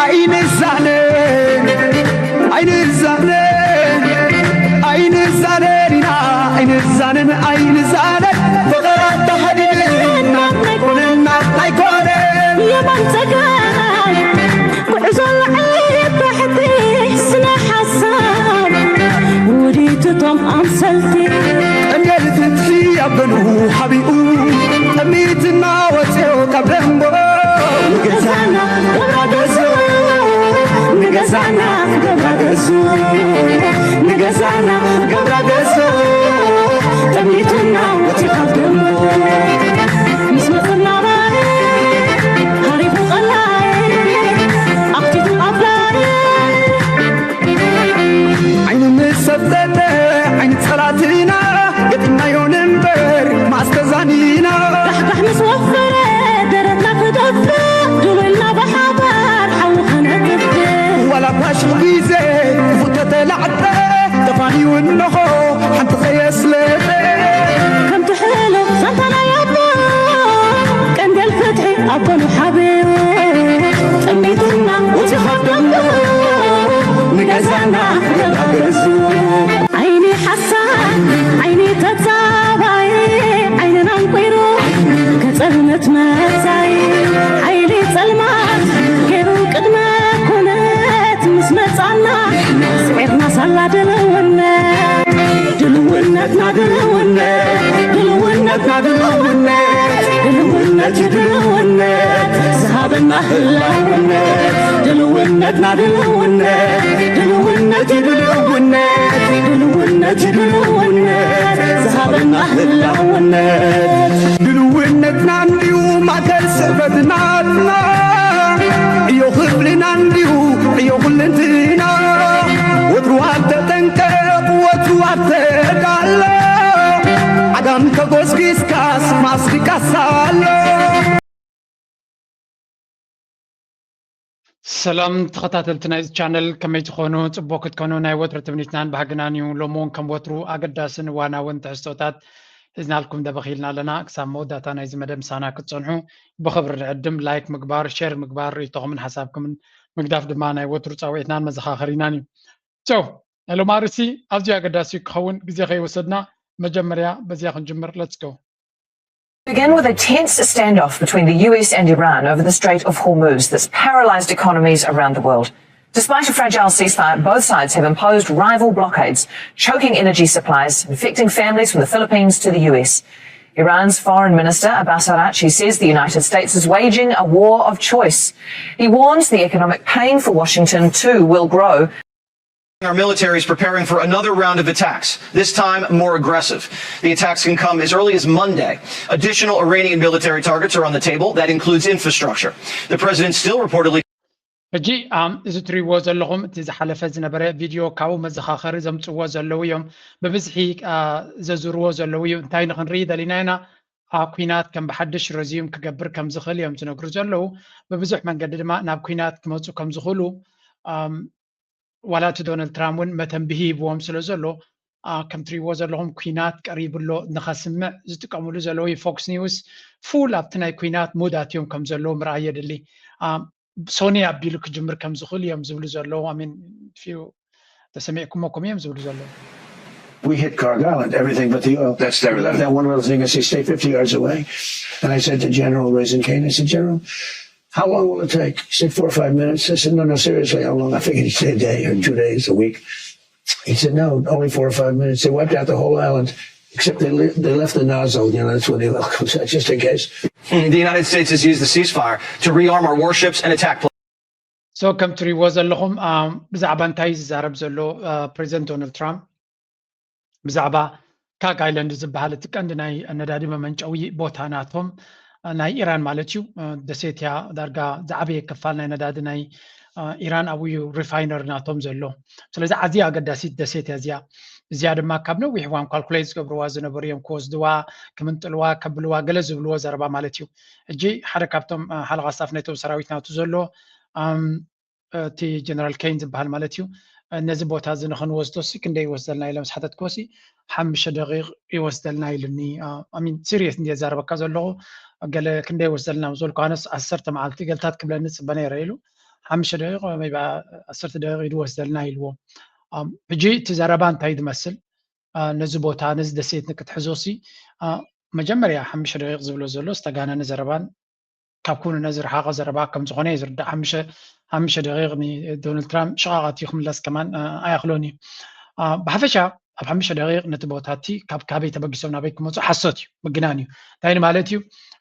عين الزعلان عين الزعلان عين الزعلان عين الزعلان عين الزعلان فقرات تحديدنا كلنا تايكونين يا منتقال وعزل عيب بحبي سنة حسان وريت طم أمسلتي أميلت في أبنو حبيبو أميتنا وسيو كبرمبو نجزانا قبرادزو نجزانا قبرادزو نجزانا قبرادزو أميتنا وتقدمو مسمطنا مالي هاريب الغلاي أختي الأبلاي عين مسددة عين صلاتنا قدنا يونمبر ما استزانينا بحبح مسوفرة درتنا خدفة دولنا بحبار حوخنا كفة ولا باش بيزة فتت العدة تفاني والنخو حنت خيس لفة كم تحلو سنتنا يابا كان دل فتحي أبن حبيبي تميتنا وتخدمنا نجزانا نجزو عيني حسان عيني تتابعي عيننا نقيرو كتلمت مزاي عيني تلمات كيرو قدما كنت مسمت عنا سعيرنا صلا دلونات دلوناتنا دلونات دلوناتنا دلونات دلونات دلونات ذهبنا هلاونات دلوناتنا دلونات دلونات دلونات دلونات دلونات ذهبنا هلاونات دلوناتنا نديو ما تسفتنا يو خبلنا نديو يو خلنتنا وتروات تنكب وتروات تقال عدم كغوز كيسكاس ماسكي كاسالو سلام تخطاتلتنا channel كمي تخونو صبوك تكونو ناي وتر تبنيتنان بحقنانيو لومون كم وترو أقداسن وانا وانت استوتات إذن لكم ده بخيلنا لنا أقسام مودة أنا إذا مدام سانا كتصنحو بخبر العدم لايك مقبار شير مقبار يطغم من حسابكم من مقداف دمانا وترو تساويتنان مزخا خريناني شو هلو مارسي أفجي أقداسي كخون بزيخي وسدنا مجمريا بزيخ نجمر let's go. Begin with a tense standoff between the US and Iran over the Strait of Hormuz that's paralyzed economies around the world. Despite a fragile ceasefire, both sides have imposed rival blockades, choking energy supplies, infecting families from the Philippines to the US. Iran's Foreign Minister Abbas Araghchi says the United States is waging a war of choice. He warns the economic pain for Washington too will grow. Our military is preparing for another round of attacks, this time more aggressive. The attacks can come as early as Monday. Additional Iranian military targets are on the table. That includes infrastructure. The president still reportedly እጂ እዚ ትሪእዎ ዘለኹም እቲ ዝሓለፈ ዝነበረ ቪድዮ ካብኡ መዘኻኸሪ ዘምፅዎ ዘለው እዮም ብብዝሒ ዘዝርዎ ዘለው እዩ እንታይ ንክንርኢ ደሊና ኢና ኩናት ከም ብሓድሽ ረዚዮም ክገብር ከም ዝኽእል እዮም ዝነግሩ ዘለው ብብዙሕ መንገዲ ድማ ናብ ኩናት ክመፁ ከም ዝኽእሉ ዋላ እቲ ዶናልድ ትራምፕ እውን መተንብሂ ሂብዎም ስለ ዘሎ ከም ትሪእዎ ዘለኹም ኩናት ቀሪብሎ ንኸስምዕ ዝጥቀምሉ ዘለው ፎክስ ኒውስ ፉል ኣብቲ ናይ ኩናት ሙዳት እዮም ከም ዘለው ምርኣይ የድሊ ሶኒ ኣቢሉ ክጅምር ከም ዝኽእል እዮም ዝብሉ ዘለው አሚን ፊው ተሰሚዕኩሞኩም እዮም ዝብሉ ዘለው We hit Carg Island, everything but the oil. That's their level. That one little thing, I say, stay 50 yards away. And I said to General Raisin Kane, I said, General, how long will it take? He said, 4 or 5 minutes. I said, no, seriously, how long? I figured he'd say a day or 2 days, a week. He said, no, only 4 or 5 minutes. They wiped out the whole island, except they left the nozzle, that's when the oil comes out, just in case. The United States has used the ceasefire to rearm our warships and attack planes. So ከም ትሪእዎ ዘለኹም ብዛዕባ እንታይ ዝዛረብ ዘሎ ፕሬዚደንት ዶናልድ ትራምፕ ብዛዕባ ካግ ኣይላንድ ዝበሃል እቲ ቀንዲ ናይ ነዳዲ መመንጨዊ ቦታ ናቶም ናይ ኢራን ማለት እዩ ደሴትያ ዳርጋ ዝዓበየ ክፋል ናይ ነዳዲ ናይ ኢራን ኣብዩ ሪፋይነር ናቶም ዘሎ ስለዚ ኣዝያ ኣገዳሲት ደሴትያ እዚያ ድማ ካብ ነዊሕ እዋን ካልኩሌት ዝገብርዋ ዝነበሩ እዮም ክወስድዋ ክምንጥልዋ ከብልዋ ገለ ዝብልዎ ዘረባ ማለት እዩ እጂ ሓደ ካብቶም ሓለቓ ስታፍ ናይቶም ሰራዊት ናቱ ዘሎ እቲ ጀነራል ኬን ዝበሃል ማለት እዩ ነዚ ቦታ እዚ ንክንወስዶሲ ክንደይ ይወስደልና ኢሎም ስሓተት ክወሲ 5 ደቂቕ ይወስደልና ኢሉኒ አሚን ሲሪየስ እንደ ዛረበካ ዘለኹ ገለ ክንደይ ይወስደልና ዝበልኩ ኣነስ 10 መዓልቲ ገልታት ክብለኒ ፅበነ ይረ ኢሉ 5 دقيقة ወይ 10 دقيقة ይወስደልና ኢልዎ ሕጂ እቲ ዘረባ እንታይ ዝመስል ነዚ ቦታ ነዚ ደሴት ንክትሕዞሲ መጀመርያ 5 ደቂቕ ዝብሎ ዘሎ ዝተጋነነ ዘረባን ካብ ኩሉ ነዚ ረሓቐ ዘረባ ከም ዝኾነ እዩ ዝርዳእ 5 ደቂቕ ዶናልድ ትራምፕ ሸቓቐት ክምለስ ከማን ኣያኽሎን እዩ ብሓፈሻ ኣብ 5 ደቂቕ ነቲ ቦታ እቲ ካብ ካበይ ተበጊሶም ናበይ ክመፁ ሓሶት እዩ ምግናን እዩ እንታይ ማለት እዩ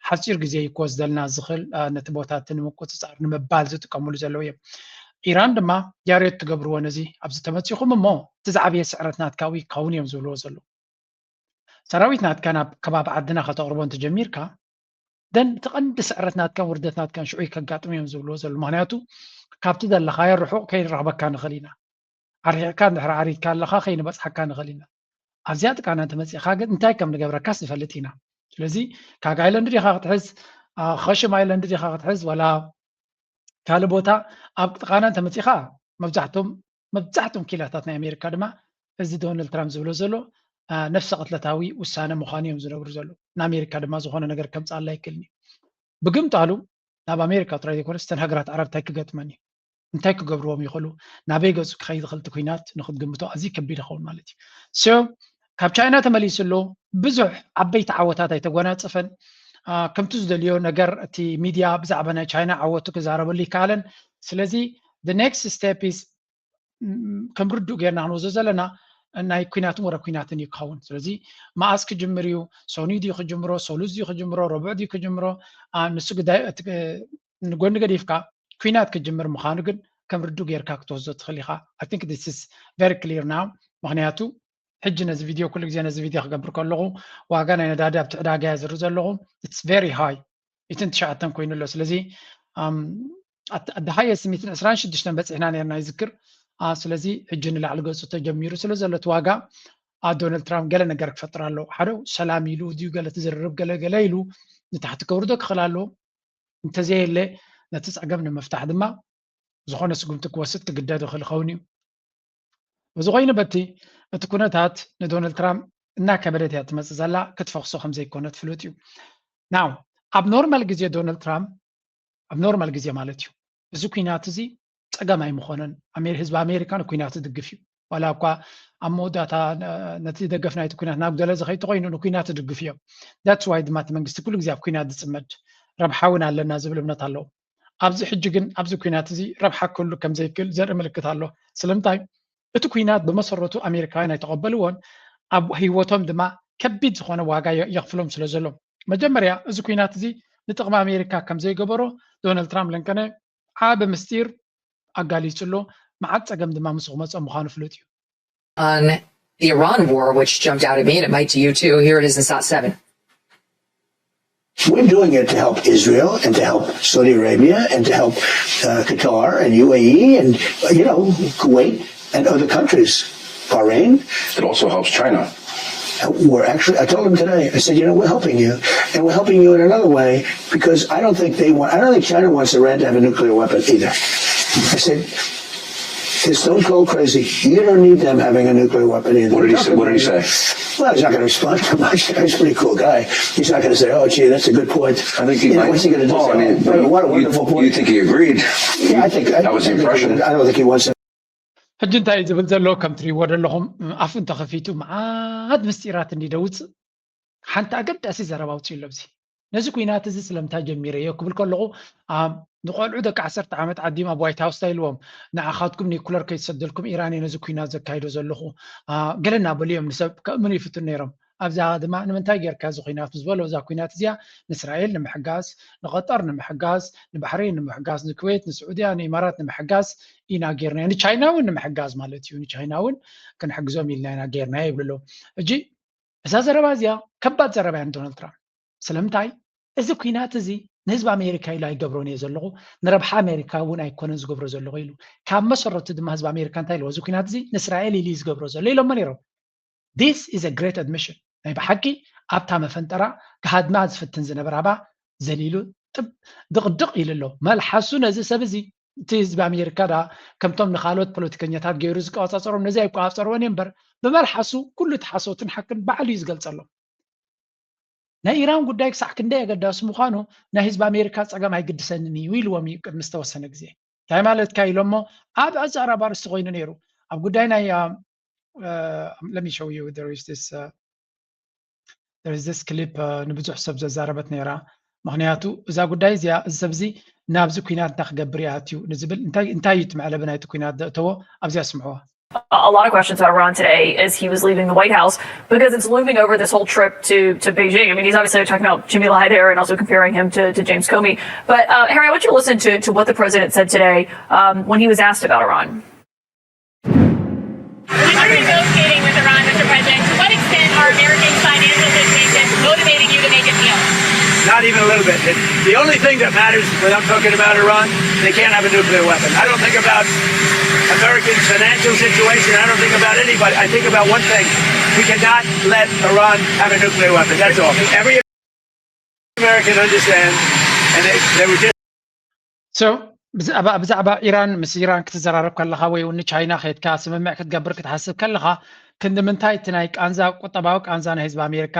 ሓፂር ግዜ ክወስደልና ዝኽእል ነቲ ቦታ እቲ ንምቁፅፃር ንምባል ዝጥቀምሉ ዘለዉ እዮም ኢራን ድማ ያሬት ትገብርዎ ነዚ ኣብዚ ተመፂኹም እሞ እቲ ዝዓበየ ስዕረት ናትካ ክኸውን እዮም ዝብልዎ ዘሎ ሰራዊት ናትካ ናብ ከባቢ ዓድና ከተቕርቦ እንተጀሚርካ ደን ትቐንዲ ስዕረት ናትካን ውርደት ናትካን ሽዑ ከጋጥሙ እዮም ዝብልዎ ዘሎ ምክንያቱ ካብቲ ዘለኻዮ ርሑቕ ከይንረኽበካ ንኽእል ኢና ኣርሒቕካ እንድሕሪ ዓሪትካ ኣለኻ ከይንበፅሓካ ንኽእል ኢና ኣብዚያ ጥቃና እንተመፂኻ ግን እንታይ ከም ንገብረካስ ንፈልጥ ኢና ስለዚ ካግ ኣይላንድ ዲኻ ክትሕዝ ኸሽም ኣይላንድ ዲኻ ክትሕዝ ወላ ካልእ ቦታ ኣብ ጥቃና እንተመፂኻ መብዛሕትኦም ኪላታት ናይ ኣሜሪካ ድማ እዚ ዶናልድ ትራምፕ ዝብሎ ዘሎ ነፍሲ ቅትለታዊ ውሳነ ምዃኑ እዮም ዝነብሩ ዘሎ ንኣሜሪካ ድማ ዝኾነ ነገር ከምፃላ ይክእልኒ ብግምጣሉ ናብ ኣሜሪካ ጥራይ ዘይኮነስ እተን ሃገራት ዓረብ እንታይ ክገጥመን እዩ እንታይ ክገብርዎም ይኽእሉ ናበይ ገፁ ክኸይድ ይኽእል እቲ ኩናት ንክትግምቶ ኣዝዩ ከቢድ ይኸውን ማለት እዩ ሶ ካብ ቻይና ተመሊሱ ኣሎ ብዙሕ ዓበይቲ ዓወታት ኣይተጎናፀፈን ከምቲ ዝደልዮ ነገር እቲ ሚድያ ብዛዕባ ናይ ቻይና ዓወቱ ክዛረበሉ ይከኣለን ስለዚ the next step is ከም ርዱእ ጌርና ክንወስዶ ዘለና ናይ ኩናትን ወረ ኩናትን እዩ ክኸውን ስለዚ መዓዝ ክጅምር እዩ ሶኒ ድዩ ክጅምሮ ሶሉስ ድዩ ክጅምሮ ረቡዕ ድዩ ክጅምሮ ንሱ ንጎኒ ገዲፍካ ኩናት ክጅምር ምዃኑ ግን ከም ርዱእ ጌርካ ክትወስዶ ትኽእል ኢኻ I think this is very clear now ምክንያቱ ሕጂ ነዚ ቪድዮ ኩሉ ግዜ ነዚ ቪድዮ ክገብር ከለኹ ዋጋ ናይ ነዳዲ ኣብቲ ዕዳጋ እያ ዝርኢ ዘለኹ it's very high 9 ኮይኑ ኣሎ ስለዚ ኣድሃየስ 126 በፂሕና ነርና ይዝክር ስለዚ ሕጂ ንላዕሊ ገፁ ተጀሚሩ ስለ ዘሎ እቲ ዋጋ ዶናልድ ትራምፕ ገለ ነገር ክፈጥር ኣሎ ሓደ ሰላም ኢሉ ድዩ ገለ ትዝርርብ ገለ ኢሉ ንታሕቲ ከውርዶ ክኽእል ኣሎ እንተዘየለ ነቲ ፀገም ንምፍታሕ ድማ ዝኾነ ስጉምቲ ክወስድ ትግደድ ይኽእል ይኸውን እዩ እዚ ኮይኑ በቲ እቲ ኩነታት ንዶናልድ ትራምፕ እናከበደት እያ ትመፅእ ዘላ ክትፈኽሶ ከምዘይኮነ ትፍሉጥ እዩ ናው ኣብ ኖርማል ግዜ ዶናልድ ትራምፕ ኣብ ኖርማል ግዜ ማለት እዩ እዚ ኩናት እዚ ፀገም ኣይምኾነን ህዝቢ ኣሜሪካ ንኩናት ዝድግፍ እዩ ዋላ እኳ ኣብ መወዳእታ ነቲ ደገፍ ናይቲ ኩናት ናብ ገለ ዝኸይቱ ኮይኑ ንኩናት ዝድግፍ እዮም ዳትስ ዋይ ድማ እቲ መንግስቲ ኩሉ ግዜ ኣብ ኩናት ዝፅመድ ረብሓ እውን ኣለና ዝብል እምነት ኣለዎ ኣብዚ ሕጂ ግን ኣብዚ ኩናት እዚ ረብሓ ክህሉ ከም ዘይክእል ዘርኢ ምልክት ኣሎ ስለምንታይ እቲ ኩናት ብመሰረቱ ኣሜሪካውያን ኣይተቐበልዎን ኣብ ሂወቶም ድማ ከቢድ ዝኾነ ዋጋ የኽፍሎም ስለ ዘሎ መጀመርያ እዚ ኩናት እዚ ንጥቕሚ ኣሜሪካ ከም ዘይገበሮ ዶናልድ ትራምፕ ለንከነ ዓበ ምስጢር ኣጋሊጹሎ መዓት ፀገም ድማ ምስ ክመፀ ምዃኑ ፍሉጥ እዩ On the Iran war, which jumped out at me, and it might to you too. Here it is in SOT7. We're doing it to help Israel and to help Saudi Arabia and to help Qatar and UAE and, Kuwait and other countries, Bahrain. It also helps China. I told them today, I said, we're helping you. And we're helping you in another way because I don't think China wants Iran to have a nuclear weapon either. I said, it's stone cold crazy. You don't need them having a nuclear weapon either. What did he say? Well, he's not going to respond too much. He's a pretty cool guy. He's not going to say, oh, gee, that's a good point. I think he might. What's he going to do? What a wonderful point. You think he agreed? Yeah, I think that was the impression. I don't think he wants to. ሕጂ እንታይ ዝብል ዘሎ ከም ትሪእዎ ዘለኹም ኣፉ እንተኸፊቱ መዓት ምስጢራት እንዲደውፅእ ሓንቲ ኣገዳሲ ዘረባ ኣውፅኡ ኣሎ ኣብዚ ነዚ ኩናት እዚ ስለምንታይ ጀሚረዮ ክብል ከለኹ ንቆልዑ ደቂ 10 ዓመት ዓዲም ኣብ ዋይት ሃውስ እንታይ ኢልዎም ንኣኻትኩም ኒኩለር ከይተሰደልኩም ኢራን ነዚ ኩናት ዘካይዶ ዘለኹ ገለ እናበልዮም ንሰብ ከእምኑ ይፍትኑ ነይሮም ኣብዛ ድማ ንምንታይ ጌርካ እዚ ኩናት ዝበሎ እዛ ኩናት እዚኣ ንእስራኤል ንምሕጋዝ ንቀጠር ንምሕጋዝ ንባሕሬን ንምሕጋዝ ንኩዌት ንስዑድያ ንኢማራት ንምሕጋዝ ኢና ጌርና ንቻይና እውን ንምሕጋዝ ማለት እዩ ንቻይና እውን ክንሕግዞም ኢልና ኢና ጌርና ይብልሎ እጂ እዛ ዘረባ እዚኣ ከባድ ዘረባ እያ ዶናልድ ትራምፕ ስለምንታይ እዚ ኩናት እዚ ንህዝቢ ኣሜሪካ ኢሉ ኣይገብሮን እየ ዘለኹ ንረብሓ ኣሜሪካ እውን ኣይኮነን ዝገብሮ ዘለኹ ኢሉ ካብ መሰረቱ ድማ ህዝቢ ኣሜሪካ እንታይ ኢልዎ እዚ ኩናት እዚ ንእስራኤል ኢሉ ዝገብሮ ዘሎ ኢሎሞ ነይሮም this is a great admission ናይ ብሓቂ ኣብታ መፈንጠራ ካሃድማ ዝፍትን ዝነበረ ኣባ ዘሊሉ ድቕድቕ ኢሉ ኣሎ መልሓሱ ነዚ ሰብ እዚ እቲ ህዝቢ ኣሜሪካ ዳ ከምቶም ንካልኦት ፖለቲከኛታት ገይሩ ዝቀፃፀሮም ነዚ ኣይቋፀርዎን እየ እምበር ብመልሓሱ ኩሉ ተሓሶትን ሓቅን ባዕሉ እዩ ዝገልፀሎም ናይ ኢራን ጉዳይ ክሳዕ ክንደይ ኣገዳሲ ምዃኑ ናይ ህዝቢ ኣሜሪካ ፀገም ኣይግድሰንን እዩ ኢልዎም እዩ ቅድሚ ዝተወሰነ ግዜ እንታይ ማለት ካ ኢሎሞ ኣብ ኣዛራባ ርስቲ ኮይኑ ነይሩ ኣብ ጉዳይ ናይ let me show you there is this clip ንብዙሕ ሰብ ዘዛረበት ነይራ ምክንያቱ እዛ ጉዳይ እዚኣ እዚ ሰብ እዚ ናብዚ ኩናት ክገብር እያ ኣትዩ ንዝብል እንታይ እዩ ትመዕለበ ናይቲ ኩናት ዘእተዎ ኣብዚኣ ስምዕዋ a lot of questions about Iran today as he was leaving the White House because it's looming over this whole trip to Beijing. I mean, he's obviously talking about Jimmy Lai there and also comparing him to James Comey. But Harry, I want you to listen to what the president said today when he was asked about Iran. When you're negotiating with Iran, Mr. President, to what extent are Americans' financial situations motivating you to make a deal? Not even a little bit. The only thing that matters when I'm talking about Iran, they can't have a nuclear weapon. I don't think about Americans' financial situation. I don't think about anybody. I think about one thing. We cannot let Iran have a nuclear weapon. That's all. Every American understands, and they were just... So, ብዛዕባ ኢራን ምስ ኢራን ክትዘራረብ ከለኻ ወይ እውን ቻይና ከድካ ስምምዕ ክትገብር ክትሓስብ ከለኻ ክንዲ ምንታይ እቲ ናይ ቃንዛ ቁጠባዊ ቃንዛ ናይ ህዝቢ ኣሜሪካ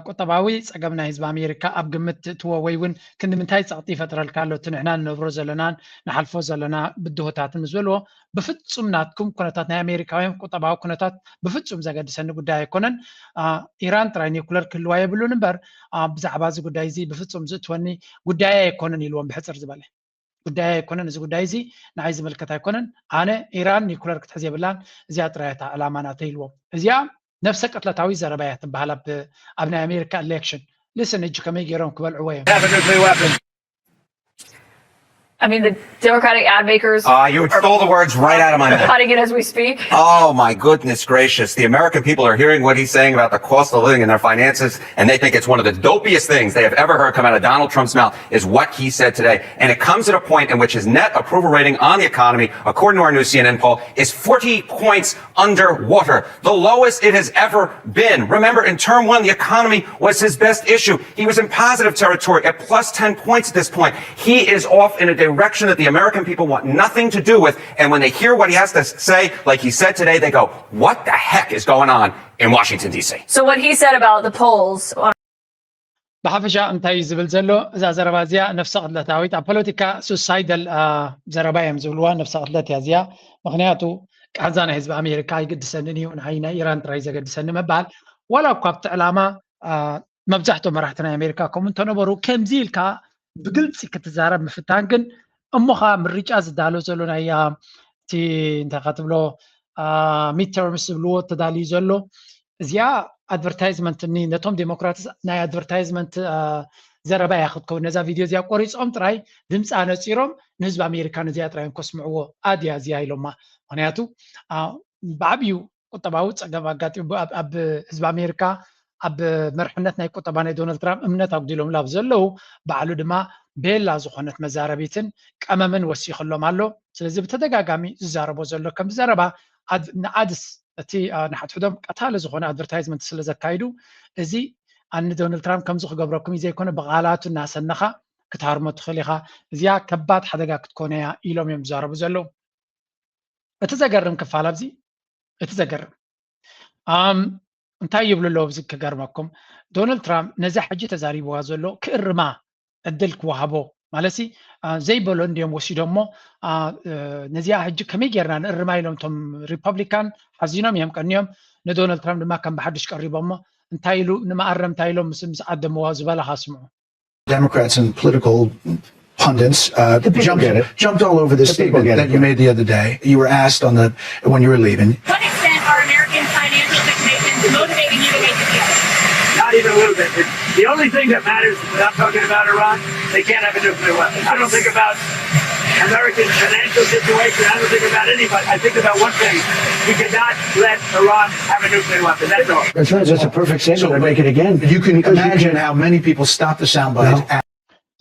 ቁጠባዊ ፀገም ናይ ህዝቢ ኣሜሪካ ኣብ ግምት እትዎ ወይ እውን ክንዲ ምንታይ ፀቕጢ ይፈጥረልካ ኣሎ እቲ ንሕና ንነብሮ ዘለናን ንሓልፎ ዘለና ብድሆታትን ዝበልዎ ብፍፁም ናትኩም ኩነታት ናይ ኣሜሪካውያን ቁጠባዊ ኩነታት ብፍፁም ዘገድሰኒ ጉዳይ ኣይኮነን ኢራን ጥራይ ኒውክለር ክህልዋ የብሉን እምበር ብዛዕባ እዚ ጉዳይ እዚ ብፍፁም ዝእትወኒ ጉዳይ ኣይኮነን ኢልዎም ብሕፅር ዝበለ ጉዳይ ኣይኮነን እዚ ጉዳይ እዚ ንዓይ ዝምልከት ኣይኮነን ኣነ ኢራን ኒውክለር ክትሕዝ የብላን እዚኣ ጥራይታ ዕላማናተ ኢልዎም እዚኣ ነፍሰ ቀትለታዊ ዘረባ እያ ትበሃል ኣብ ናይ ኣሜሪካ ኤሌክሽን ልስን እጅ ከመይ ገይሮም ክበልዕዎ እዮም I mean, the Democratic ad makers you stole the words right out of my mouth. cutting it as we speak. Oh, my goodness gracious. The American people are hearing what he's saying about the cost of living and their finances, and they think it's one of the dopiest things they have ever heard come out of Donald Trump's mouth is what he said today. And it comes at a point in which his net approval rating on the economy, according to our new CNN poll, is 40 points underwater, the lowest it has ever been. Remember, in term one, the economy was his best issue. He was in positive territory at plus 10 points at this point. He is off in a direction that the American people want nothing to do with. And when they hear what he has to say, like he said today, they go, what the heck is going on in Washington, D.C.? So what he said about the polls... ብሓፈሻ እንታይ ዝብል ዘሎ እዛ ዘረባ እዚኣ ነፍሰ ቅድለታዊት ኣብ ፖለቲካ ሱሳይደል ዘረባ እዮም ዝብልዋ ነፍሰ ቅድለት እያ እዚኣ ምክንያቱ ቃንዛ ናይ ህዝቢ ኣሜሪካ ይግድሰንን እዩ ንዓይ ናይ ኢራን ጥራይ ዘገድሰኒ መባል ዋላ እኳ ኣብቲ ዕላማ መብዛሕትኦም መራሕቲ ናይ ኣሜሪካ ከምኡ እንተነበሩ ከምዚ ኢልካ ብግልፂ ክትዛረብ ምፍታን ግን እሞኻ ምርጫ ዝዳሎ ዘሎ ናይ እቲ እንታይ ክትብሎ ሚድተርምስ ዝብልዎ ተዳልዩ ዘሎ እዚኣ ኣድቨርታይዝመንት ነቶም ዴሞክራትስ ናይ ኣድቨርታይዝመንት ዘረባ እያ ክትከውን ነዛ ቪድዮ እዚኣ ቆሪፆም ጥራይ ድምፂ ኣነፂሮም ንህዝቢ ኣሜሪካ ነዚኣ ጥራይ ከስምዕዎ ኣድያ እዚኣ ኢሎማ ምክንያቱ ብዓብዩ ቁጠባዊ ፀገም ኣጋጢሙ ኣብ ህዝቢ ኣሜሪካ ኣብ መርሕነት ናይ ቁጠባ ናይ ዶናልድ ትራምፕ እምነት ኣጉዲሎም ላብ ዘለው ባዕሉ ድማ ቤላ ዝኾነት መዛረቢትን ቀመምን ወሲኸሎም ኣሎ ስለዚ ብተደጋጋሚ ዝዛረቦ ዘሎ ከም ዘረባ ንዓድስ እቲ ንሓትሕዶም ቀታሊ ዝኾነ ኣድቨርታይዝመንት ስለ ዘካይዱ እዚ ኣነ ዶናልድ ትራምፕ ከምዚ ክገብረኩም እዩ ዘይኮነ ብቓላቱ እናሰነኻ ክትሃርሞ ትኽእል ኢኻ እዚኣ ከባድ ሓደጋ ክትኮነ እያ ኢሎም እዮም ዝዛረቡ ዘለው እቲ ዘገርም ክፋል ኣብዚ እቲ ዘገርም እንታይ ይብሉ ኣለዎ ብዚ ክገርመኩም ዶናልድ ትራምፕ ነዚ ሕጂ ተዛሪብዋ ዘሎ ክእርማ ዕድል ክወሃቦ ማለሲ ዘይበሎ እንዲኦም ወሲዶሞ ነዚኣ ሕጂ ከመይ ጌርና ንእርማ ኢሎም እቶም ሪፐብሊካን ሓዚኖም እዮም ቀኒዮም ንዶናልድ ትራምፕ ድማ ከም ብሓዱሽ ቀሪቦሞ እንታይ ኢሉ ንማኣረም እንታይ ኢሎም ምስ ዓደምዋ ዝበላኻ ስምዑ Democrats and political pundits jumped all over this statement that you made the other day. You were asked when you were leaving. To what extent are Americans' financial situations motivating you to make a deal? Not even a little bit. The only thing that matters when I'm talking about Iran, they can't have a nuclear weapon. I don't think about American financial situation. I don't think about anybody. I think about one thing. We cannot let Iran have a nuclear weapon. That's all. That's right. That's a perfect statement. I make it again. You can imagine how many people stop the soundbite.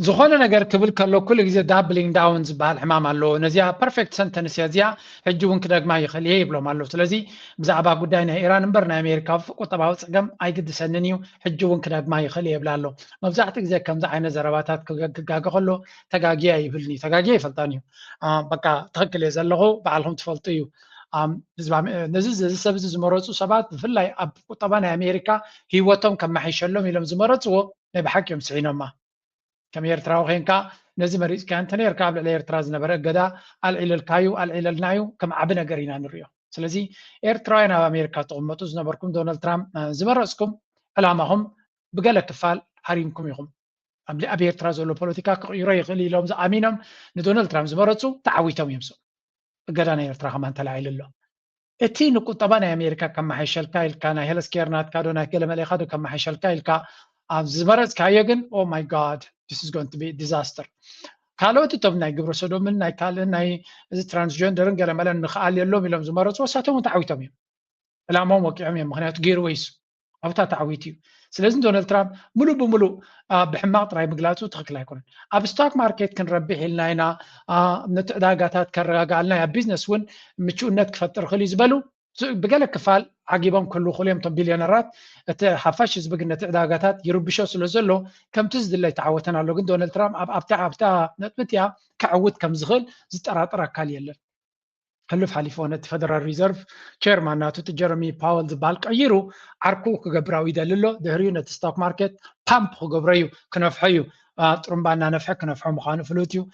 ዝኾነ ነገር ክብል ከሎ ኩሉ ግዜ ዳብሊንግ ዳውን ዝበሃል ሕማም ኣሎ ነዚኣ ፐርፌክት ሰንተንስ እያ እዚኣ ሕጂ እውን ክደግማ ይኽእል እየ ይብሎም ኣሎ ስለዚ ብዛዕባ ጉዳይ ናይ ኢራን እምበር ናይ ኣሜሪካ ቁጠባዊ ፀገም ኣይግድሰንን እዩ ሕጂ እውን ክደግማ ይኽእል እየ ይብላ ኣሎ መብዛሕትኡ ግዜ ከምዚ ዓይነት ዘረባታት ክጋገ ከሎ ተጋጊያ ይብልኒ ተጋጊያ ይፈልጣን እዩ በቃ ትኽክል እየ ዘለኹ በዓልኩም ትፈልጡ እዩ ነዚ ሰብ ዝመረፁ ሰባት ብፍላይ ኣብ ቁጠባ ናይ ኣሜሪካ ሂወቶም ከመሓይሸሎም ኢሎም ዝመረፅዎ ናይ ብሓቂ እዮም ስዒኖማ ከም ኤርትራዊ ኮንካ نزي مريض كان تنير كابل على إيرتراز نبرة جدا على الكايو على النايو كم عبنا قرينا نريو سلزي إيرتراينا أمريكا تقومتوز نبركم دونالد ترامب زمرسكم علامهم بقالك كفال حريمكم يهم أبي إيرتراز ولا بوليتيكا يري غلي لهم أمينهم ندونالد ترامب زمرسو تعويتهم يمسو قدنا إيرترا كمان تلاعي لله اتي نكو طبعا أمريكا كم حيشل كايل كان هيلس كيرنات كادونا كلمة اللي خدوا كم حيشل كايل كا زمرس كايجن oh my god this is going to be disaster كالو تتبنى يقبروا سدوا منا كالن هاي ترانسجندرن قال مالن نخال يلوم يلوم زمرس وساتهم تعويتهم لا ما وقعهم مخنات غير ويس أو تعويتي سلازم دونالد ترامب ملو بملو بحماق راي مقلاتو تخكلا يكون اب ستوك ماركت كنربح لنا هنا نتداغاتات كرغا لنا يا بيزنس ون مچونت كفتر خلي زبلو بقالك كفال عقيبهم كله خليهم بليونيرات حفاش زبقنا تداغاتات يربشو سلازلو كم تزد اللي تعوتنا لو دونالد ترامب ابتاع نتمتيا كعود كم زغل زطراطرا كال يله حلف حليفونة فدرال ريزيرف chairman ناتو جيرمي باول زبال قيرو عرقو كغبراو يدللو دهريو ستوك ماركت بامب كغبرايو كنفحيو طرمبانا نفح كنفحو مخانو فلوتيو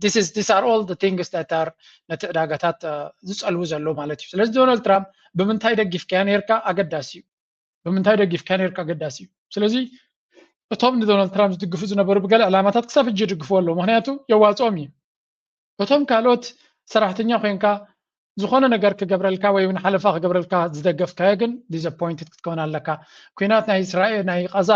these are all the things that are نتداغاتات زصلو زلو مالتي سلاز دونالد ترامب بمنታይ دغف كان يركا اگداسيو بمنታይ دغف كان يركا اگداسيو سلازي እቶም ዶናልድ ትራምፕ ዝድግፉ ዝነበሩ በገለ ዓላማታት ክሳብ እጅ ይድግፉ ኣሎ ምክንያቱ የዋጾም እዩ እቶም ካልኦት ሰራሕተኛ ኮይንካ ዝኾነ ነገር ክገብረልካ ወይ ውን ሓለፋ ክገብረልካ ዝደገፍካ ግን ዲስአፖይንትድ ክትኮን ኣለካ ኩናት ናይ እስራኤል ናይ ቀዛ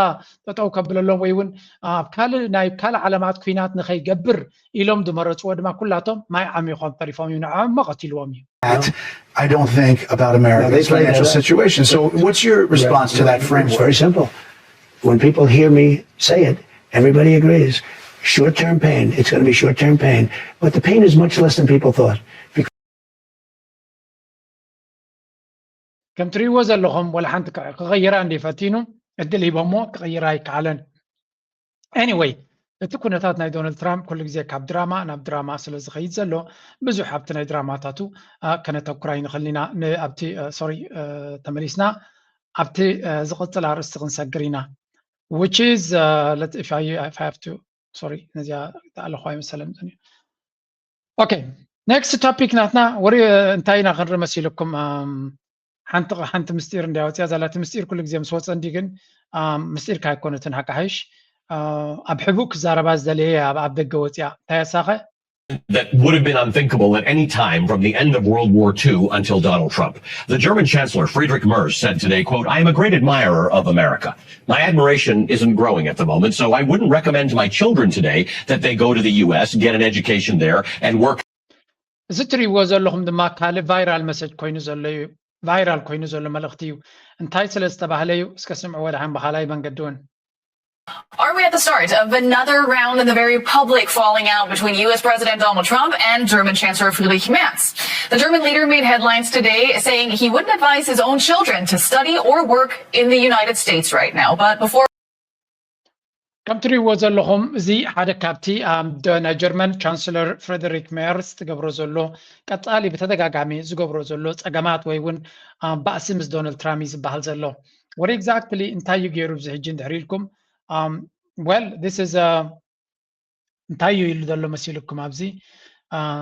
ጠጠው ከብለሎም ወይ ውን ኣብ ካልእ ዓለማት ኩናት ንኸይገብር ኢሎም ዝመረፅዎ ድማ ኩላቶም ማይ ዓሚቖም ተሪፎም እዩ ንዓም መቐቲልዎም እዩ I don't think about America's financial situation. So what's your response to that framework? It's very simple. When people hear me say it, everybody agrees. Short-term pain. It's going to be short-term pain. But the pain is much less than people thought. كم تريو زلهم ولا حنت كغير عندي فاتينو الدلي بمو كغير هاي كعلن anyway تكون نتاتنا دونالد ترامب كل جزء كاب دراما أنا بدراما سلز خيد زلو بزو حبتنا دراما تاتو كانت أوكراين خلينا أبتي sorry تمليسنا أبتي زقت العرس سجرينا which is if I have to sorry نزيا تعالوا خواي مسلم ثاني okay next topic ناتنا وري انتهينا غير مسيلكم حنت مستير نداوت يا زلات مستير كل جزء مسوت عندي جن مستير كاي كونتن هكاهش أبحبوك زارباز دلية أبدك يا تيساقة that would have been unthinkable at any time from the end of World War II until Donald Trump. The German Chancellor Friedrich Merz said today, quote, "I am a great admirer of America. My admiration isn't growing at the moment, so I wouldn't recommend to my children today that they go to the US, get an education there, and work." زتري وزلهم دما كال فايرال مسج كوينو زلو فايرال كوينو زلو ملختيو انتاي سلستا بحاليو اسكسمع ولا عم بحالاي بنقدون Are we at the start of another round in the very public falling out between U.S. President Donald Trump and German Chancellor Friedrich Merz? The German leader made headlines today saying he wouldn't advise his own children to study or work in the United States right now. But before كم تري وزلهم زي حدا كابتي دون جرمن chancellor فريدريك ميرز تقبرو زلو كتالي بتدقاقامي زقبرو زلو تقامات ويون بأسمز دونالد ترامي زبهال زلو what exactly انتايو جيرو زهجين دهريلكم well this is انتايو يلو دلو مسيلكم أبزي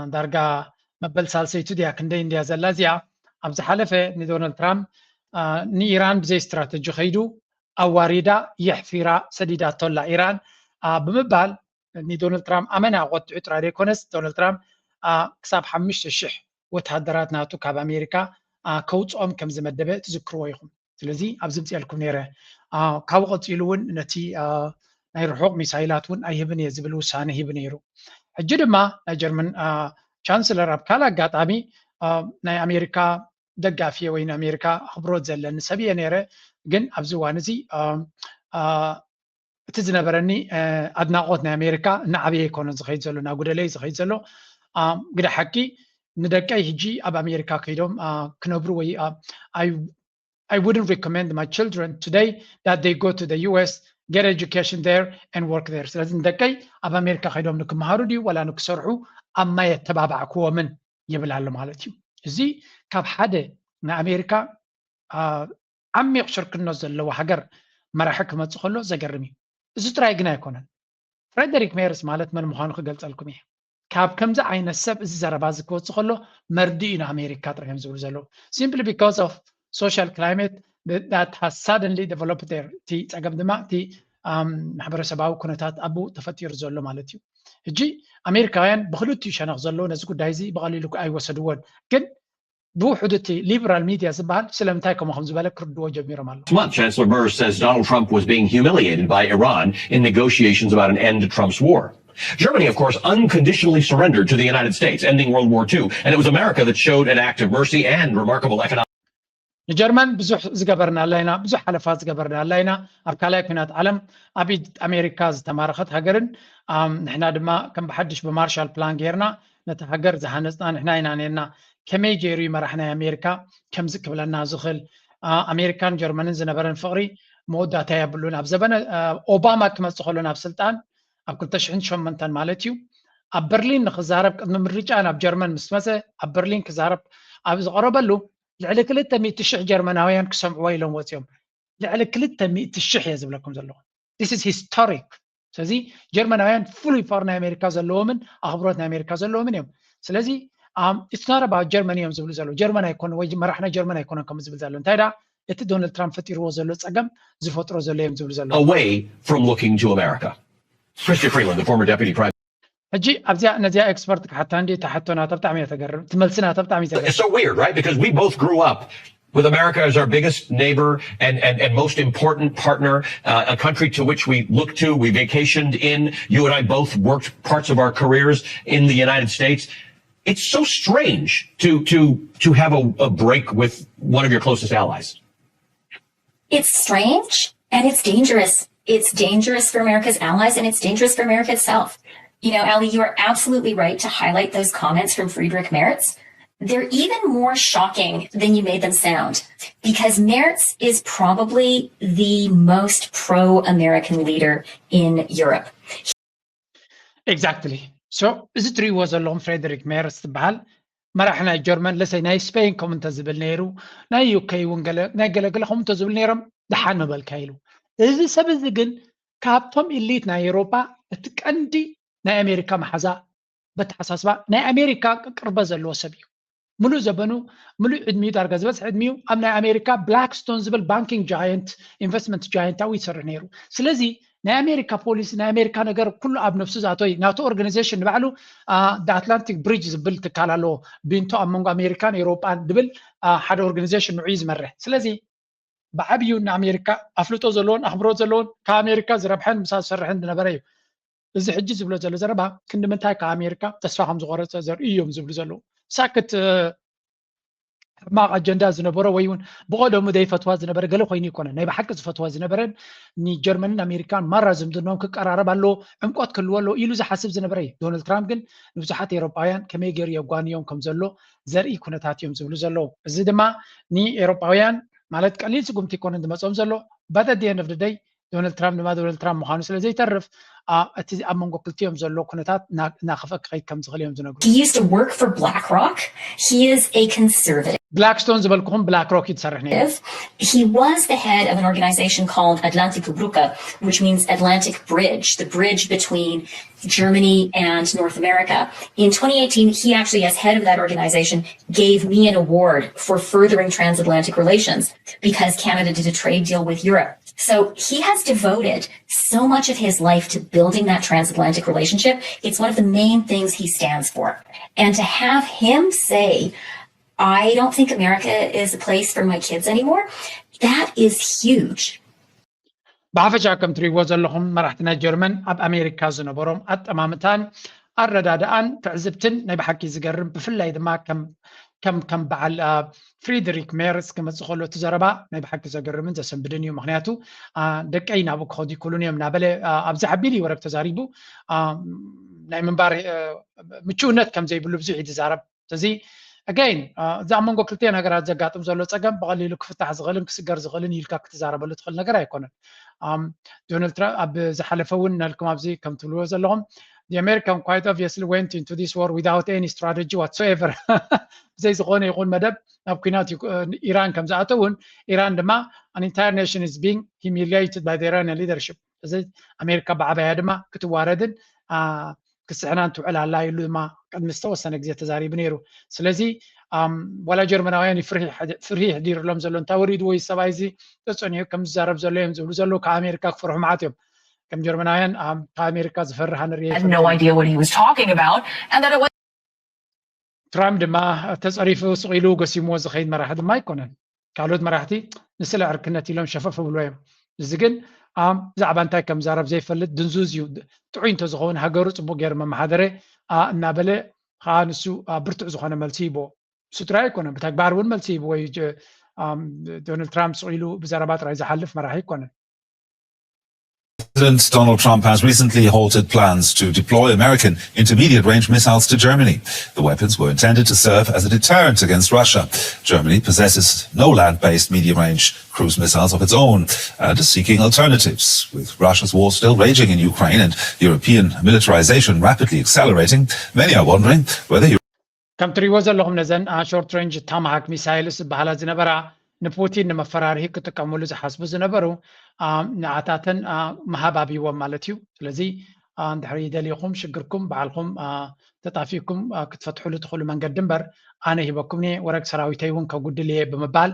دارقا مبل سالسيتو ديا كندي انديا زلازيا أبزي حالفة ني دونالد ترامب ني إيران بزي استراتيجي خيدو أواريدا يحفيرا سديدات طلع إيران بمبال ني دونالد ترامب أمنا غوت عطر ريكونس دونالد ترامب كساب حمش الشح وتهدرات ناتو كاب أمريكا كوتس كم زمدبه تذكروا يخم سلزي أبزم سيالكم نيره كاوقت يلون نتي نيرحوق ميسايلاتون أي هبني يزبلو سانه هبنيرو الجد ما جرمن chancellor أبكالا قاطعمي ناي أمريكا دقافية وين أمريكا خبروت زلن سبيه نيره جن أبزوانزي تزنبرني أدناقوتنا أمريكا نعبي يكون زخيد زلو ناقود لي زخيد زلو قد حكي ندكاي هجي أب أمريكا كيدوم كنبرو وي I wouldn't recommend my children today that they go to the US, get education there and work there. So لازم ندكاي أب أمريكا كيدوم نك مهارودي ولا نك سرعو أما يتبابع كوا من يبل على مالتيو زي كاب حدا نا أمريكا عمي شرك النزل لو حجر مرحك ما تخلو زجرمي زتراي جنا يكونن ፍሬደሪክ ሜርስ ማለት መን ምዃኑ ክገልጸልኩም እየ ካብ ከምዚ ዓይነት ሰብ እዚ ዘረባ እዚ ክወፅእ ከሎ መርዲኡ ንኣሜሪካ ጥርሕዮም ዝብሉ ዘለዉ simply because of social climate that has suddenly developed there እቲ ፀገም ድማ እቲ ማሕበረሰባዊ ኩነታት ኣብኡ ተፈጢሩ ዘሎ ማለት እዩ ሕጂ ኣሜሪካውያን ብክልቲኡ ሸነኽ ዘለዎ ነዚ ጉዳይ እዚ ብቐሊሉ ኣይወሰድዎን ግን ብውሕዱ እቲ ሊበራል ሚድያ ዝበሃል ስለምንታይ ከምኡ ከም ዝበለ ክርድዎ ጀሚሮም ኣለዉ This month, Chancellor Merz says Donald Trump was being humiliated by Iran in negotiations about an end to Trump's war. Germany, of course, unconditionally surrendered to the United States, ending World War II, and it was America that showed an act of mercy and remarkable economic. ንጀርመን ብዙሕ ዝገበርና ኣለና ብዙሕ ሓለፋት ዝገበርና ኣለና ኣብ ካልኣይ ኩናት ዓለም ኣብ ኢድ ኣሜሪካ ዝተማረኸት ሃገርን ንሕና ድማ ከም ብሓድሽ ብማርሻል ፕላን ጌርና ነቲ ሃገር ዝሃነፅና ንሕና ኢና ነርና ከመይ ገይሩ መራሕና ኣሜሪካ ከምዚ ክብለና ዝኽእል ኣሜሪካን ጀርመንን ዝነበረን ፍቕሪ መወዳእታ የብሉን ኣብ ዘበነ ኦባማ ክመፅእ ከሎ ናብ ስልጣን ኣብ 2008 ማለት እዩ ኣብ በርሊን ንክዛረብ ቅድሚ ምርጫ ናብ ጀርመን ምስ መፀ ኣብ በርሊን ክዛረብ ኣብ ዝቐረበሉ ልዕሊ 200,000 ጀርመናውያን ክሰምዕዎ ኢሎም ወፂኦም ልዕሊ 200,000 እየ ዝብለኩም ዘለኹ this is historic ስለዚ ጀርመናውያን ፍሉይ ፍቅሪ ናይ ኣሜሪካ ዘለዎምን ኣኽብሮት ናይ ኣሜሪካ ዘለዎምን እዮም ስለዚ it's not about Germany እዮም ዝብሉ ዘለዉ ጀርመን ኣይኮነ ወይ መራሕና ጀርመን ኣይኮነን ከም ዝብል ዘሎ እንታይ ዳ እቲ ዶናልድ ትራምፕ ፈጢርዎ ዘሎ ፀገም ዝፈጥሮ ዘሎ እዮም ዝብሉ ዘለዉ away from looking to America. Chrystia Freeland, the former deputy prime. ሕጂ ኣብዚያ ነዚያ ኤክስፐርት ክሓታ እንዲ ተሓቶናቶ ብጣዕሚ እያ ተገርም ትመልስናቶ ብጣዕሚ ተገርም It's so weird, right? Because we both grew up with America as our biggest neighbor and most important partner, a country to which we look to, we vacationed in. You and I both worked parts of our careers in the United States. It's so strange to have a break with one of your closest allies. It's strange and it's dangerous. It's dangerous for America's allies and it's dangerous for America itself. You know, Ali, you are absolutely right to highlight those comments from Friedrich Merz. They're even more shocking than you made them sound because Merz is probably the most pro-American leader in Europe. Exactly. So እዚ ትሪእዎ ዘለኹም ፍሬደሪክ ሜርስ ትበሃል መራሒ ናይ ጀርመን ለሰይ ናይ ስፔን ከም እንተዝብል ነይሩ ናይ ዩኬይ እውን ናይ ገለገለ ከም እንተዝብል ነይሮም ድሓን መበልካ ኢሉ እዚ ሰብ እዚ ግን ካብቶም ኢሊት ናይ ኤውሮጳ እቲ ቀንዲ ናይ ኣሜሪካ መሓዛ በተሓሳስባ ናይ ኣሜሪካ ቅርበ ዘለዎ ሰብ እዩ ሙሉእ ዘበኑ ሙሉእ ዕድሚኡ ዳርጋ ዝበፅሕ ዕድሚኡ ኣብ ናይ ኣሜሪካ ብላክስቶን ዝብል ባንኪንግ ጃየንት ኢንቨስትመንት ጃየንት ኣብኡ ይሰርሕ ነይሩ ስለዚ ናይ ኣሜሪካ ፖሊሲ ናይ ኣሜሪካ ነገር ኩሉ ኣብ ነፍሱ ዝኣተወይ ናቱ ኦርጋናይዜሽን ንባዕሉ ኣትላንቲክ ብሪጅ ዝብል ትካል ኣለዎ ቢንቶ ኣብ መንጎ ኣሜሪካን ኤውሮጳን ድብል ሓደ ኦርጋናይዜሽን ንዑ ዝመርሕ ስለዚ ብዓብዩ ንኣሜሪካ ኣፍልጦ ዘለዎን ኣኽብሮት ዘለዎን ካብ ኣሜሪካ ዝረብሐን ምሳ ዝሰርሕን ዝነበረ እዩ እዚ ሕጂ ዝብሎ ዘሎ ዘረባ ክንዲ ምንታይ ካብ ኣሜሪካ ተስፋ ከም ዝቆረፀ ዘርኢ እዮም ዝብሉ ዘለዉ ሳክት ሕማቕ ኣጀንዳ ዝነበሮ ወይ እውን ብቀደሙ ዘይፈትዋ ዝነበረ ገለ ኮይኑ ይኮነ ናይ ብሓቂ ዝፈትዋ ዝነበረን ንጀርመንን ኣሜሪካን ማራ ዝምድኖም ክቀራረብ ኣለዎ ዕምቆት ክህልዎ ኣለዎ ኢሉ ዝሓስብ ዝነበረ እዩ ዶናልድ ትራምፕ ግን ንብዙሓት ኤውሮጳውያን ከመይ ገይሩ የጓንዮም ከም ዘሎ ዘርኢ ኩነታት እዮም ዝብሉ ዘለዉ እዚ ድማ ንኤውሮጳውያን ማለት ቀሊል ስጉምቲ ይኮነን ዝመፅኦም ዘሎ but at the end of the day ዶናልድ ትራምፕ ድማ ዶናልድ ትራምፕ ምዃኑ ስለ ዘይተርፍ እቲ ኣብ መንጎ ክልቲኦም ዘሎ ኩነታት እናኸፈ ክኸይድ ከም ዝኽእል እዮም ዝነግሩ He used to work for BlackRock. He is a conservative. ብላክስቶን ዝበልኩኹም ብላክሮክ እዩ ትሰርሕ ነይሩ He was the head of an organization called Atlantic Brücke, which means Atlantic Bridge, the bridge between Germany and North America. In 2018, he actually, as head of that organization, gave me an award for furthering transatlantic relations because Canada did a trade deal with Europe. So he has devoted so much of his life to building that transatlantic relationship. It's one of the main things he stands for. And to have him say, I don't think America is a place for my kids anymore, that is huge. ብሓፈሻ ከም ትሪእዎ ዘለኹም መራሕቲ ናይ ጀርመን ኣብ ኣሜሪካ ዝነበሮም ኣጠማምታን ኣረዳድኣን ትዕዝብትን ናይ ብሓቂ ዝገርም ብፍላይ ድማ ከም በዓል ፍሪድሪክ ሜርስ ክመፅእ ከሎ እቲ ዘረባ ናይ ብሓቂ ዘገርምን ዘሰንብድን እዩ ምክንያቱ ደቀይ ናብኡ ክኸዱ ይክእሉን እዮም ናበለ ኣብዚ ዓቢሉ ወረብ ተዛሪቡ ናይ ምንባር ምቹውነት ከም ዘይብሉ ብዙሕ እዩ ዝዛረብ ስለዚ again እዛ ኣብ መንጎ ክልቲአን ሃገራት ዘጋጥም ዘሎ ፀገም ብቐሊሉ ክፍታሕ ዝኽእልን ክስገር ዝኽእልን ኢልካ ክትዛረበሉ ትኽእል ነገር ኣይኮነን ዶናልድ ትራምፕ ኣብ ዝሓለፈ እውን ናልኩም ኣብዚ ከም ትብልዎ ዘለኹም the American quite obviously went into this war without any strategy whatsoever زي ዝኾነ ይኹን መደብ ናብ ኩናት ኢራን ከም ዝኣተውን ኢራን ድማ an entire nation is being humiliated by the Iranian leadership እዚ ኣሜሪካ ብዓባያ ድማ ክትዋረድን ክስዕናን ትውዕል ኣላ ኢሉ ድማ ቅድሚ ዝተወሰነ ግዜ ተዛሪቡ ነይሩ ስለዚ ወላ ጀርመናውያን ፍርሂ ሕዲሩሎም ዘሎ እንታይ ወሪዱ ወይ ሰብኣይ እዚ ተፀኒዑ ከም ዝዛረብ ዘሎ እዮም ዝብሉ ዘሎ ከኣሜሪካ ክፈርሑ መዓት እዮም ከም ጀርመናውያን ከኣሜሪካ ዝፈርሃ ንሪኦ no idea what he was talking about and that it was ትራምፕ ድማ ተፀሪፉ ስቂሉ ገሲምዎ ዝኸይድ መራሒ ድማ ኣይኮነን ካልኦት መራሕቲ ንስለ ዕርክነት ኢሎም ሸፈፍ ብሎ እዮም እዚ ግን ብዛዕባ እንታይ ከም ዛረብ ዘይፈልጥ ድንዙዝ እዩ ጥዑይ እንተዝኸውን ሃገሩ ፅቡቅ ገይሩ መማሓደረ እናበለ ከዓ ንሱ ብርቱዕ ዝኾነ መልሲ ይቦ ንሱ ጥራይ ኣይኮነን ብተግባር እውን መልሲ ይቦ ወይ ዶናልድ ትራምፕ ስቂሉ ብዘረባ ጥራይ ዝሓልፍ መራሒ ኣይኮነን President Donald Trump has recently halted plans to deploy American intermediate-range missiles to Germany. The weapons were intended to serve as a deterrent against Russia. Germany possesses no land-based medium-range cruise missiles of its own and is seeking alternatives. With Russia's war still raging in Ukraine and European militarization rapidly accelerating, many are wondering whether ከም ትሪእዎ ዘለኹም ነዘን ሾርት ሬንጅ ታማሃክ ሚሳይልስ ዝበሃላ ዝነበራ ንፑቲን ንመፈራርሒ ክጥቀምሉ ዝሓስቡ ዝነበሩ ንዓታተን መሃባቢዎም ማለት እዩ ስለዚ እንድሕሪ ደሊኹም ሽግርኩም በዓልኩም ተጣፊኩም ክትፈትሕሉ ትኽእሉ መንገዲ እምበር ኣነ ሂበኩም ወረቅ ሰራዊተይ እውን ከጉድልየ ብምባል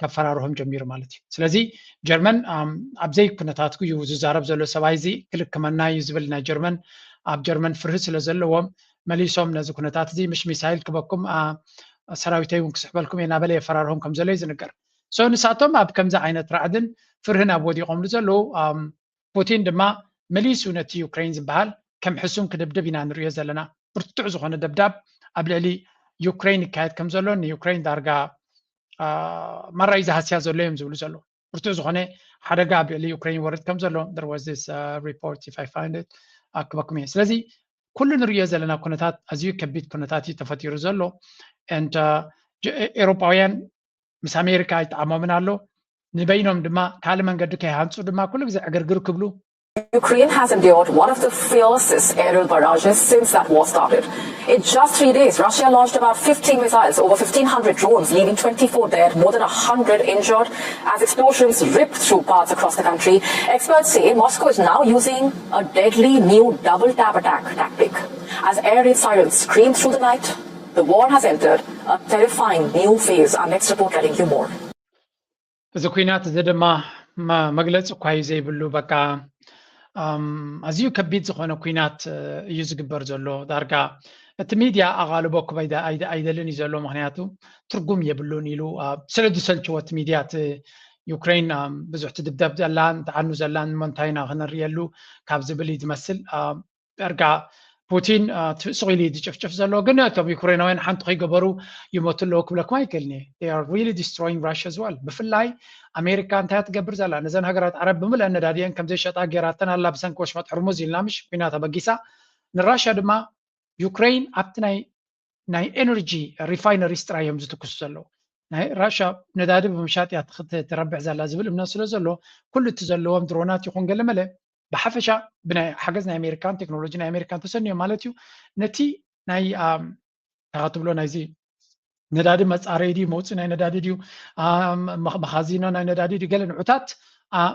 ከፈራርሆም ጀሚሩ ማለት እዩ ስለዚ ጀርመን ኣብዘይ ኩነታት እዩ ዝዛረብ ዘሎ ሰብኣይ እዚ ክልክመና እዩ ዝብል ናይ ጀርመን ኣብ ጀርመን ፍርሂ ስለ ዘለዎም መሊሶም ነዚ ኩነታት እዚ ምሽ ሚሳይል ክበኩም ሰራዊተይ እውን ክስሕበልኩም የናበለ የፈራርሆም ከም ዘሎ ይዝንገር ሶ ንሳቶም ኣብ ከምዚ ዓይነት ራዕድን ፍርህን ኣብ ወዲቖምሉ ዘለዉ ፑቲን ድማ መሊሱ ነቲ ዩክሬን ዝበሃል ከም ሕሱም ክድብድብ ኢና ንሪኦ ዘለና ብርቱዕ ዝኾነ ደብዳብ ኣብ ልዕሊ ዩክሬን ይካየድ ከም ዘሎ ንዩክሬን ዳርጋ መራይ ዝሃስያ ዘሎ እዮም ዝብሉ ዘሎ ብርቱዕ ዝኾነ ሓደጋ ኣብ ልዕሊ ዩክሬን ይወርድ ከም ዘሎ there was this report if I find it ክበኩም እየ ስለዚ ኩሉ ንሪኦ ዘለና ኩነታት ኣዝዩ ከቢድ ኩነታት እዩ ተፈጢሩ ዘሎ and ኤሮፓውያን ምስ ኣሜሪካ ይተኣመምን ኣሎ ንበይኖም ድማ ካልእ መንገዲ ከይሃንፁ ድማ ኩሉ ግዜ ዕግርግር ክብሉ Ukraine has endured one of the fiercest aerial barrages since that war started. In just 3 days, Russia launched about 50 missiles, over 1,500 drones, leaving 24 dead, more than 100 injured, as explosions ripped through parts across the country. Experts say Moscow is now using a deadly new double-tap attack tactic. As air raid sirens scream through the night, the war has entered a terrifying new phase. Our next report telling you more. እዚ ኩናት እዚ ድማ መግለፂ እኳ እዩ ዘይብሉ በቃ ኣዝዩ ከቢድ ዝኾነ ኩናት እዩ ዝግበር ዘሎ ዳርጋ እቲ ሚድያ ኣቓልቦ ክበ ኣይደልን እዩ ዘሎ ምክንያቱ ትርጉም የብሉን ኢሉ ስለ ዝሰልችዎ እቲ ሚድያ እቲ ዩክሬን ብዙሕ ትድብደብ ዘላን ተዓኑ ዘላን መንታይና ክንሪየሉ ካብ ዝብል እዩ ዝመስል ዳርጋ ፑቲን ስቂሉ ዝጭፍጭፍ ዘሎ ግን እቶም ዩክሬናውያን ሓንቲ ከይገበሩ ይሞቱ ኣለዎ ክብለኩም ኣይክእልኒ they are really destroying Russia as well ብፍላይ ኣሜሪካ እንታይ ትገብር ዘላ ነዘን ሃገራት ዓረብ ብምልእ ነዳድየን ከምዘይሸጣ ጌራተን ኣላ ብሰንኪ ወሽመጥ ሕርሙዝ ኢልና ምሽ ኩናት ኣበጊሳ ንራሽያ ድማ ዩክሬን ኣብቲ ናይ ኤነርጂ ሪፋይነሪስ ጥራይ እዮም ዝትክሱ ዘለዉ ናይ ራሽያ ነዳዲ ብምሻጥ እያ ትረብሕ ዘላ ዝብል እምነት ስለ ዘሎ ኩሉ እቲ ዘለዎም ድሮናት ይኹን ገለመለ ብሓፈሻ ብናይ ሓገዝ ናይ ኣሜሪካን ቴክኖሎጂ ናይ ኣሜሪካን ተሰኒዮም ማለት እዩ ነቲ ናይ ተኻትብሎ ናይዚ ነዳዲ መፃረይ ድዩ መውፅእ ናይ ነዳዲ ድዩ መኻዚኖ ናይ ነዳዲ ድዩ ገለ ንዑታት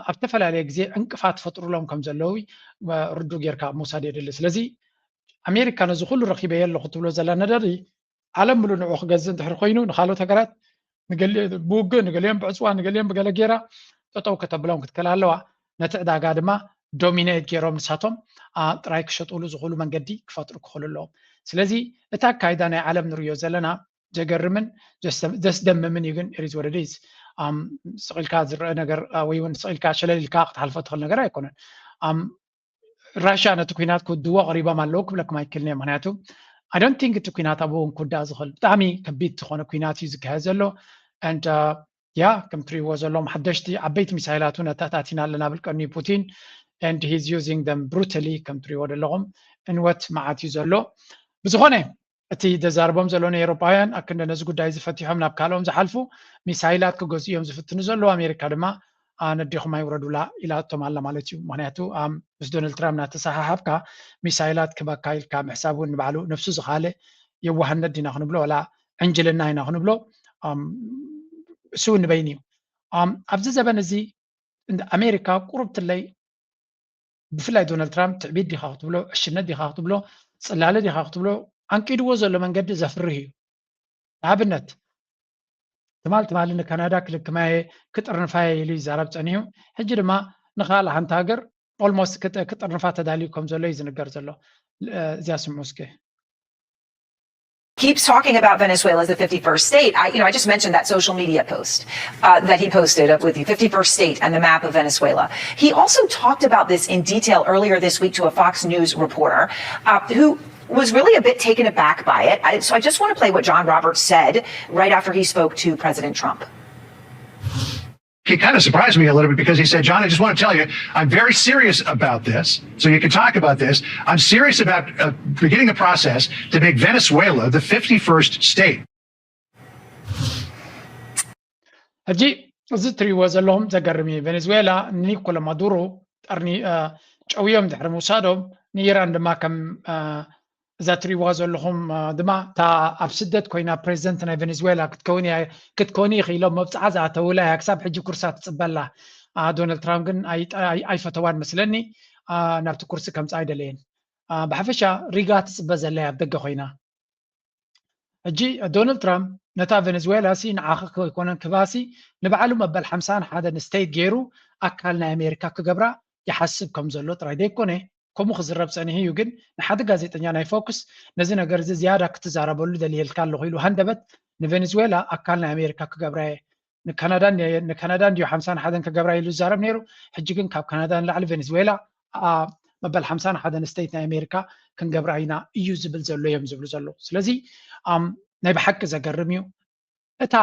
ኣብ ዝተፈላለየ ግዜ ዕንቅፋት ፈጥሩሎም ከም ዘለዉ ርዱ ጌርካ ምውሳድ የድሊ ስለዚ ኣሜሪካ ነዚ ኩሉ ረኪበየ ኣለኹ ትብሎ ዘላ ነዳዲ ዓለም ሙሉ ንዑ ክገዝእ እንድሕሪ ኮይኑ ንካልኦት ሃገራት ብውግእ ንገሊኦም ብዕፅዋ ንገሊኦም ብገለ ጌራ ጠጠው ከተብሎም ክትከላ ኣለዋ ነቲ ዕዳጋ ድማ ዶሚኔት ገይሮም ንሳቶም ጥራይ ክሸጥሉ ዝኽእሉ መንገዲ ክፈጥሩ ክኽእሉ ኣለዎም ስለዚ እቲ ኣካይዳ ናይ ዓለም ንሪዮ ዘለና ዘገርምን ዘስደምምን እዩ ግን ኢዝ ወት ኢዝ ስቂልካ ዝረአ ነገር ወይ እውን ስቂልካ ሸለሊልካ ክትሓልፎ ትኽእል ነገር ኣይኮነን ራሽያ ነቲ ኩናት ክውድዎ ቀሪቦም ኣለዉ ክብለኩም ኣይክእልኒ ምክንያቱ ኣይ ዶንት ቲንክ እቲ ኩናት ኣብኡ ክውዳእ ዝኽእል ብጣዕሚ ከቢድ ዝኾነ ኩናት እዩ ዝካየድ ዘሎ and ያ ከም ትሪእዎ ዘሎም ሓደሽቲ ዓበይቲ ሚሳይላት እውን ኣታታቲና ኣለና ብል ቀኒ ፑቲን and he's using them brutally ከም ትሪእዎ ዘለኹም እንወት መዓት እዩ ዘሎ ብዝኾነ እቲ ተዛርቦም ዘሎ ኤሮፓውያን ኣክንደ ነዚ ጉዳይ ዝፈቲሖም ናብ ካልኦም ዝሓልፉ ሚሳይላት ክገዝኡ እዮም ዝፍትኑ ዘለዉ ኣሜሪካ ድማ ነዲኹም ኣይውረዱላ ኢላቶም ኣላ ማለት እዩ ምክንያቱ ምስ ዶናልድ ትራምፕ እናተሰሓሓብካ ሚሳይላት ክበካ ኢልካ ምሕሳብ እውን ንባዕሉ ነፍሱ ዝኻለ የዋህነት ዲና ክንብሎ ወላ ዕንጅልና ኢና ክንብሎ እሱ ንበይን እዩ ኣብዚ ዘበን እዚ ኣሜሪካ ቁርብትለይ ብፍላይ ዶናልድ ትራምፕ ትዕቢት ዲኻ ክትብሎ ዕሽነት ዲኻ ክትብሎ ጽላለ ዲኻ ክትብሎ አንቂድዎ ዘሎ መንገዲ ዘፍርህ እዩ ንኣብነት ትማሊ ንካናዳ ክልክማየ ክጥርንፋየ ኢሉ ይዛረብ ጸኒሑ ሕጂ ድማ ንኻልእ ሓንቲ ሃገር ኦልሞስት ክጥርንፋ ተዳልዩ ከም ዘሎ እዩ ዝንገር ዘሎ እዚያ ስምዑ እስኪ keeps talking about Venezuela as the 51st state. I just mentioned that social media post that he posted with the 51st state and the map of Venezuela. He also talked about this in detail earlier this week to a Fox News reporter who was really a bit taken aback by it. So I just want to play what John Roberts said right after he spoke to President Trump. He kind of surprised me a little bit because he said, John, I just want to tell you, I'm very serious about this. So you can talk about this. I'm serious about beginning a process to make Venezuela the 51st state. ሕጂ እዚ እትሪእዎ ዘለኹም ዘገርም እዩ ቬኔዙዌላ ኒኮላ ማዱሮ ጠርኒ ጨውዮም ድሕሪ ምውሳዶም ንኢራን ድማ ከም እዛ እትሪእዋ ዘለኹም ድማ እታ ኣብ ስደት ኮይና ፕሬዚደንት ናይ ቬኔዙዌላ ክትከውኒ ኢሎም መብፅዓ ዝኣተውላ እያ ክሳብ ሕጂ ኩርሳ ትፅበላ ዶናልድ ትራምፕ ግን ኣይፈተዋን መስለኒ ናብቲ ኩርሲ ከምፃ ኣይደለየን ብሓፈሻ ሪጋ ትፅበ ዘላ ኣብ ደገ ኮይና ሕጂ ዶናልድ ትራምፕ ነታ ቬኔዙዌላ ሲ ንዓኸ ኮይኮነን ክባሲ ንባዕሉ መበል 51 ስቴት ገይሩ ኣካል ናይ ኣሜሪካ ክገብራ ይሓስብ ከም ዘሎ ጥራይ ደይኮነ ከምኡ ክዝረብ ፀኒሑ እዩ ግን ንሓደ ጋዜጠኛ ናይ ፎክስ ነዚ ነገር እዚ ዝያዳ ክትዛረበሉ ደልየልካ ኣለኹ ኢሉ ሃንደበት ንቬኔዙዌላ ኣካል ናይ ኣሜሪካ ክገብራ ንካናዳ እንድዩ 51 ክገብራ ኢሉ ዝዛረብ ነይሩ ሕጂ ግን ካብ ካናዳ ንላዕሊ ቬኔዙዌላ መበል 51 ስቴት ናይ ኣሜሪካ ክንገብራ ኢና እዩ ዝብል ዘሎ እዮም ዝብሉ ዘሎ ስለዚ ናይ ብሓቂ ዘገርም እዩ እታ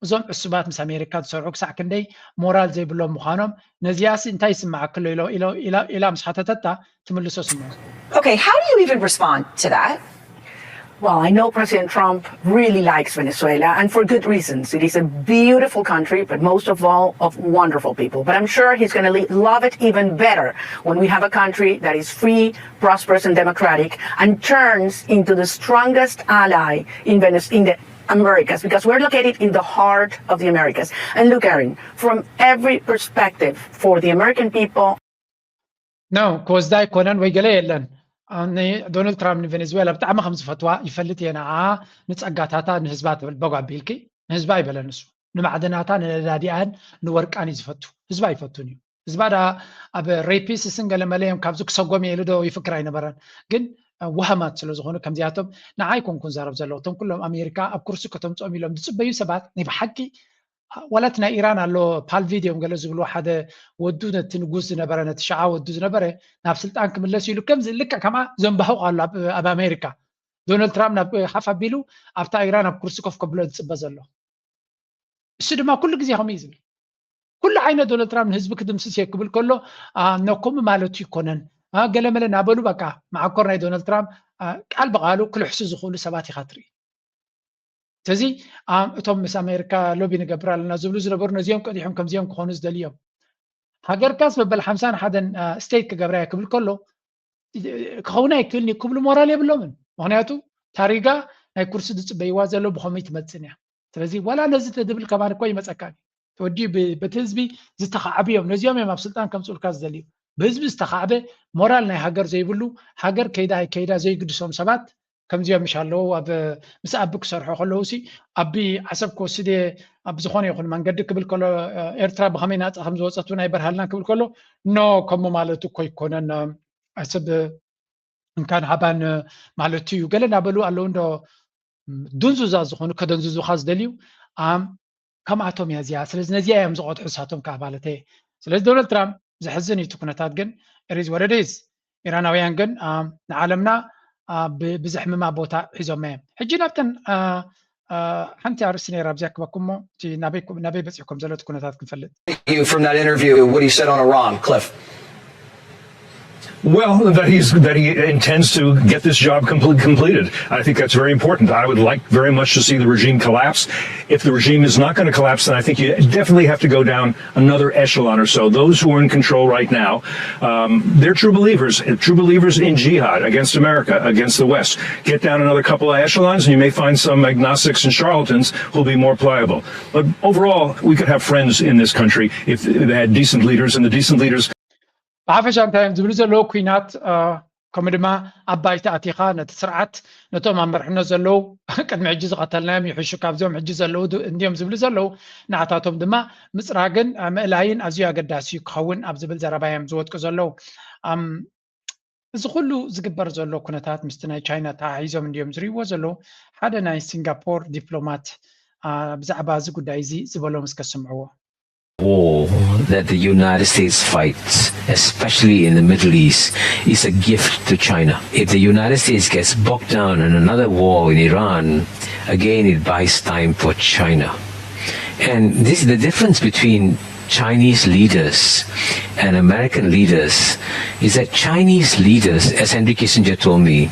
እዞም ዕሱባት ምስ ኣሜሪካ ዝሰርሑ ክሳዕ ክንደይ ሞራል ዘይብሎም ምዃኖም ነዚያሲ እንታይ ይስማዓክ ኣሎ ኢላ ምስ ሓተተታ ትምልሶ ስምዑ Okay, how do you even respond to that? Well, I know President Trump really likes Venezuela, and for good reasons. It is a beautiful country, but most of all, of wonderful people. But I'm sure he's going to love it even better when we have a country that is free, prosperous, and democratic, and turns into the strongest ally in the Americas, because we're located in the heart of the Americas. And look, Erin, from every perspective, for the American people. No, because that konan waygalaylan. ዶናልድ ትራምፕ ንቬኔዙዌላ ብጣዕሚ ከም ዝፈትዋ ይፈልጥ የና ንፀጋታታ ንህዝባ በጓ ቢልኪ ንህዝባ ይበለን እሱ ንማዕድናታ ንነዳዲኣን ንወርቃን ዝፈቱ ህዝባ ይፈቱን እዩ ህዝባ ዳ ኣብ ሬፒስስን ገለመለዮም ካብዚ ክሰጎም የሉ ዶ ይፍክር ኣይነበረን ግን ወሃማት ስለ ዝኾኑ ከምዚኣቶም ንዓይ ኮንኩን ዛረብ ዘለዎ እቶም ኩሎም ኣሜሪካ ኣብ ኩርሲ ከተምፅኦም ኢሎም ዝፅበዩ ሰባት ናይ ብሓቂ ወላት ናይ ኢራን ኣሎ ፓል ቪድዮም ገለ ዝብሉ ሓደ ወዱ ነቲ ንጉስ ዝነበረ ነቲ ሸዓ ወዱ ዝነበረ ናብ ስልጣን ክምለስ ኢሉ ከምዚ ልክዕ ከማ ዘንባሕቑ ኣሎ ኣብ ኣሜሪካ ዶናልድ ትራምፕ ናብ ሓፍ ኣቢሉ ኣብታ ኢራን ኣብ ኩርሲ ኮፍ ከብሎ ዝፅበ ዘሎ እሱ ድማ ኩሉ ግዜ ከምኡ እዩ ዝብል ኩሉ ዓይነት ዶናልድ ትራምፕ ንህዝቢ ክድምስስ እየ ክብል ከሎ ነከምኡ ማለቱ ይኮነን ገለመለ ናበሉ በቃ ማዓኮር ናይ ዶናልድ ትራምፕ ቃል ብቃሉ ክልሕሱ ዝኽእሉ ሰባት ኢኻ ትርኢ ስለዚ እቶም ምስ ኣሜሪካ ሎቢ ንገብር ኣለና ዝብሉ ዝነበሩ ነዚኦም ቀዲሖም ከምዚኦም ክኾኑ ዝደልዮም ሃገርካስ መበል 51 ስቴት ክገብራ እየ ክብል ከሎ ክኸውን ኣይክእልኒ ክብሉ ሞራል የብሎምን ምክንያቱ ታሪጋ ናይ ኩርሲ ዝፅበይዋ ዘሎ ብኸመይ ትመፅን እያ ስለዚ ዋላ ነዚ ተድብል ከማን እኮ ይመፀካኒ ተወዲዩ በቲ ህዝቢ ዝተኻዕበ እዮም ነዚኦም እዮም ኣብ ስልጣን ከምፅኡልካ ዝደልዩ ብህዝቢ ዝተኻዕበ ሞራል ናይ ሃገር ዘይብሉ ሃገር ከይዳ ዘይግድሶም ሰባት ከምዚኦም ምሻለው ኣብ ምስ ኣቢ ክሰርሑ ከለዉ ሲ ኣቢ ዓሰብ ክወስድ ኣብ ዝኾነ ይኹን መንገዲ ክብል ከሎ ኤርትራ ብኸመይ ናፃ ከም ዝወፀት እውን ኣይበርሃልና ክብል ከሎ ኖ ከምኡ ማለቱ እኮ ይኮነን ዓሰብ እንካን ሃባን ማለቱ እዩ ገለ ናበሉ ኣለዉ እንዶ ድንዙዛ ዝኾኑ ከደንዝዙኻ ዝደልዩ ከምኣቶም እያ እዚኣ ስለዚ ነዚያ እዮም ዝቆጥሑ ንሳቶም ከዓ ማለት እየ ስለዚ ዶናልድ ትራምፕ ዝሕዝን እዩ ኩነታት ግን ኢዝ ወት ኢት ኢዝ ኢራናውያን ግን ንዓለምና ብዝሕ ምማ ቦታ ሒዞም እዮም ሕጂ ናብተን ሓንቲ ኣርእሲ ነይራ ኣብዚኣ ክበኩም ሞ ናበይ በፂሕኩም ዘሎ ኩነታት ክንፈልጥ From that interview, what he said on Iran, Cliff. Well, that he intends to get this job completed. I think that's very important. I would like very much to see the regime collapse. If the regime is not going to collapse, then I think you definitely have to go down another echelon or so. Those who are in control right now, they're true believers in jihad against America, against the West. Get down another couple of echelons and you may find some agnostics and charlatans who'll be more pliable. But overall, we could have friends in this country if they had decent leaders, and the decent leaders ብሓፈሻ እንታይ እዮም ዝብሉ ዘለዉ ኩናት ከምኡ ድማ ኣብ ባይታ ኣቲኻ ነቲ ስርዓት ነቶም ኣብ መርሕነት ዘለዉ ቅድሚ ሕጂ ዝቐተልናዮም ይሕሹ ካብዚኦም ሕጂ ዘለዉ እንዲኦም ዝብሉ ዘለዉ ንዓታቶም ድማ ምፅራግን ምእላይን ኣዝዩ ኣገዳሲ ክኸውን ኣብ ዝብል ዘረባ እዮም ዝወጥቁ ዘለዉ እዚ ኩሉ ዝግበር ዘሎ ኩነታት ምስቲ ናይ ቻይና ተሓሒዞም እንዲኦም ዝርእይዎ ዘለዉ ሓደ ናይ ሲንጋፖር ዲፕሎማት ብዛዕባ እዚ ጉዳይ እዚ ዝበሎም እስከ ስምዕዎ war that the United States fights, especially in the Middle East, is a gift to China. If the United States gets bogged down in another war in Iran, again it buys time for China. And this is the difference between Chinese leaders and American leaders, is that Chinese leaders, as Henry Kissinger told me,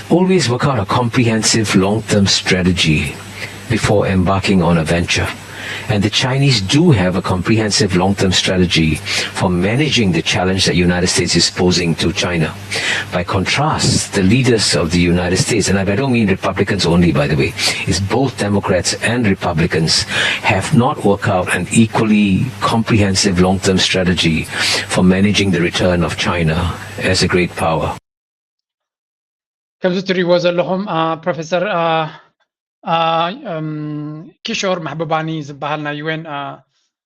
always work out a comprehensive long-term strategy before embarking on a venture. And the Chinese do have a comprehensive long-term strategy for managing the challenge that the United States is posing to China. By contrast, the leaders of the United States, and I don't mean Republicans only, by the way, it's both Democrats and Republicans, have not worked out an equally comprehensive long-term strategy for managing the return of China as a great power. ከምዚ ትሪእዎ ዘለኹም ፕሮፌሰር ኪሾር ማሕበባኒ ዝበሃል ናይ ዩኤን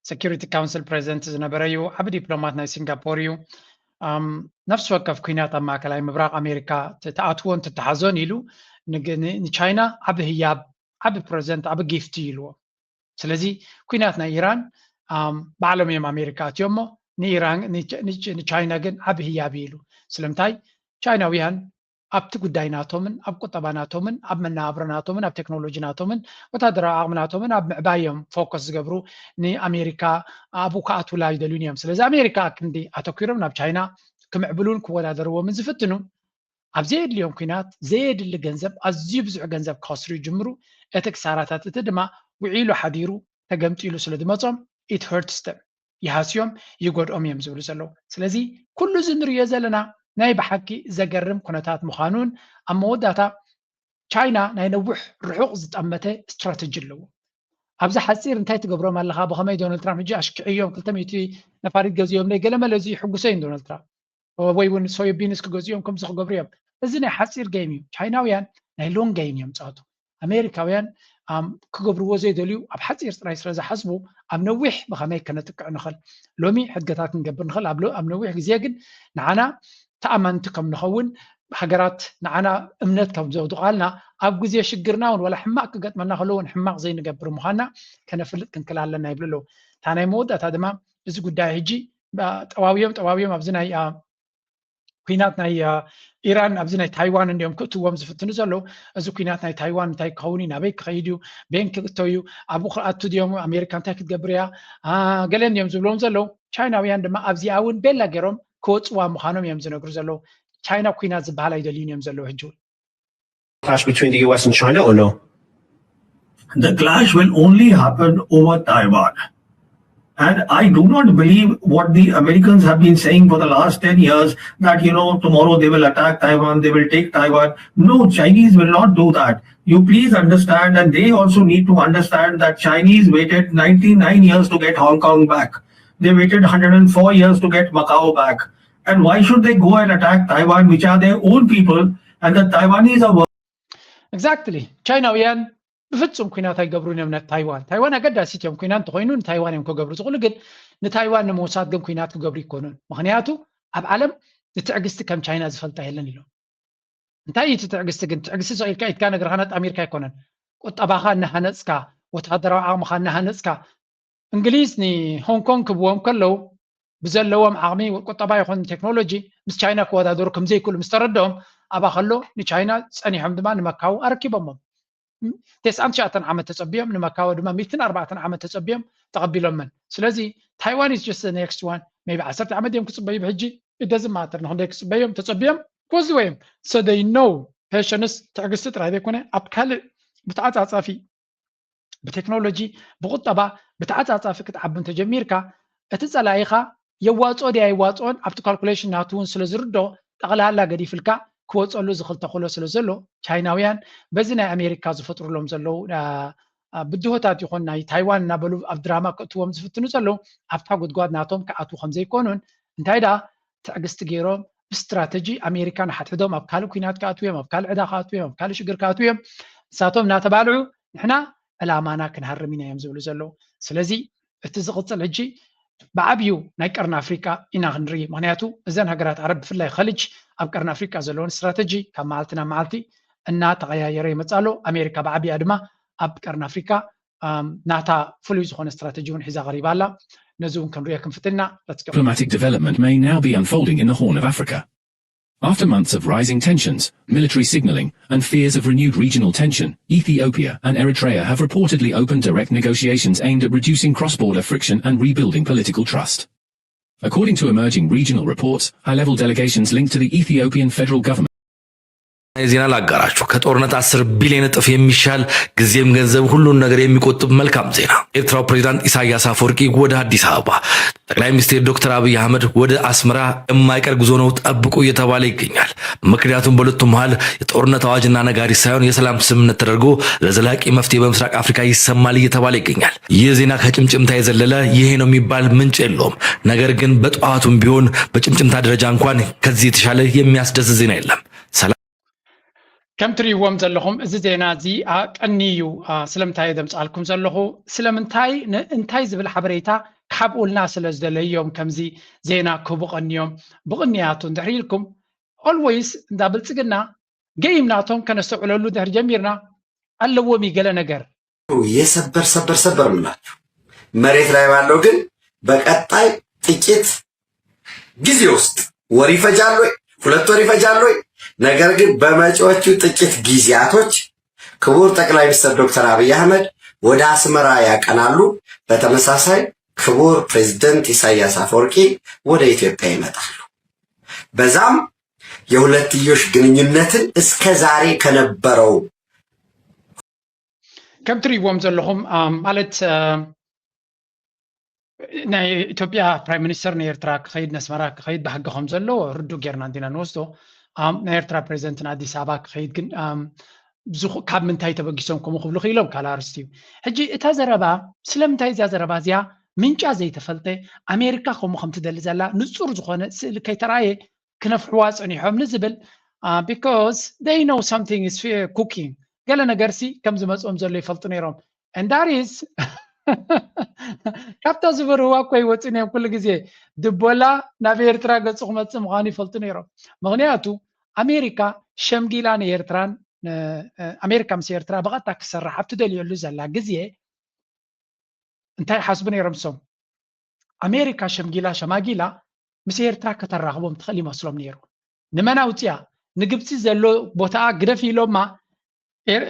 ሴኪሪቲ ካውንስል ፕሬዚደንት ዝነበረ እዩ ዓብ ዲፕሎማት ናይ ሲንጋፖር እዩ ነፍሲ ወከፍ ኩናት ኣብ ማእከላይ ምብራቅ ኣሜሪካ ተኣትዎን ተተሓዞን ኢሉ ንቻይና ዓብ ህያብ ዓብ ፕሬዚደንት ዓብ ጊፍቲ ኢልዎ ስለዚ ኩናት ናይ ኢራን ብዓለም እዮም ኣሜሪካ እትዮሞ ንቻይና ግን ዓብ ህያብ ኢሉ ስለምንታይ ቻይናውያን ኣብቲ ጉዳይ ናቶምን ኣብ ቁጠባ ናቶምን ኣብ መናብሮ ናቶምን ኣብ ቴክኖሎጂ ናቶምን ወታደራዊ ዓቕሚ ናቶምን ኣብ ምዕባዮም ፎከስ ዝገብሩ ንኣሜሪካ ኣብኡ ከኣትውላ ይደልዩን እዮም ስለዚ ኣሜሪካ ክንዲ ኣተኪሮም ናብ ቻይና ክምዕብሉን ክወዳደርዎምን ዝፍትኑ ኣብ ዘየድልዮም ኩናት ዘየድሊ ገንዘብ ኣዝዩ ብዙሕ ገንዘብ ከስሩ ይጅምሩ እቲ ክሳራታት እቲ ድማ ውዒሉ ሓዲሩ ተገምጢሉ ስለ ዝመፆም ኢት ሄርትስ ደም ይሃስዮም ይጎድኦም እዮም ዝብሉ ዘለዉ ስለዚ ኩሉ እዚ ንሪኦ ዘለና ናይ ብሓቂ ዘገርም ኩነታት ምዃኑን ኣብ መወዳእታ ቻይና ናይ ነዊሕ ርሑቕ ዝጠመተ ስትራቴጂ ኣለዎ ኣብዚ ሓፂር እንታይ ትገብሮም ኣለኻ ብኸመይ ዶናልድ ትራምፕ ሕጂ ኣሽክዕዮም 200 ነፋሪት ገዚኦም ናይ ገለመለ እዚ ሕጉሰይን ዶናልድ ትራምፕ ወይ እውን ሶያቢንስ ክገዚኦም ከምዚ ክገብሩ እዮም እዚ ናይ ሓፂር ገይም እዩ ቻይናውያን ናይ ሎንግ ገይም እዮም ፀወቱ ኣሜሪካውያን ክገብርዎ ዘይደልዩ ኣብ ሓፂር ጥራይ ስለ ዝሓስቡ ኣብ ነዊሕ ብኸመይ ከነጥቅዕ ንኽእል ሎሚ ሕድገታት ክንገብር ንኽእል ኣብ ነዊሕ ግዜ ግን ንዓና ተኣማንቲ ከም ንኸውን ሃገራት ንዓና እምነት ከም ዘውድቃልና ኣብ ግዜ ሽግርና እውን ወላ ሕማቅ ክገጥመና ከለውን ሕማቅ ዘይንገብር ምዃንና ከነፍልጥ ክንክእል ኣለና ይብሉ ኣለዉ እታ ናይ መወዳእታ ድማ እዚ ጉዳይ ሕጂ ጠዋብዮም ኣብዚ ናይ ኩናት ናይ ኢራን ኣብዚ ናይ ታይዋን እንዲኦም ክእትዎም ዝፍትኑ ዘለዉ እዚ ኩናት ናይ ታይዋን እንታይ ክኸውን እዩ ናበይ ክኸይድ እዩ ቤን ክእተው እዩ ኣብኡ ክኣቱ ድዮም ኣሜሪካ እንታይ ክትገብር እያ ገለ እንዲኦም ዝብሎም ዘለዉ ቻይናውያን ድማ ኣብዚኣ እውን ቤላ ገይሮም ክወፅዋ ምዃኖም እዮም ዝነግሩ ዘለዉ ቻይና ኩናት ዝበሃል ኣይደልዩን እዮም ዘለዉ ሕጂ clash between the US and China or no? The clash will only happen over Taiwan. And I do not believe what the Americans have been saying for the last 10 years that, tomorrow they will attack Taiwan, they will take Taiwan. No, Chinese will not do that. You please understand, and they also need to understand that Chinese waited 99 years to get Hong Kong back. They waited 104 years to get Macau back. And why should they go and attack Taiwan, which are their own people, and the Taiwanese are... Exactly. ቻይናውያን ብፍጹም ኩናት ኣይገብሩን እዮም ታይዋን ኣገዳሲት እዮም ኩናት እንተኮይኑ ንታይዋን እዮም ክገብሩ ዝኽእሉ ግን ንታይዋን ንምውሳድ ግን ኩናት ክገብሩ ይኮኑን ምክንያቱ ኣብ ዓለም ንትዕግስቲ ከም ቻይና ዝፈልጣ የለን ኢሎም እንታይ እዩ ትዕግስቲ ግን ትዕግስቲ ሰቂልካ ኢትካ ነገር ሃነጥ ኣሜሪካ ኣይኮነን ቁጠባኻ እናሃነፅካ ወታደራዊ ዓቕምኻ እናሃነፅካ እንግሊዝ ንሆንግ ኮንግ ክብዎም ከለዉ ብዘለዎም ዓቕሚ ቁጠባ ይኹን ቴክኖሎጂ ምስ ቻይና ክወዳደሩ ከምዘይክእሉ ምስ ተረድኦም ኣባ ከሎ ንቻይና ፀኒሖም ድማ ንመካው ኣረኪቦሞም 99 ዓመት ተፀቢዮም ንመካው ድማ 104 ዓመት ተፀቢዮም ተቐቢሎምን ስለዚ ታይዋን is just the next one maybe 10 ዓመት እዮም ክፅበዩ ብሕጂ it doesn't matter ንኽንደይ ክፅበዮም ተፀቢዮም ክወስድዎ እዮም so they know patience ትዕግስቲ ጥራይ ዘይኮነ ኣብ ካልእ ብተዓፃፃፊ ብቴክኖሎጂ ብቁጠባ ብተዓፃፃፊ ክትዓቢ እንተጀሚርካ እቲ ፀላኢኻ የዋፅኦ ድያ ይዋፅኦን ኣብቲ ካልኩሌሽን ናቱ እውን ስለ ዝርድኦ ጠቕላላ ገዲፍልካ ክወፀሉ ዝኽእል ተኽእሎ ስለ ዘሎ ቻይናውያን በዚ ናይ ኣሜሪካ ዝፈጥሩሎም ዘለዉ ብድሆታት ይኹን ናይ ታይዋን እናበሉ ኣብ ድራማ ክእትዎም ዝፍትኑ ዘለዉ ኣብታ ጉድጓድ ናቶም ክኣትዉ ከምዘይኮኑን እንታይ ዳ تعجست جيروم استراتيجي أمريكان حتحدهم أبكالو كينات كاتويم أبكال عدا كاتويم أبكال شجر كاتويم ساتهم ناتبالعو نحنا الأمانة كنهرمينا يمزولو زلو سلازي اتزغط الهجي بعبيو نايكرن أفريقيا إنا غنري مغنياتو إذن هقرات عرب في الله خليج أبكرن أفريقيا زلون استراتيجي كم معلتنا معلتي إنا تغييري متسالو أمريكا بعبي أدما أبكرن أفريقيا ناتا فلوز خون استراتيجيون حزا غريبة لا نزون كن رياكم فتنا. Diplomatic development may now be unfolding in the Horn of Africa. After months of rising tensions, military signaling, and fears of renewed regional tension, Ethiopia and Eritrea have reportedly opened direct negotiations aimed at reducing cross-border friction and rebuilding political trust. According to emerging regional reports, high-level delegations linked to the Ethiopian federal government ዜና ላጋራችሁ ከጦርነት 10 ቢሊዮን እጥፍ የሚሻል ጊዜም ገንዘብ ሁሉን ነገር የሚቆጥብ መልካም ዜና። ኤርትራው ፕሬዝዳንት ኢሳያስ አፈወርቂ ወደ አዲስ አበባ፣ ጠቅላይ ሚኒስትር ዶክተር አብይ አህመድ ወደ አስመራ የማይቀር ጉዞ ነው ጠብቁ እየተባለ ይገኛል። ምክንያቱም በሁለቱም መሃል የጦርነት አዋጅና ነጋሪት ሳይሆን የሰላም ስምምነት ተደርጎ ለዘላቂ መፍትሄ በምስራቅ አፍሪካ ይሰማል እየተባለ ይገኛል። ይህ ዜና ከጭምጭምታ የዘለለ ይሄ ነው የሚባል ምንጭ የለውም። ነገር ግን በጠዋቱም ቢሆን በጭምጭምታ ደረጃ እንኳን ከዚህ የተሻለ የሚያስደስት ዜና የለም። كم تريوم زلهم زينا زي قنيو سلمتاي دمصالكم زلهو سلمنتاي انتاي زبل حبريتا كحبولنا سلازدليوم كمزي زينا كوبو قنيوم بغنياتون دحريلكم always እንዳብልጽግና ገይምናቶም ከነስተዑለሉ ደህር ጀሚርና አለዎ የሚገለ ነገር ሰበር ምላችሁ መሬት ላይ ባለው ግን በቀጣይ ጥቂት ጊዜ ውስጥ ወር ይፈጃል ወይ 2 ወር ይፈጃል ወይ ነገር ግን በመጪዎቹ ጥቂት ጊዜያቶች ክቡር ጠቅላይ ሚኒስትር ዶክተር አብይ አህመድ ወደ አስመራ ያቀናሉ። በተመሳሳይ ክቡር ፕሬዝዳንት ኢሳያስ አፈወርቂ ወደ ኢትዮጵያ ይመጣሉ። በዛም የሁለትዮሽ ግንኙነትን እስከ ዛሬ ከነበረው ከም ትሪዎም ዘለኹም ማለት ናይ ኢትዮጵያ ፕራይም ሚኒስተር ናይ ኤርትራ ክኸይድ ነስመራ ክኸይድ ባህግኹም ዘሎ ርዱእ ጌርና እንዲና ንወስዶ ናይ ኤርትራ ፕሬዚደንት ኣዲስ ኣበባ ክኸይድ ግን ካብ ምንታይ ተበጊሶም ከምኡ ክብሉ ክኢሎም ካልኣርስቲ እዩ ሕጂ እታ ዘረባ ስለምንታይ እዚያ ዘረባ እዚኣ ምንጫ ዘይተፈልጠ ኣሜሪካ ከምኡ ከም ትደሊ ዘላ ንፁር ዝኾነ ስእሊ ከይተረኣየ ክነፍሕዋ ፀኒሖም ንዝብል ቢካዝ they know something is cooking ገለ ነገርሲ ከም ዝመፅኦም ዘሎ ይፈልጡ ነይሮም and that is ካብታ ዝበርዋ እኮ ይወፅን እዮም ኩሉ ግዜ ድቦላ ናብ ኤርትራ ገፁ ክመፅእ ምዃኑ ይፈልጡ ነይሮም ምክንያቱ ኣሜሪካ ሸምጊላ ንኤርትራን ኣሜሪካ ምስ ኤርትራ ብቐጥታ ክሰርሕ ኣብ ትደልየሉ ዘላ ግዜ እንታይ ሓስቡ ነይሮም ሶም ኣሜሪካ ሸምጊላ ሸማጊላ ምስ ኤርትራ ከተራኽቦም ትኽእል ይመስሎም ነይሩ ንመና ውፅያ ንግብፂ ዘሎ ቦታ ግደፍ ኢሎማ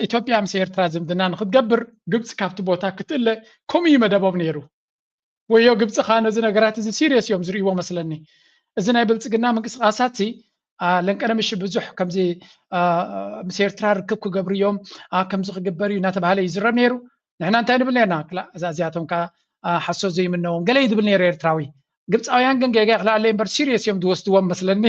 ኢትዮጵያ ምስ ኤርትራ ዝምድና ንክትገብር ግብፂ ካብቲ ቦታ ክትእለ ከምኡ ይመደቦም ነይሩ ወዮ ግብፂ ከዓ ነዚ ነገራት እዚ ሲሪየስ እዮም ዝርእይዎ መስለኒ እዚ ናይ ብልፅግና ምንቅስቃሳት ለንቀነምሽ ብዙሕ ከምዚ ምስ ኤርትራ ርክብ ክገብሩ እዮም ከምዚ ክግበር እዩ እናተባሃለ ይዝረብ ነይሩ ንሕና እንታይ ንብል ነርና እዚኣቶም ከዓ ሓሶት ዘይምነዎም ገለ ይድብል ነይሩ ኤርትራዊ ግብፃውያን ግን ገጋ ክላለ እምበር ሲሪየስ እዮም ዝወስድዎም መስለኒ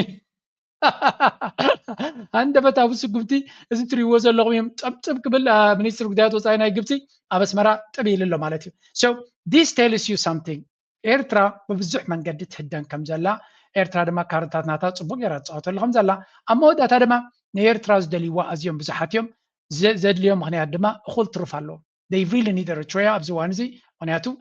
عندما سقمتي إذا تريوا زلهم يوم تب قبل منيستر قدات وصاينا يجبتي أبس مرة تبي لله مالتي so this tells you something إيرترا ببزح من قد تهدن كم زلا إيرترا دما كارتات ناتا صبوق يرات صوت لهم زلا أما وده تدما إيرترا زدلي وأزيم بزحاتيهم زد اليوم هني عندما خل ترفعلو they really need Eritrea أبزوانزي هنياتو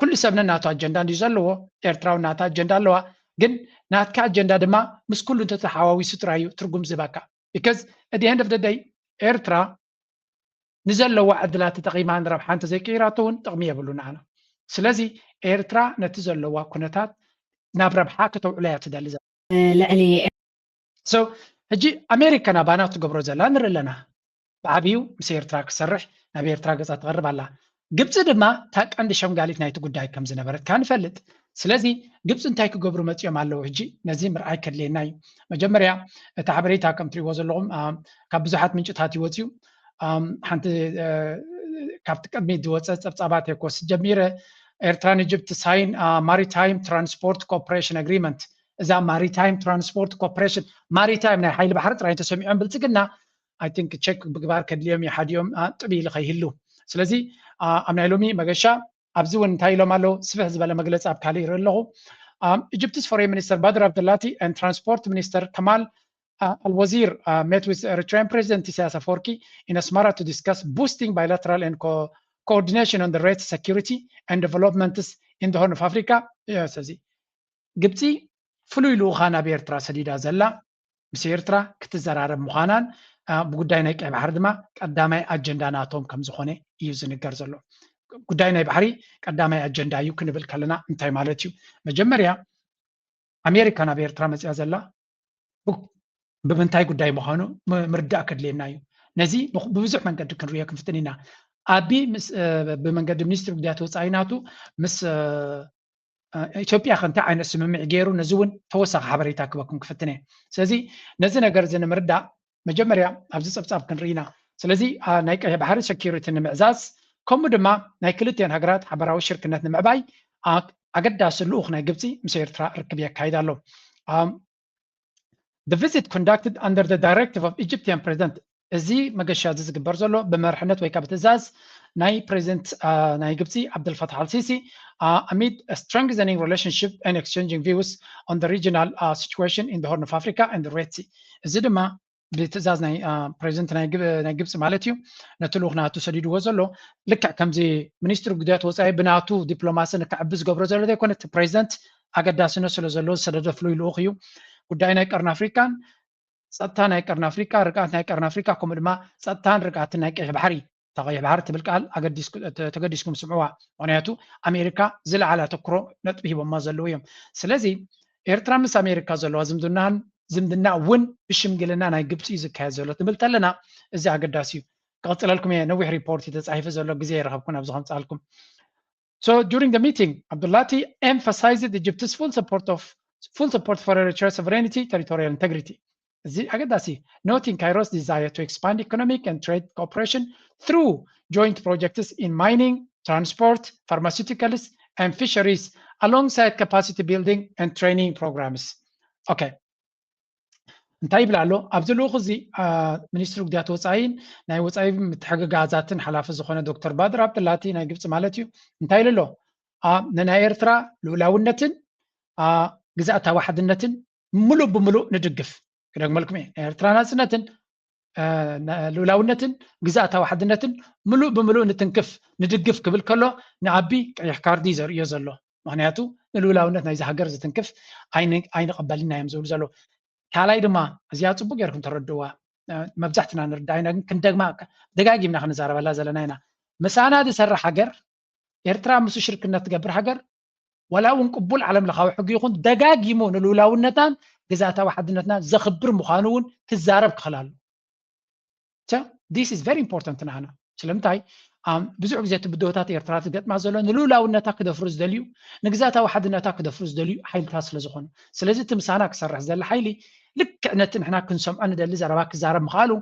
كل سبنا ناتا أجندة ديزلوا إيرترا وناتا أجندة لوا ግን ናትካ አጀንዳ ድማ ምስ ኩሉ ተተሓዋዊሱ ጥራዩ ትርጉም ዝባካ because at the end of the day ኤርትራ ንዘለዋ ዕድላት ተጠቂማ ንረብሓ እንተዘይቀይራቶ እውን ጥቕሚ የብሉን ኣነ ስለዚ ኤርትራ ነቲ ዘለዋ ኩነታት ናብ ረብሓ ከተውዕሎ እያ ትደሊ ልዕሊ so ሕጂ ኣሜሪካ ናባና ትገብሮ ዘላ ንርኢ ኣለና ብዓብዩ ምስ ኤርትራ ክሰርሕ ናብ ኤርትራ ገፃ ትቐርብ ኣላ ግብፂ ድማ እታ ቀንዲ ሸምጋሊት ናይቲ ጉዳይ ከም ዝነበረት ካ ንፈልጥ ስለዚ ግብፂ እንታይ ክገብሩ መፅኦም ኣለዉ ሕጂ ነዚ ምርኣይ ከድልየና እዩ መጀመርያ እቲ ሓበሬታ ከም ትሪእዎ ዘለኹም ካብ ብዙሓት ምንጭታት ይወፅዩ ሓንቲ ካብቲ ቅድሚት ዝወፀ ፀብፃባት የኮስ ጀሚረ ኤርትራን ኢጅፕት ሳይን ማሪታይም ትራንስፖርት ኮርፖሬሽን ኣግሪመንት እዛ ማሪታይም ትራንስፖርት ኮርፖሬሽን ማሪታይም ናይ ሓይሊ ባሕሪ ጥራይ ተሰሚዖም ብልፅግና ኣይ ቲንክ ቼክ ምግባር ከድልዮም ይሓድዮም ጥቢኢሉ ከይህሉ ስለዚ ኣብ ናይ ሎሚ መገሻ ኣብዚ እውን እንታይ ኢሎም ኣሎ ስፍሕ ዝበለ መግለፂ ኣብ ካሊእ ይርኢ ኣለኹ Egypt's Foreign Minister Badr Abdulati and Transport Minister Kamal Al-Wazir met with Eritrean President Isaias Afwerki in Asmara to discuss boosting bilateral and coordination on the Red security and developments in the Horn of Africa. ስለዚህ ግብፂ ፍሉይ ልኡኻና ብኤርትራ ሰዲዳ ዘላ ምስ ኤርትራ ክትዘራረብ ምዃናን ብጉዳይ ናይ ቀይ ባሕሪ ድማ ቀዳማይ ኣጀንዳ ናቶም ከም ዝኾነ እዩ ዝንገር ዘሎ ጉዳይ ናይ ባሕሪ ቀዳማይ ኣጀንዳ እዩ ክንብል ከለና እንታይ ማለት እዩ መጀመርያ ኣሜሪካ ናብ ኤርትራ መፅያ ዘላ ብምንታይ ጉዳይ ምዃኑ ምርዳእ ከድልየና እዩ ነዚ ብብዙሕ መንገዲ ክንሪኦ ክንፍትን ኢና ኣቢ ብመንገዲ ሚኒስትሪ ጉዳያት ወፃኢ ናቱ ምስ ኢትዮጵያ ከንታይ ዓይነት ስምምዕ ገይሩ ነዚ እውን ተወሳኺ ሓበሬታ ክበኩም ክፍትን እየ ስለዚ ነዚ ነገር እዚ ንምርዳእ መጀመርያ ኣብዚ ፀብፃብ ክንርኢና ስለዚ ናይ ቀይ ባሕሪ ሴኪሪቲ ንምዕዛዝ ከምኡ ድማ ናይ ክልቲአን ሃገራት ሓበራዊ ሽርክነት ንምዕባይ ኣገዳሲ ልኡኽ ናይ ግብፂ ምስ ኤርትራ ርክብ የካይድ ኣሎ The visit conducted under the directive of Egyptian President እዚ መገሻ ዝግበር ዘሎ በመርሕነት ወይ ካብ ትእዛዝ ናይ ፕሬዚደንት ናይ ግብፂ ዓብደልፈታሕ አልሲሲ amid a strengthening relationship and exchanging views on the regional situation in the Horn of Africa and the Red Sea እዚ ድማ ብትእዛዝ ናይ ፕሬዚደንት ናይ ግብፂ ማለት እዩ ነቲ ልኡኽ ናቱ ሰዲድዎ ዘሎ ልክዕ ከምዚ ሚኒስትሪ ጉዳያት ወፃኢ ብናቱ ዲፕሎማሲ ንክዕቢ ዝገብሮ ዘሎ ዘይኮነ እቲ ፕሬዚደንት ኣገዳስነት ስለ ዘለዎ ዝሰደደ ፍሉይ ልኡኽ እዩ ጉዳይ ናይ ቀርኒ ኣፍሪካን ፀጥታ ናይ ቀርኒ ኣፍሪካ ርግኣት ናይ ቀርኒ ኣፍሪካ ከምኡ ድማ ፀጥታን ርግኣትን ናይ ቀይሕ ባሕሪ እታ ቀይሕ ባሕሪ ትብል ቃል ተገዲስኩም ስምዕዋ ምክንያቱ ኣሜሪካ ዝለዓለ ኣተኩሮ ነጥቢ ሂቦማ ዘለዉ እዮም ስለዚ ኤርትራ ምስ ኣሜሪካ ዘለዋ ዝምድና እውን ብሽምግልና ናይ ግብፂ ዝካየድ ዘሎ ትብል ተለና እዚ ኣገዳሲ እዩ ክቕፅለልኩም እየ ነዊሕ ሪፖርት ተፃሒፉ ዘሎ ግዜ ይረኸብኩን ኣብዚ ከምፃልኩም So during the meeting, Abdullati emphasized Egypt's full support for Eritrea's sovereignty, territorial integrity. Noting Cairo's desire to expand economic and trade cooperation through joint projects in mining, transport, pharmaceuticals, and fisheries, alongside capacity building and training programs. Okay. እንታይ ይብላ ኣሎ ኣብዚ ልኡኽ እዚ ሚኒስትሪ ጉዳያት ወፃኢን ናይ ወፃኢ ምትሕግጋዛትን ሓላፊ ዝኾነ ዶክተር ባድር ዓብድላቲ ናይ ግብፂ ማለት እዩ እንታይ ኢሉ ኣሎ ንናይ ኤርትራ ልኡላውነትን ግዛእታዊ ሓድነትን ሙሉእ ብምሉእ ንድግፍ ክደግመልኩም እየ ናይ ኤርትራ ናፅነትን ልኡላውነትን ግዛእታዊ ሓድነትን ሙሉእ ብምሉእ ንትንክፍ ንድግፍ ክብል ከሎ ንዓቢ ቀይሕ ካርዲ ዘርእዮ ዘሎ ምክንያቱ ንልኡላውነት ናይዚ ሃገር ዝትንክፍ ኣይንቐበልና እዮም ዝብሉ ዘሎ ካልኣይ ድማ እዚኣ ፅቡቅ ጌርኩም ተረድእዋ መብዛሕትና ንርዳ ኢና ግን ክንደግማ ደጋጊምና ክንዛረበላ ዘለና ኢና ምሳና ዝሰርሕ ሃገር ኤርትራ ምስ ሽርክነት ትገብር ሃገር ወላ እውን ቅቡል ዓለም ለኻዊ ሕጊ ይኹን ደጋጊሙ ንልኡላውነታን ግዛእታዊ ሓድነትና ዘኽብር ምዃኑ እውን ክዛረብ ክኽእል ኣሎ this is very important ንዓና ስለምንታይ ብዙሕ ግዜ እቲ ብድሆታት ኤርትራ ትገጥማ ዘሎ ንልኡላውነታ ክደፍሩ ዝደልዩ ንግዛእታዊ ሓድነታ ክደፍሩ ዝደልዩ ሓይልታት ስለ ዝኾኑ ስለዚ እቲ ምሳና ክሰርሕ ዘለ ሓይሊ ልክዕ ነቲ ንሕና ክንሰምዖ ንደሊ ዘረባ ክዛረብ ምኻሉ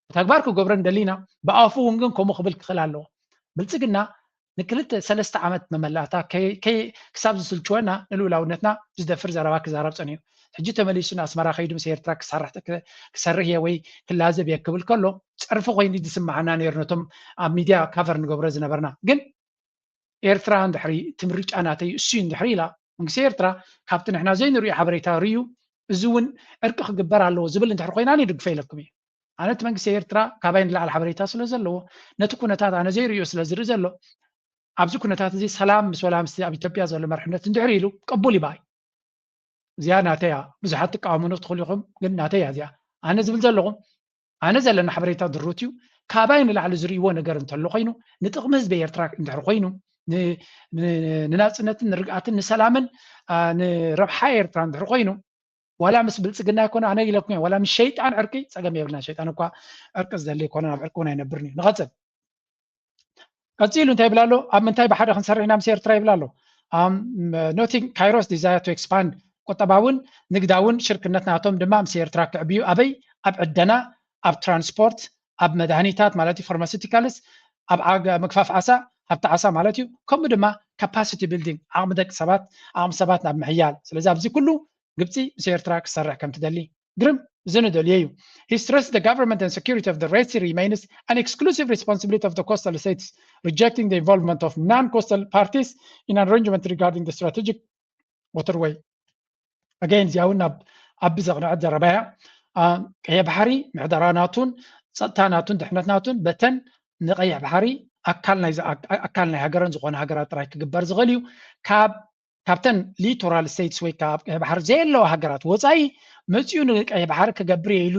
ብተግባር ክገብሮ ንደሊና ብኣፉ እውን ግን ከምኡ ክብል ክኽእል ኣለዎ ብልፅግና ንክልተ 3 ዓመት መመላእታ ክሳብ ዝስልችወና ንልኡላውነትና ዝደፍር ዘረባ ክዛረብ ፀኒሑ ሕጂ ተመሊሱ ኣስመራ ከይዱ ምስ ኤርትራ ክሰርሕ እየ ወይ ክላዘብ እየ ክብል ከሎ ፀርፊ ኮይኑ ዝስማዓና ነይሩ ነቶም ኣብ ሚድያ ካቨር ንገብሮ ዝነበርና ግን ኤርትራ እንድሕሪ እቲ ምርጫ ናተይ እሱ እንድሕሪ ኢላ መንግስቲ ኤርትራ ካብቲ ንሕና ዘይንሪኦ ሓበሬታ ርዩ እዚ እውን ዕርቂ ክግበር ኣለዎ ዝብል እንድሕሪ ኮይና ኣነ ይድግፈ ኢለኩም እየ ኣነ እቲ መንግስቲ ኤርትራ ካባይ ንላዕሊ ሓበሬታ ስለ ዘለዎ ነቲ ኩነታት ኣነ ዘይርዮ ስለ ዝርኢ ዘሎ ኣብዚ ኩነታት እዚ ሰላም ምስ ወላ ምስ ኣብ ኢትዮጵያ ዘሎ መርሕነት እንድሕሪ ኢሉ ቅቡል ይባይ እዚኣ ናተያ ብዙሓት ትቃወሙኑ ትኽእሉ ኢኹም ግን ናተያ እዚኣ ኣነ ዝብል ዘለኹ ኣነ ዘለና ሓበሬታ ድሩት እዩ ካባይ ንላዕሊ ዝርእይዎ ነገር እንተሎ ኮይኑ ንጥቕሚ ህዝቢ ኤርትራ እንድሕሪ ኮይኑ ንናፅነትን ንርግኣትን ንሰላምን ንረብሓ ኤርትራ እንድሕሪ ኮይኑ ዋላ ምስ ብልፅግና ይኮነ ኣነ ኢለኩም ዋላ ምስ ሸይጣን ዕርቂ ፀገም የብልና ሸይጣን እኳ ዕርቂ ዝደሊ ይኮነ ናብ ዕርቂ እውን ኣይነብርን እዩ ንቐፅል ቀፂሉ እንታይ ይብላ ኣሎ ኣብ ምንታይ ብሓደ ክንሰርሕ ኢና ምስ ኤርትራ ይብላ ኣሎ noting Cairo's desire to expand ቁጠባውን ንግዳውን ሽርክነት ናቶም ድማ ምስ ኤርትራ ክዕብዩ ኣበይ ኣብ ዕደና ኣብ ትራንስፖርት ኣብ መድሃኒታት ማለት እዩ ፋርማሲቲካልስ ኣብ ምግፋፍ ዓሳ ሃብቲ ዓሳ ማለት እዩ ከምኡ ድማ ካፓሲቲ ቢልዲንግ ዓቕሚ ደቂ ሰባት ዓቕሚ ሰባት ናብ ምሕያል ስለዚ ኣብዚ ኩሉ ግብፂ ምስ ኤርትራ ክሰርሕ ከም ትደሊ ግርም ዝንደልየ እዩ he stressed the government and security of the Red Sea remains an exclusive responsibility of the coastal states rejecting the involvement of non-coastal parties in an arrangement regarding the strategic waterway again እዚያውን ኣብ ዘቕንዐት ዘረባያ ቀይሕ ባሕሪ ምሕደራናቱን ፀጥታናቱን ድሕነትናቱን በተን ንቀይሕ ባሕሪ ኣካል ናይ ሃገረን ዝኾነ ሃገራት ጥራይ ክግበር ዝኽእል እዩ ካብተን ሊቶራል ስቴትስ ወይ ካብ ቀይሕ ባሕሪ ዘየለዋ ሃገራት ወፃኢ መፅኡ ንቀይሕ ባሕሪ ክገብር ኢሉ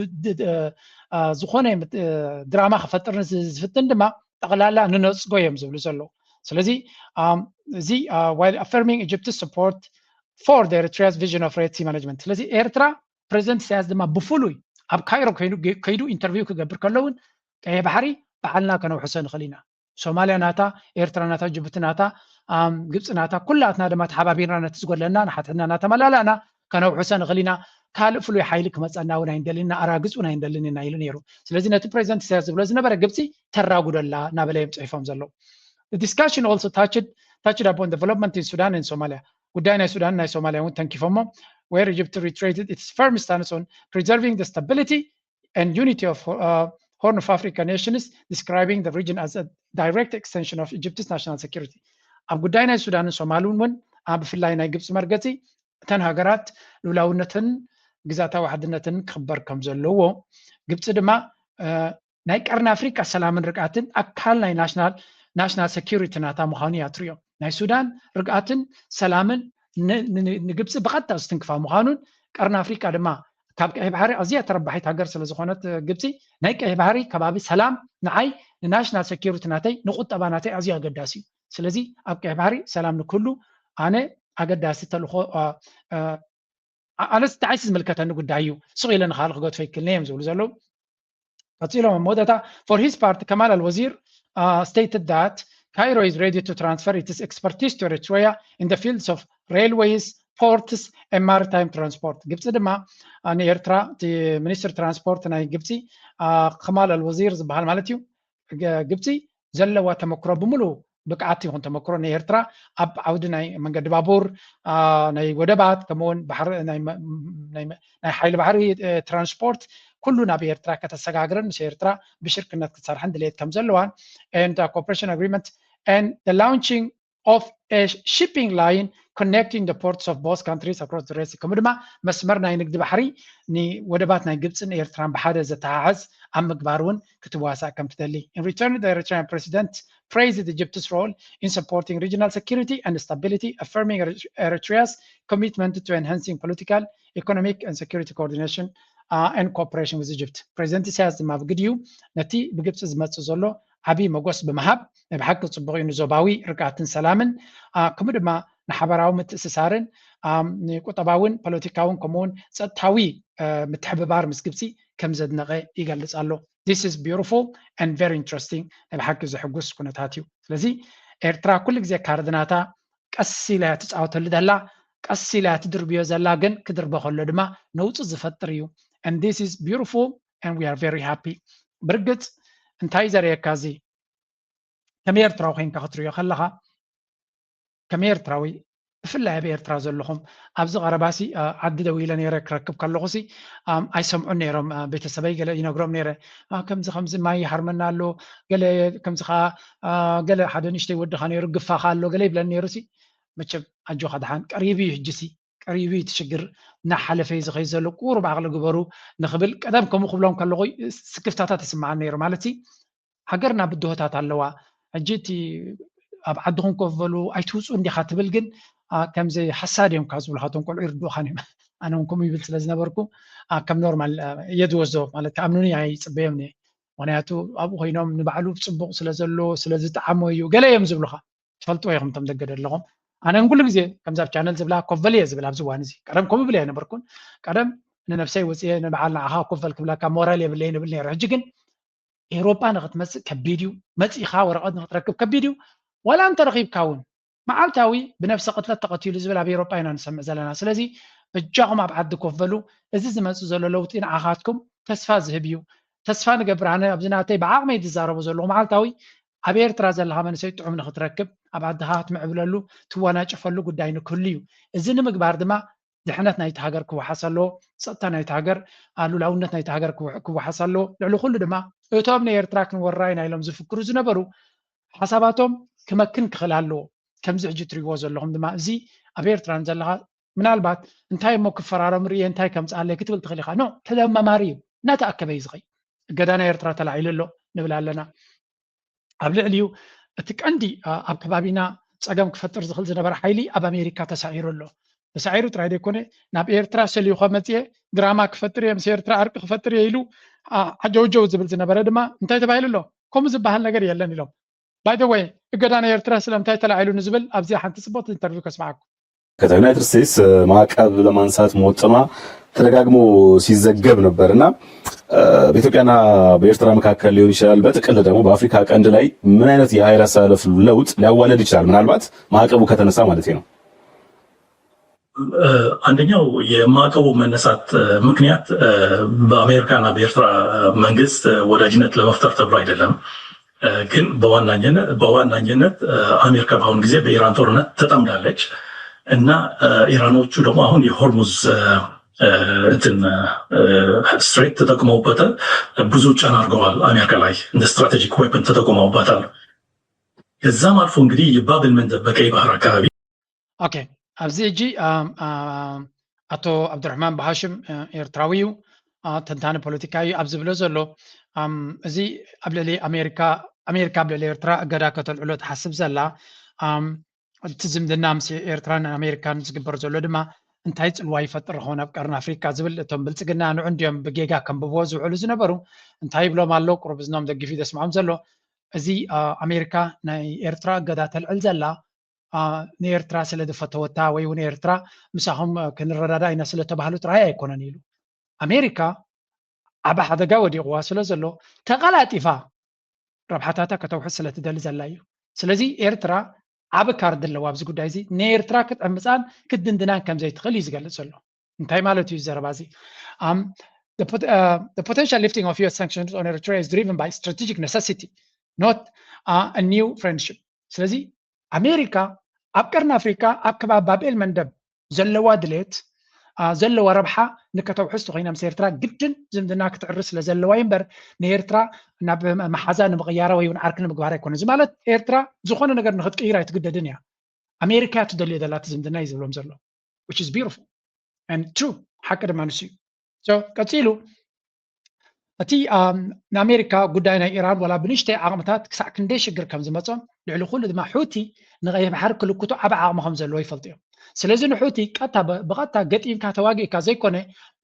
ዝኾነ ድራማ ክፈጥር ዝፍትን ድማ ጠቕላላ ንነፅጎ እዮም ዝብሉ ዘለዉ ስለዚ እዚ while affirming Egypt's support for the Eritrea's vision of Red Sea management ስለዚ ኤርትራ ፕሬዚደንት ኢሳያስ ድማ ብፍሉይ ኣብ ካይሮ ከይዱ ኢንተርቪው ክገብር ከለውን ቀይሕ ባሕሪ በዓልና ከነውሕሶ ንኽእል ኢና ሶማልያ ናታ ኤርትራ ናታ ጅቡቲ ናታ ግብፂ ናታ ኩላትና ድማ ተሓባቢርና ነቲ ዝጎለና ንሓትሕና ናተመላላእና ከነውሕሶ ንኽእል ኢና ካልእ ፍሉይ ሓይሊ ክመፀና እውን ኣይንደሊና ኣራግፅ እውን ኣይንደሊና ኢሉ ነይሩ ስለዚ ነቲ ፕሬዚደንት ኢሳያስ ዝብሎ ዝነበረ ግብፂ ተራጉደላ ናበለዮም ፅሒፎም ዘለዉ The discussion also touched upon development in Sudan and Somalia. ጉዳይ ናይ ሱዳን ናይ ሶማሊያ እውን ተንኪፎሞ where Egypt reiterated its firm stance on preserving the stability and unity of Horn of Africa nations, describing the region as a direct extension of Egypt's national security. ኣብ ጉዳይ ናይ ሱዳንን ሶማሊን እውን ብፍላይ ናይ ግብፂ መርገፂ እተን ሃገራት ሉላውነትን ግዛታዊ ሓድነትን ክኽበር ከም ዘለዎ ግብፂ ድማ ናይ ቀርኒ ኣፍሪካ ሰላምን ርግኣትን ኣካል ናይ ናሽናል ሴኪሪቲ ናታ ምዃኑ እያ ትሪኦ ናይ ሱዳን ርግኣትን ሰላምን ንግብፂ ብቐጥታ ዝትንክፋ ምዃኑን ቀርኒ ኣፍሪካ ድማ ካብ ቀይሕ ባሕሪ ኣዝያ ተረባሒት ሃገር ስለ ዝኾነት ግብፂ ናይ ቀይሕ ባሕሪ ከባቢ ሰላም ንዓይ ንናሽናል ሴኪሪቲ ናተይ ንቁጠባ ናተይ ኣዝዩ ኣገዳሲ እዩ ስለዚ ኣብ ቀይሕ ባሕሪ ሰላም ንክህሉ ኣነ ኣገዳሲ ተልእኮ ኣነስ ንዓይሲ ዝምልከተኒ ጉዳይ እዩ ስቕ ኢለ ንኻልእ ክገድፎ ይክልኒ እዮም ዝብሉ ዘለዉ ቀፂሎም መወደታ for his part Kamal al-Wazir stated that Cairo is ready to transfer its expertise to Eritrea in the fields of railways, ports, and maritime transport. ግብፂ ድማ ንኤርትራ ሚኒስትር ትራንስፖርት ናይ ግብፂ ከማል አልወዚር ዝበሃል ማለት እዩ ግብፂ ዘለዋ ተመክሮ ብምሉእ ብቅዓት ይኹን ተመክሮ ንኤርትራ ኣብ ዓውዲ ናይ መንገዲ ባቡር ናይ ወደባት ከምኡውን ናይ ሓይሊ ባሕሪ ትራንስፖርት ኩሉ ናብ ኤርትራ ከተሰጋግረን ምስ ኤርትራ ብሽርክነት ክትሰርሐን ድሌት ከም ዘለዋን and a cooperation agreement and the launching of a shipping line connecting the ports of both countries across the Red Sea. ከምኡ ድማ መስመር ናይ ንግዲ ባሕሪ ንወደባት ናይ ግብፅን ኤርትራን ብሓደ ዘተሓሓዝ ኣብ ምግባር እውን ክትዋሳእ ከም ትደሊ In return, the Eritrean president praised Egypt's role in supporting regional security and stability, affirming Eritrea's commitment to enhancing political, economic, and security coordination and cooperation with Egypt. President ኢሳያስ ድማ ብግድዩ ነቲ ብግብፂ ዝመፅእ ዘሎ ዓብይ መጎስ ብምሃብ ብሓቂ ፅቡቅ እዩ ንዞባዊ ርግኣትን ሰላምን ከምኡ ድማ ንሓበራዊ ምትእስሳርን ንቁጠባውን ፖለቲካውን ከምኡውን ፀጥታዊ ምትሕብባር ምስ ግብፂ ከም ዘድነቐ ይገልፅ ኣሎ This is beautiful and very interesting ብሓቂ ዘሕጉስ ኩነታት እዩ ስለዚ ኤርትራ ኩሉ ግዜ ካርድናታ ቀስ ኢላ ትፃወተሉ ዘላ ቀስ ኢላ ትድርብዮ ዘላ ግን ክድርበ ከሎ ድማ ነውፅእ ዝፈጥር እዩ And this is beautiful and we are very happy. ብርግፅ እንታይ ዘርእየካ እዚ ከመይ ኤርትራዊ ኮንካ ክትሪኦ ከለካ ከመይ ኤርትራዊ ብፍላይ ኣብ ኤርትራ ዘለኹም ኣብዚ ቀረባሲ ዓዲ ደው ኢለ ነይረ ክረክብ ከለኹ ሲ ኣይሰምዑን ነይሮም ቤተሰበይ ገለ ይነግሮም ነይረ ከምዚ ማይ ይሃርመና ኣሎ ገለ ከምዚ ከዓ ገለ ሓደ ንእሽተይ ወድኻ ነይሩ ግፋኻ ኣሎ ገለ ይብለኒ ነይሩ ሲ መቸም ኣጆኻ ድሓን ቀሪቡ እዩ ሕጂ ሲ ቀሪቡ ትሽግር እናሓለፈ ዝኸይ ዘሎ ቁሩብ ዓቕሊ ግበሩ ንኽብል ቀደም ከምኡ ክብሎም ከለኹ ስክፍታታት ይስማዓኒ ነይሩ ማለት ሃገርና ብድሆታት ኣለዋ ሕጂ እቲ ኣብ ዓድኹም ኮፍ በሉ ኣይትውፁ እንዲኻ ትብል ግን ከምዚ ሓሳድ እዮም ካብ ዝብልካቶም ቆልዑ ይርድኡኻን እዮም ኣነ እውን ከምኡ ይብል ስለ ዝነበርኩ ከም ኖርማል እየ ዝወስዶ ማለት ከኣምኑኒ ኣይፅበዮም እየ ምክንያቱ ኣብኡ ኮይኖም ንባዕሉ ፅቡቅ ስለ ዘሎ ስለዝጠዓሞ እዩ ገለ እዮም ዝብሉካ ትፈልጥዎ ኢኹም እቶም ደገ ዘለኹም ኣነ ኩሉ ግዜ ከምዚ ኣብ ቻነል ዝብላ ኮፍ በል እየ ዝብል ኣብዚ እዋን እዚ ቀደም ከምኡ ብል እየ ነበርኩን ቀደም ንነፍሰይ ወፅየ ንበዓል ንዓኻ ኮፍ በል ክብለካ ሞራል የብለይ ንብል ነይረ ሕጂ ግን ኤሮጳ ንክትመፅእ ከቢድ እዩ መፂኻ ወረቐት ንክትረክብ ከቢድ እዩ ዋላ እንተረኺብካ እውን መዓልታዊ ብነፍሲ ቅትለት ተቐቲሉ ዝብል ኣብ ኤሮጳ ኢና ንሰምዕ ዘለና ስለዚ እጃኹም ኣብ ዓዲ ኮፍ በሉ እዚ ዝመፅእ ዘሎ ለውጢ ንዓኻትኩም ተስፋ ዝህብ እዩ ተስፋ ንገብር ኣነ ኣብዚ ናተይ ብዓቕመይ ዝዛረቡ ዘለኹ መዓልታዊ ኣብ ኤርትራ ዘለካ መንእሰይ ጥዑም ንክትረክብ ኣብ ዓድኻ ክትምዕብለሉ ትወናጭፈሉ ጉዳይ ንክህሉ እዩ እዚ ንምግባር ድማ ድሕነት ናይቲ ሃገር ክወሓስ ኣለዎ ፀጥታ ናይቲ ሃገር ሉላውነት ናይቲ ሃገር ክወሓስ ኣለዎ ልዕሊ ኩሉ ድማ እቶም ንኤርትራ ክንወራ ኢና ኢሎም ዝፍክሩ ዝነበሩ ሓሳባቶም ክመክን ክኽእል ኣለዎ ከምዚ ሕጂ ትሪእዎ ዘለኹም ድማ እዚ ኣብ ኤርትራን ዘለካ ምናልባት እንታይ ሞ ክፈራረም ርየ እንታይ ከምፃለይ ክትብል ትኽእል ኢኻ ኖ ተለማማሪ እዩ እናተኣከበ እዩ ዝኸይ እገዳና ኤርትራ ተላዒሉ ኣሎ ንብል ኣለና ኣብ ልዕሊኡ እቲ ቀንዲ ኣብ ከባቢና ፀገም ክፈጥር ዝኽእል ዝነበረ ሓይሊ ኣብ ኣሜሪካ ተሳዒሩ ኣሎ ተሳዒሩ ጥራይ ደይኮነ ናብ ኤርትራ ሰልዩ ከመፅየ ድራማ ክፈጥር እየ ምስ ኤርትራ ኣርቂ ክፈጥር እየ ኢሉ ዓጀውጀው ዝብል ዝነበረ ድማ እንታይ ተባሂሉ ኣሎ ከምኡ ዝበሃል ነገር የለን ኢሎም ባይ ዘ ወይ እገዳና ኤርትራ ስለምንታይ ተላዒሉ ንዝብል ኣብዚ ሓንቲ ፅቡቅ ኢንተርቪው ከስማዓኩም ከዩናይትድ ስቴትስ ማዕቀብ ለማንሳት መወጠኗ ተደጋግሞ ሲዘገብ ነበርና በኢትዮጵያና በኤርትራ መካከል ሊሆን ይችላል በጥቅል ደግሞ በአፍሪካ ቀንድ ላይ ምን አይነት የኃይል አሰላለፍ ለውጥ ሊያዋለድ ይችላል ምናልባት ማዕቀቡ ከተነሳ ማለት ነው አንደኛው የማዕቀቡ መነሳት ምክንያት በአሜሪካና በኤርትራ መንግስት ወዳጅነት ለመፍጠር ተብሎ አይደለም ግን በዋናኝነት አሜሪካ በአሁኑ ጊዜ በኢራን ጦርነት ተጠምዳለች እና ኢራኖቹ ደግሞ አሁን የሆርሙዝ ስትሬት ተጠቅመውበታል ብዙ ጫና አድርገዋል አሜሪካ ላይ እንደ ስትራቴጂክ ዌፐን ተጠቅመውበታል ከዛም አልፎ እንግዲህ የባብል መንደብ በቀይ ባህር አካባቢ ኦኬ ኣብዚ እጂ ኣቶ ዓብድራሕማን ባሃሽም ኤርትራዊዩ ተንታኒ ፖለቲካዊ ኣብ ዝብሎ ዘሎ እዚ ኣብ ልዕሊ ኣሜሪካ ኣብ ልዕሊ ኤርትራ እገዳ ከተልዕሎ ትሓስብ ዘላ እቲ ዝምድና ምስ ኤርትራን ኣሜሪካን ዝግበር ዘሎ ድማ እንታይ ፅልዋ ይፈጥር ኾን ኣብ ቀርኒ ኣፍሪካ ዝብል እቶም ብልፅግና ንዑ እንዲኦም ብጌጋ ከንብብዎ ዝውዕሉ ዝነበሩ እንታይ ይብሎም ኣሎ ቁሩብ ዝኖም ደጊፉ ደስምዖም ዘሎ እዚ ኣሜሪካ ናይ ኤርትራ እገዳ ተልዕል ዘላ ንኤርትራ ስለ ዝፈተወታ ወይ እውን ኤርትራ ምሳኹም ክንረዳዳ ኢና ስለተባህሉ ጥራይ ኣይኮነን ኢሉ ኣሜሪካ ዓብ ሓደጋ ወዲቕዋ ስለ ዘሎ ተቐላጢፋ ረብሓታታ ከተውሕዝ ስለትደሊ ዘላ እዩ ስለዚ ኤርትራ ዓብ ካርድ ኣለዋ ኣብዚ ጉዳይ እዚ ንኤርትራ ክትዕምፃን ክትድንድናን ከም ዘይትኽእል እዩ ዝገልፅ ዘሎ እንታይ ማለት እዩ ዘረባ እዚ the potential lifting of US sanctions on Eritrea is driven by strategic necessity not a new friendship ስለዚ ኣሜሪካ ኣብ ቀርኒ ኣፍሪካ ኣብ ከባቢ ባብኤል መንደብ ዘለዋ ድሌት ዘለዋ ረብሓ ንከተውሕዝ ኮይና ምስ ኤርትራ ግድን ዝምድና ክትዕርስ ስለ ዘለዋ እምበር ንኤርትራ ናብ መሓዛ ንምቕያራ ወይ እውን ዓርኪ ንምግባር ኣይኮነ እዚ ማለት ኤርትራ ዝኾነ ነገር ንክትቅይር ኣይትግደድን እያ ኣሜሪካ ትደልዮ ዘላ እቲ ዝምድና እዩ ዝብሎም ዘሎ which is beautiful and true ሓቂ ድማ ንሱ እዩ so ቀፂሉ እቲ ንኣሜሪካ ጉዳይ ናይ ኢራን ወላ ብንሽተይ ዓቕምታት ክሳዕ ክንደይ ሽግር ከም ዝመፆም ልዕሊ ኩሉ ድማ ሑቲ ንቀይሕ ባሕሪ ክልክቶ ዓብ ዓቕሚ ከም ዘለዎ ይፈልጡ እዮም ስለዚ ንሑቲ ብቐጥታ ገጢምካ ተዋጊእካ ዘይኮነ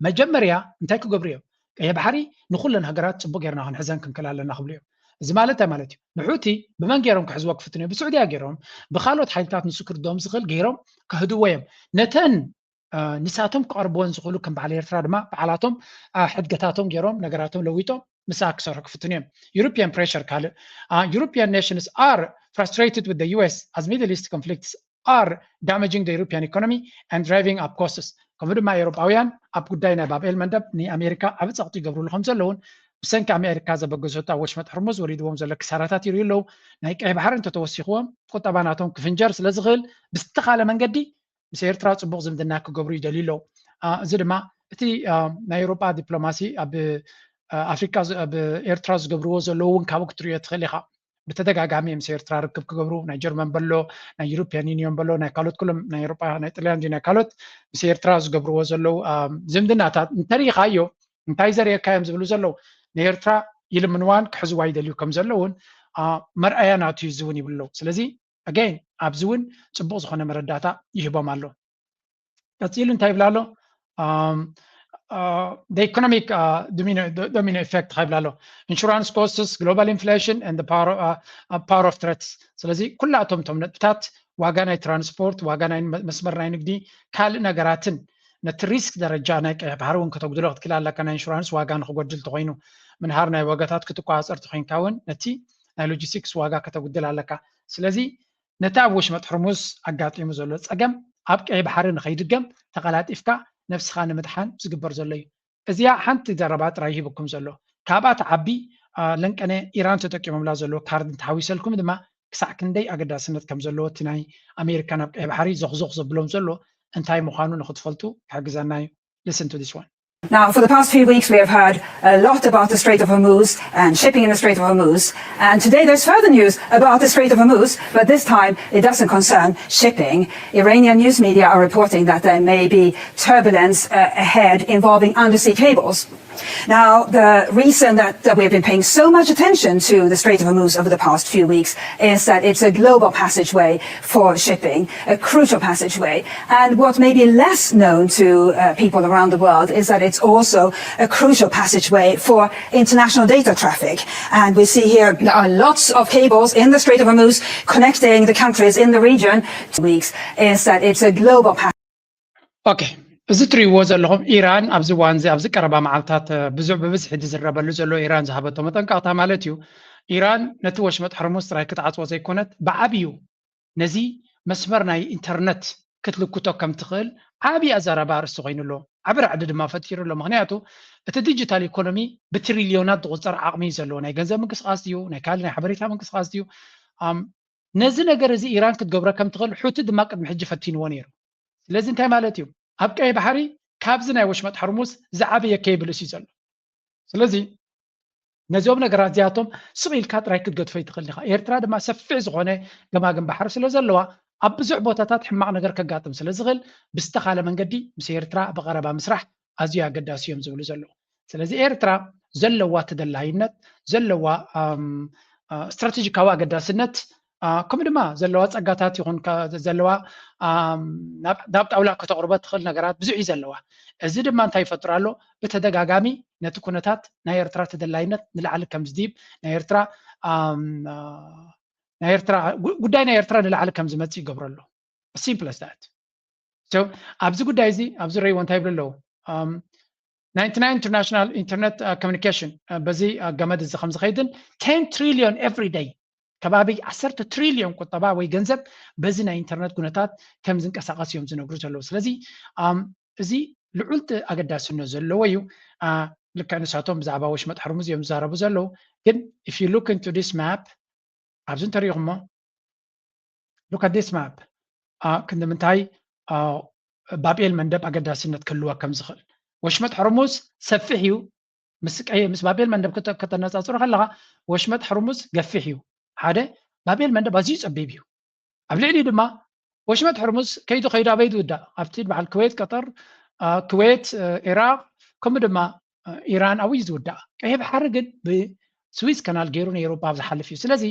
መጀመርያ እንታይ ክገብሩ እዮም ቀይሕ ባሕሪ ንኩለን ሃገራት ፅቡቅ ጌርና ክንሕዘን ክንክል ኣለና ክብሉ እዮም እዚ ማለት እንታይ ማለት እዩ ንሑቲ ብመን ገይሮም ክሕዝዎ ክፍትኑ እዮም ብስዑድያ ገይሮም ብካልኦት ሓይልታት ንሱ ክርድኦም ዝኽእል ገይሮም ከህድዎ እዮም ነተን ንሳቶም ክቐርብዎን ዝኽእሉ ከም በዓል ኤርትራ ድማ በዓላቶም ሕድገታቶም ገይሮም ነገራቶም ለዊጦም ምሳ ክሰርሑ ክፍትኑ እዮም European pressure ካልእ European nations are frustrated with the US as Middle East conflicts are damaging the European economy and driving up costs ከምኡ ድማ ኤውሮጳውያን ኣብ ጉዳይ ናይ ባብኤል መንደብ ንኣሜሪካ ዓብ ፀቕጢ ይገብርሉ ከም ዘለውን ብሰንኪ ኣሜሪካ ዘበገሶታ ወሽመጥ ሕርሙዝ ወሪድዎም ዘሎ ክሳራታት ይርዩ ኣለዉ ናይ ቀይ ባሕሪ እንተተወሲኽዎም ቁጠባናቶም ክፍንጀር ስለ ዝኽእል ብዝተኻለ መንገዲ ምስ ኤርትራ ፅቡቅ ዝምድና ክገብሩ ይደልዩ ኣለዉ እዚ ድማ እቲ ናይ ኤውሮጳ ዲፕሎማሲ ኣብ ኣፍሪካ ኣብ ኤርትራ ዝገብርዎ ዘለዉ እውን ካብኡ ክትሪኦ ትኽእል ኢኻ ብተደጋጋሚ ምስ ኤርትራ ርክብ ክገብሩ ናይ ጀርመን በሎ ናይ ዩሮፒያን ዩኒዮን በሎ ናይ ካልኦት ኩሎም ናይ ኤውሮጳ ናይ ጣልያን ናይ ካልኦት ምስ ኤርትራ ዝገብርዎ ዘለዉ ዝምድናታት እንተሪኢኻዮ እንታይ ዘርየካዮም ዝብሉ ዘለዉ ንኤርትራ ይልምንዋን ክሕዝዋ ይደልዩ ከም ዘለውን መርኣያ ናቱ እዩ ዝውን ይብሉ ኣለዉ ስለዚ ኣገይን ኣብዚ እውን ፅቡቅ ዝኾነ መረዳእታ ይህቦም ኣሎ ቀፂሉ እንታይ ይብላ ኣሎ the economic domino effect خايب له insurance costs global inflation and the power of threats ስለዚ ኩላቶም ቶም ነጥብታት ዋጋ ናይ ትራንስፖርት ዋጋ ናይ መስመር ናይ ንግዲ ካልእ ነገራትን ነቲ ሪስክ ደረጃ ናይ ቀይሕ ባሕሪ እውን ከተጉድሎ ክትክእል ኣለካ ናይ ኢንሹራንስ ዋጋ ንክጎድል ተኮይኑ ምንሃር ናይ ዋጋታት ክትቋፀር ተኮይንካ እውን ነቲ ናይ ሎጂስቲክስ ዋጋ ከተጉድል ኣለካ ስለዚ ነቲ ኣብ ወሽመጥ ሕርሙዝ ኣጋጢሙ ዘሎ ፀገም ኣብ ቀይሕ ባሕሪ ንኸይድገም ተቐላጢፍካ ነፍስኻ ንምድሓን ዝግበር ዘሎ እዩ እዚኣ ሓንቲ ዘረባ ጥራይ ሂብኩም ዘሎ ካብኣ ተዓቢ ለንቀነ ኢራን ተጠቂሞምላ ዘሎ ካርድ እንተሓዊሰልኩም ድማ ክሳዕ ክንደይ ኣገዳስነት ከም ዘለዎ እቲ ናይ ኣሜሪካ ናብ ቀይሕ ባሕሪ ዘኽዘኽ ዘብሎም ዘሎ እንታይ ምዃኑ ንክትፈልጡ ክሕግዘና እዩ listen to this one Now, for the past few weeks, we have heard a lot about the Strait of Hormuz and shipping in the Strait of Hormuz. And today there's further news about the Strait of Hormuz, but this time it doesn't concern shipping. Iranian news media are reporting that there may be turbulence ahead involving undersea cables. Now, the reason that we've been paying so much attention to the Strait of Hormuz over the past few weeks is that it's a global passageway for shipping, a crucial passageway. And what may be less known to people around the world is that it's also a crucial passageway for international data traffic. And we see here there are lots of cables in the Strait of Hormuz connecting the countries in the region. 2 weeks is that it's a global passageway. Okay. እዚ ትሪእዎ ዘለኹም ኢራን ኣብዚ እዋን እዚ ኣብዚ ቀረባ መዓልትታት ብብዝሒ ዝዝረበሉ ዘሎ ኢራን ዝሃበቶ መጠንቀቕታ ማለት እዩ ኢራን ነቲ ወሽመጥ ሕርሙዝ ጥራይ ክትዓፅዎ ዘይኮነት ብዓብዩ ነዚ መስመር ናይ ኢንተርነት ክትልክቶ ከም ትኽእል ዓብዪ ኣዛረባ ኣርእስቲ ኮይኑሎ ዓብ ራዕዲ ድማ ፈጢሩሎ ምክንያቱ እቲ ዲጂታል ኢኮኖሚ ብትሪልዮናት ዝቁፀር ዓቕሚ ዘለዎ ናይ ገንዘብ ምንቅስቃስ እዩ ናይ ካልእ ናይ ሓበሬታ ምንቅስቃስ እዩ ነዚ ነገር እዚ ኢራን ክትገብሮ ከም ትኽእል ሕቲ ድማ ቅድሚ ሕጂ ፈቲንዎ ነይሩ ስለዚ እንታይ ማለት እዩ ኣብ ቀይ ባሕሪ ካብዚ ናይ ወሽመጥ ሕርሙዝ ዝዓበየ ኬብል እዩ ዘሎ ስለዚ ነዚኦም ነገራት እዚኣቶም ስቕኢልካ ጥራይ ክትገድፎ ይትኽእል ኢኻ ኤርትራ ድማ ሰፊሕ ዝኾነ ገማግም ባሕሪ ስለ ዘለዋ ኣብ ብዙሕ ቦታታት ሕማቕ ነገር ከጋጥም ስለ ዝኽእል ብዝተኻለ መንገዲ ምስ ኤርትራ ብቐረባ ምስራሕ ኣዝዩ ኣገዳሲ እዮም ዝብሉ ዘለዉ ስለዚ ኤርትራ ዘለዋ ተደላይነት ዘለዋ ስትራቴጂካዊ ኣገዳስነት ከምኡ ድማ ዘለዋ ፀጋታት ይኹን ዘለዋ ናብ ጣውላ ከተቕርቦ ትኽእል ነገራት ብዙሕ እዩ ዘለዋ እዚ ድማ እንታይ ይፈጥሮ ኣሎ ብተደጋጋሚ ነቲ ኩነታት ናይ ኤርትራ ተደላይነት ንላዕሊ ከም ዝድይብ ናይ ኤርትራ ጉዳይ ናይ ኤርትራ ንላዕሊ ከም ዝመፅእ ይገብሮ ኣሎ ሲምፕል as that so ኣብዚ ጉዳይ እዚ ኣብዚ ረይዎ እንታይ ይብሉ ኣለዉ 99 international internet communication በዚ ገመድ እዚ ከም ዝኸይድን 10 trillion every day ከባቢ 10 ትሪልዮን ቁጠባ ወይ ገንዘብ በዚ ናይ ኢንተርኔት ኩነታት ከም ዝንቀሳቐስ እዮም ዝነግሩ ዘለዉ ስለዚ እዚ ልዑል ኣገዳስነት ዘለዎ እዩ ልክዕ ንሳቶም ብዛዕባ ወሽመጥ ሕርሙዝ እዮም ዝዛረቡ ዘለዉ ግን if you look into this map ኣብዚ እንተሪኢኹሞ look at this map ክንምንታይ ባቤል መንደብ ኣገዳስነት ክህልዋ ከም ዝኽእል ወሽመጥ ሕርሙዝ ሰፊሕ እዩ ምስ ባቤል መንደብ ከተነፃፅሮ ከለኻ ወሽመጥ ሕርሙዝ ገፊሕ እዩ ሓደ ባቤል መንደብ ኣዝዩ ፀቢብ እዩ ኣብ ልዕሊ ድማ ወሽመጥ ሕርሙዝ ከይዱ ኣበይ ዝውዳእ ኣብቲ በዓል ኩዌት ቀጠር ኩዌት ኢራቅ ከምኡ ድማ ኢራን ኣብዩ ዝውዳእ ቀይሕ ባሕሪ ግን ብስዊዝ ካናል ገይሩ ንኤውሮጳ ዝሓልፍ እዩ ስለዚ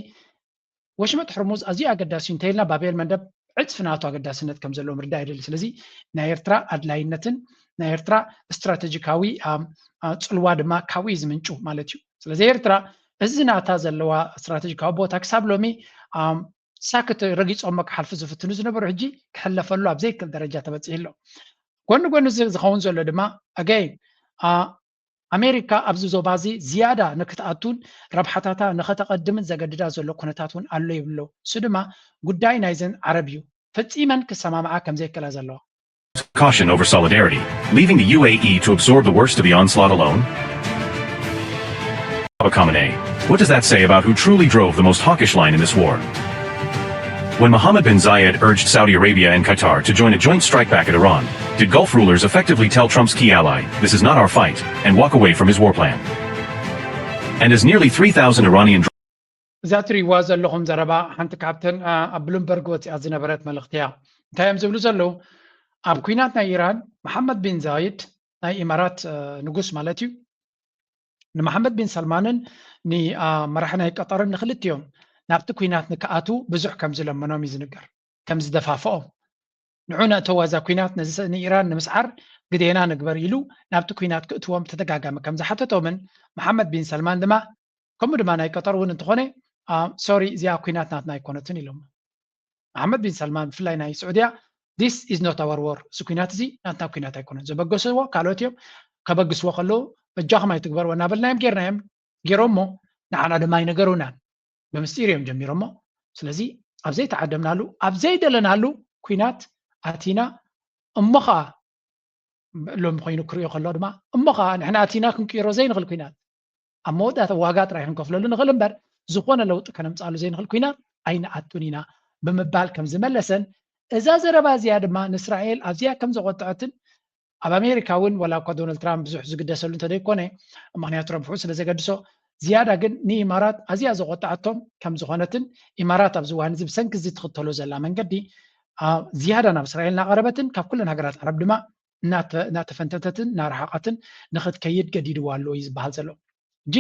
ወሽመጥ ሕርሙዝ ኣዝዩ ኣገዳሲ እዩ እንተኢልና ባቤል መንደብ ዕፅፊ ናቱ ኣገዳስነት ከም ዘለዎ ምርዳእ ይደሊ ስለዚ ናይ ኤርትራ ኣድላይነትን ናይ ኤርትራ ስትራቴጂካዊ ፅልዋ ድማ ካብኡ ዝምንጩ ማለት እዩ ስለዚ ኤርትራ እዚ ናታ ዘለዋ ስትራቴጂካዊ ቦታ ክሳብ ሎሚ ሳክት ረጊፆም ክሓልፉ ዝፍትኑ ዝነበሩ ሕጂ ክሕለፈሉ ኣብ ዘይክል ደረጃ ተበፂሑ ኣሎ ጎኒ ጎኒ ዝኸውን ዘሎ ድማ ኣገይን ኣሜሪካ ኣብዚ ዞባ እዚ ዝያዳ ንክትኣቱን ረብሓታታ ንኸተቐድምን ዘገድዳ ዘሎ ኩነታት እውን ኣሎ ይብሎ እሱ ድማ ጉዳይ ናይዘን ዓረብ እዩ ፈፂመን ክሰማምዓ ከም ዘይከላ ዘለዋ Caution over solidarity, leaving the UAE to absorb the worst of the onslaught alone? Khamenei. What does that say about who truly drove the most hawkish line in this war? When Mohammed bin Zayed urged Saudi Arabia and Qatar to join a joint strike back at Iran, did Gulf rulers effectively tell Trump's key ally, this is not our fight, and walk away from his war plan? And as nearly 3,000 Iranian እዛ ትሪእዋ ዘለኹም ዘረባ ሓንቲ ካብተን ኣብ ብሉምበርግ ወፂኣ ዝነበረት መልእኽቲ እያ እንታይ እዮም ዝብሉ ዘለዉ ኣብ ኩናት ናይ ኢራን መሐመድ ቢን ዛይድ ናይ ኢማራት ንጉስ ማለት እዩ ንመሐመድ ቢን ሰልማንን ንመራሒ ናይ ቀጠርን ንክልቲኦም ናብቲ ኩናት ንክኣቱ ብዙሕ ከም ዝለመኖም እዩ ዝንገር ከም ዝደፋፍኦም ንዑ ነእተዋ እዛ ኩናት ንኢራን ንምስዓር ግዴና ንግበር ኢሉ ናብቲ ኩናት ክእትዎም ተደጋጋሚ ከም ዝሓተቶምን መሐመድ ቢን ሰልማን ድማ ከምኡ ድማ ናይ ቀጠር እውን እንትኾነ ሶሪ እዚኣ ኩናት ናትና ኣይኮነትን ኢሎም መሐመድ ቢን ሰልማን ብፍላይ ናይ ስዑድያ this is not our war እዚ ኩናት እዚ ናትና ኩናት ኣይኮነን ዘበገስዎ ካልኦት እዮም ከበግስዎ ከለዉ በጃኹም ኣይትግበርዎ እናበልናዮም ጌርናዮም ገይሮሞ ንዓና ድማ ይነገሩናን ብምስጢር እዮም ጀሚሮሞ ስለዚ ኣብ ዘይተዓደምናሉ ኣብ ዘይደለናሉ ኩናት ኣቲና እሞ ከዓ ሎም ኮይኑ ክሪኦ ከሎ ድማ እሞ ከዓ ንሕና ኣቲና ክንቅይሮ ዘይንኽእል ኩናት ኣብ መወዳእታ ዋጋ ጥራይ ክንከፍለሉ ንኽእል እምበር ዝኾነ ለውጢ ከነምፃሉ ዘይንኽእል ኩናት ኣይንኣቱን ኢና ብምባል ከም ዝመለሰን እዛ ዘረባ እዚኣ ድማ ንእስራኤል ኣብዚኣ ከም ዘቆጥዐትን ኣብ ኣሜሪካ እውን ወላ እኳ ዶናልድ ትራምፕ ብዙሕ ዝግደሰሉ እንተደይኮነ ምክንያቱ ረብሑ ስለ ዘገድሶ ዝያዳ ግን ንኢማራት ኣዝያ ዘቆጣዓቶም ከም ዝኾነትን ኢማራት ኣብ ዝዋን እዚ ብሰንኪ እዚ ትኽተሎ ዘላ መንገዲ ዝያዳ ናብ እስራኤል እናቐረበትን ካብ ኩለን ሃገራት ዓረብ ድማ እናተፈንተተትን እናረሓቐትን ንኽትከይድ ገዲድዋ ኣሎ እዩ ዝበሃል ዘሎ እንጂ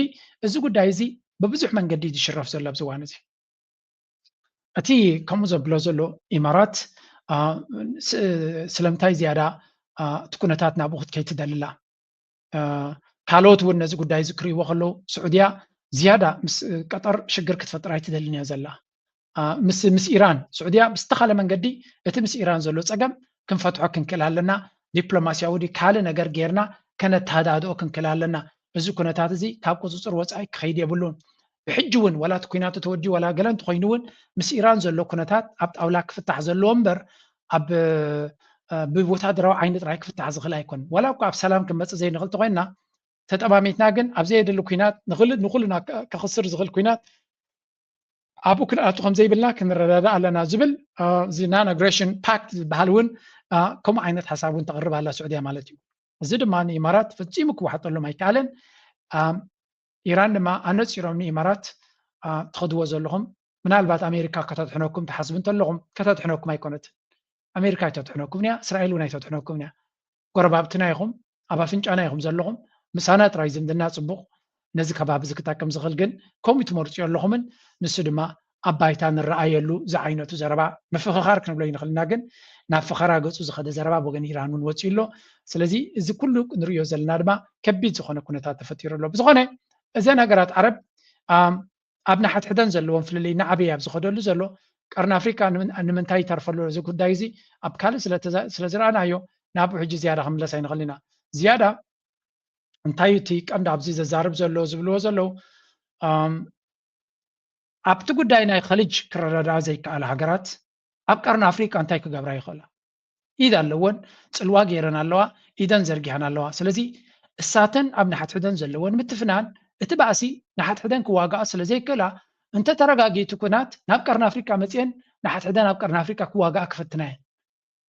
እዚ ጉዳይ እዚ ብብዙሕ መንገዲ ዝሽረፍ ዘሎ ኣብ ዝዋን እዚ እቲ ከምኡ ዘብሎ ዘሎ ኢማራት ስለምንታይ ዝያዳ እቲ ኩነታት ናብኡ ክትከይድ ትደልላ ካልኦት እውን ነዚ ጉዳይ ዝክርይዎ ከለዉ ስዑድያ ዝያዳ ምስ ቀጠር ሽግር ክትፈጥር ኣይትደልን እያ ዘላ ምስ ኢራን ስዑድያ ብዝተኻለ መንገዲ እቲ ምስ ኢራን ዘሎ ፀገም ክንፈትሖ ክንክእል ኣለና ዲፕሎማስያዊ ካልእ ነገር ጌርና ከነተሃዳድኦ ክንክእል ኣለና እዚ ኩነታት እዚ ካብ ቁፅፅር ወፃኢ ክኸይድ የብሉን ብሕጂ እውን ወላ እቲ ኩናቱ ተወዲኡ ወላ ገለ እንተኮይኑ እውን ምስ ኢራን ዘሎ ኩነታት ኣብ ጣውላ ክፍታሕ ዘለዎ እምበር ኣብ ብወታደራዊ ዓይኒ ጥራይ ክፍታሕ ዝኽእል ኣይኮን ወላ እኳ ኣብ ሰላም ክንመፅእ ዘይንኽእል ተኮይንና ተጠማሚትና ግን ኣብ ዘየድሊ ኩናት ንኩልና ከኽስር ዝኽእል ኩናት ኣብኡ ክንኣቱ ከም ዘይብልና ክንረዳዳ ኣለና ዝብል እዚ ናን ኣግሬሽን ፓክት ዝበሃል እውን ከምኡ ዓይነት ሓሳብ እውን ተቕርብ ኣላ ስዑድያ ማለት እዩ እዚ ድማ ንኢማራት ፈፂሙ ክዋሓጠሎም ኣይከኣለን ኢራን ድማ ኣነፂሮም ንኢማራት ትኸድዎ ዘለኹም ምናልባት ኣሜሪካ ከተጥሕነኩም ተሓስቡ እንተለኹም ከተጥሕነኩም ኣይኮነትን ኣሜሪካ ኣይተጥሕነኩም እያ እስራኤል እውን ኣይተጥሕነኩም እያ ጎረባብትና ኢኹም ኣብ ኣፍንጫና ኢኹም ዘለኹም ምሳና ጥራይ ዝምድና ፅቡቕ ነዚ ከባቢ ዝክጠቅም ዝኽእል ግን ከምኡ ትመርፅዮ ኣለኹምን ንሱ ድማ ኣብ ባይታ ንረኣየሉ ዝዓይነቱ ዘረባ ምፍኽኻር ክንብሎ ይንኽእልና ግን ናብ ፈኸራ ገፁ ዝኸደ ዘረባ ወገን ኢራን እውን ወፂኡ ኣሎ ስለዚ እዚ ኩሉ ንሪኦ ዘለና ድማ ከቢድ ዝኾነ ኩነታት ተፈጢሩ ኣሎ ብዝኾነ እዘን ሃገራት ዓረብ ኣብ ናሓትሕደን ዘለዎም ፍልልይ ንዓበይ ኣብ ዝኸደሉ ዘሎ ቀርኒ ኣፍሪካ ንምንታይ ይተርፈሉ እዚ ጉዳይ እዚ ኣብ ካልእ ስለ ዝረኣናዮ ናብኡ ሕጂ ዝያዳ ክምለስ ኣይንኽእል ኢና ዝያዳ እንታይ እቲ ቀንዲ ኣብዚ ዘዛርብ ዘሎ ዝብልዎ ዘለው ኣብቲ ጉዳይ ናይ ኸልጅ ክረዳዳእ ዘይከኣለ ሃገራት ኣብ ቀርኒ ኣፍሪካ እንታይ ክገብራ ይኽእላ ኢድ ኣለወን ፅልዋ ገይረን ኣለዋ ኢደን ዘርጊሐን ኣለዋ ስለዚ እሳተን ኣብ ናሓትሕደን ዘለወን ምትፍናን እቲ ባእሲ ናሓትሕደን ክዋጋኣ ስለ ዘይክእላ እንተተረጋጊቱ ኩናት ናብ ቀርኒ ኣፍሪካ መፅአን ናሓትሕደን ኣብ ቀርኒ ኣፍሪካ ክዋጋኣ ክፍትና እየን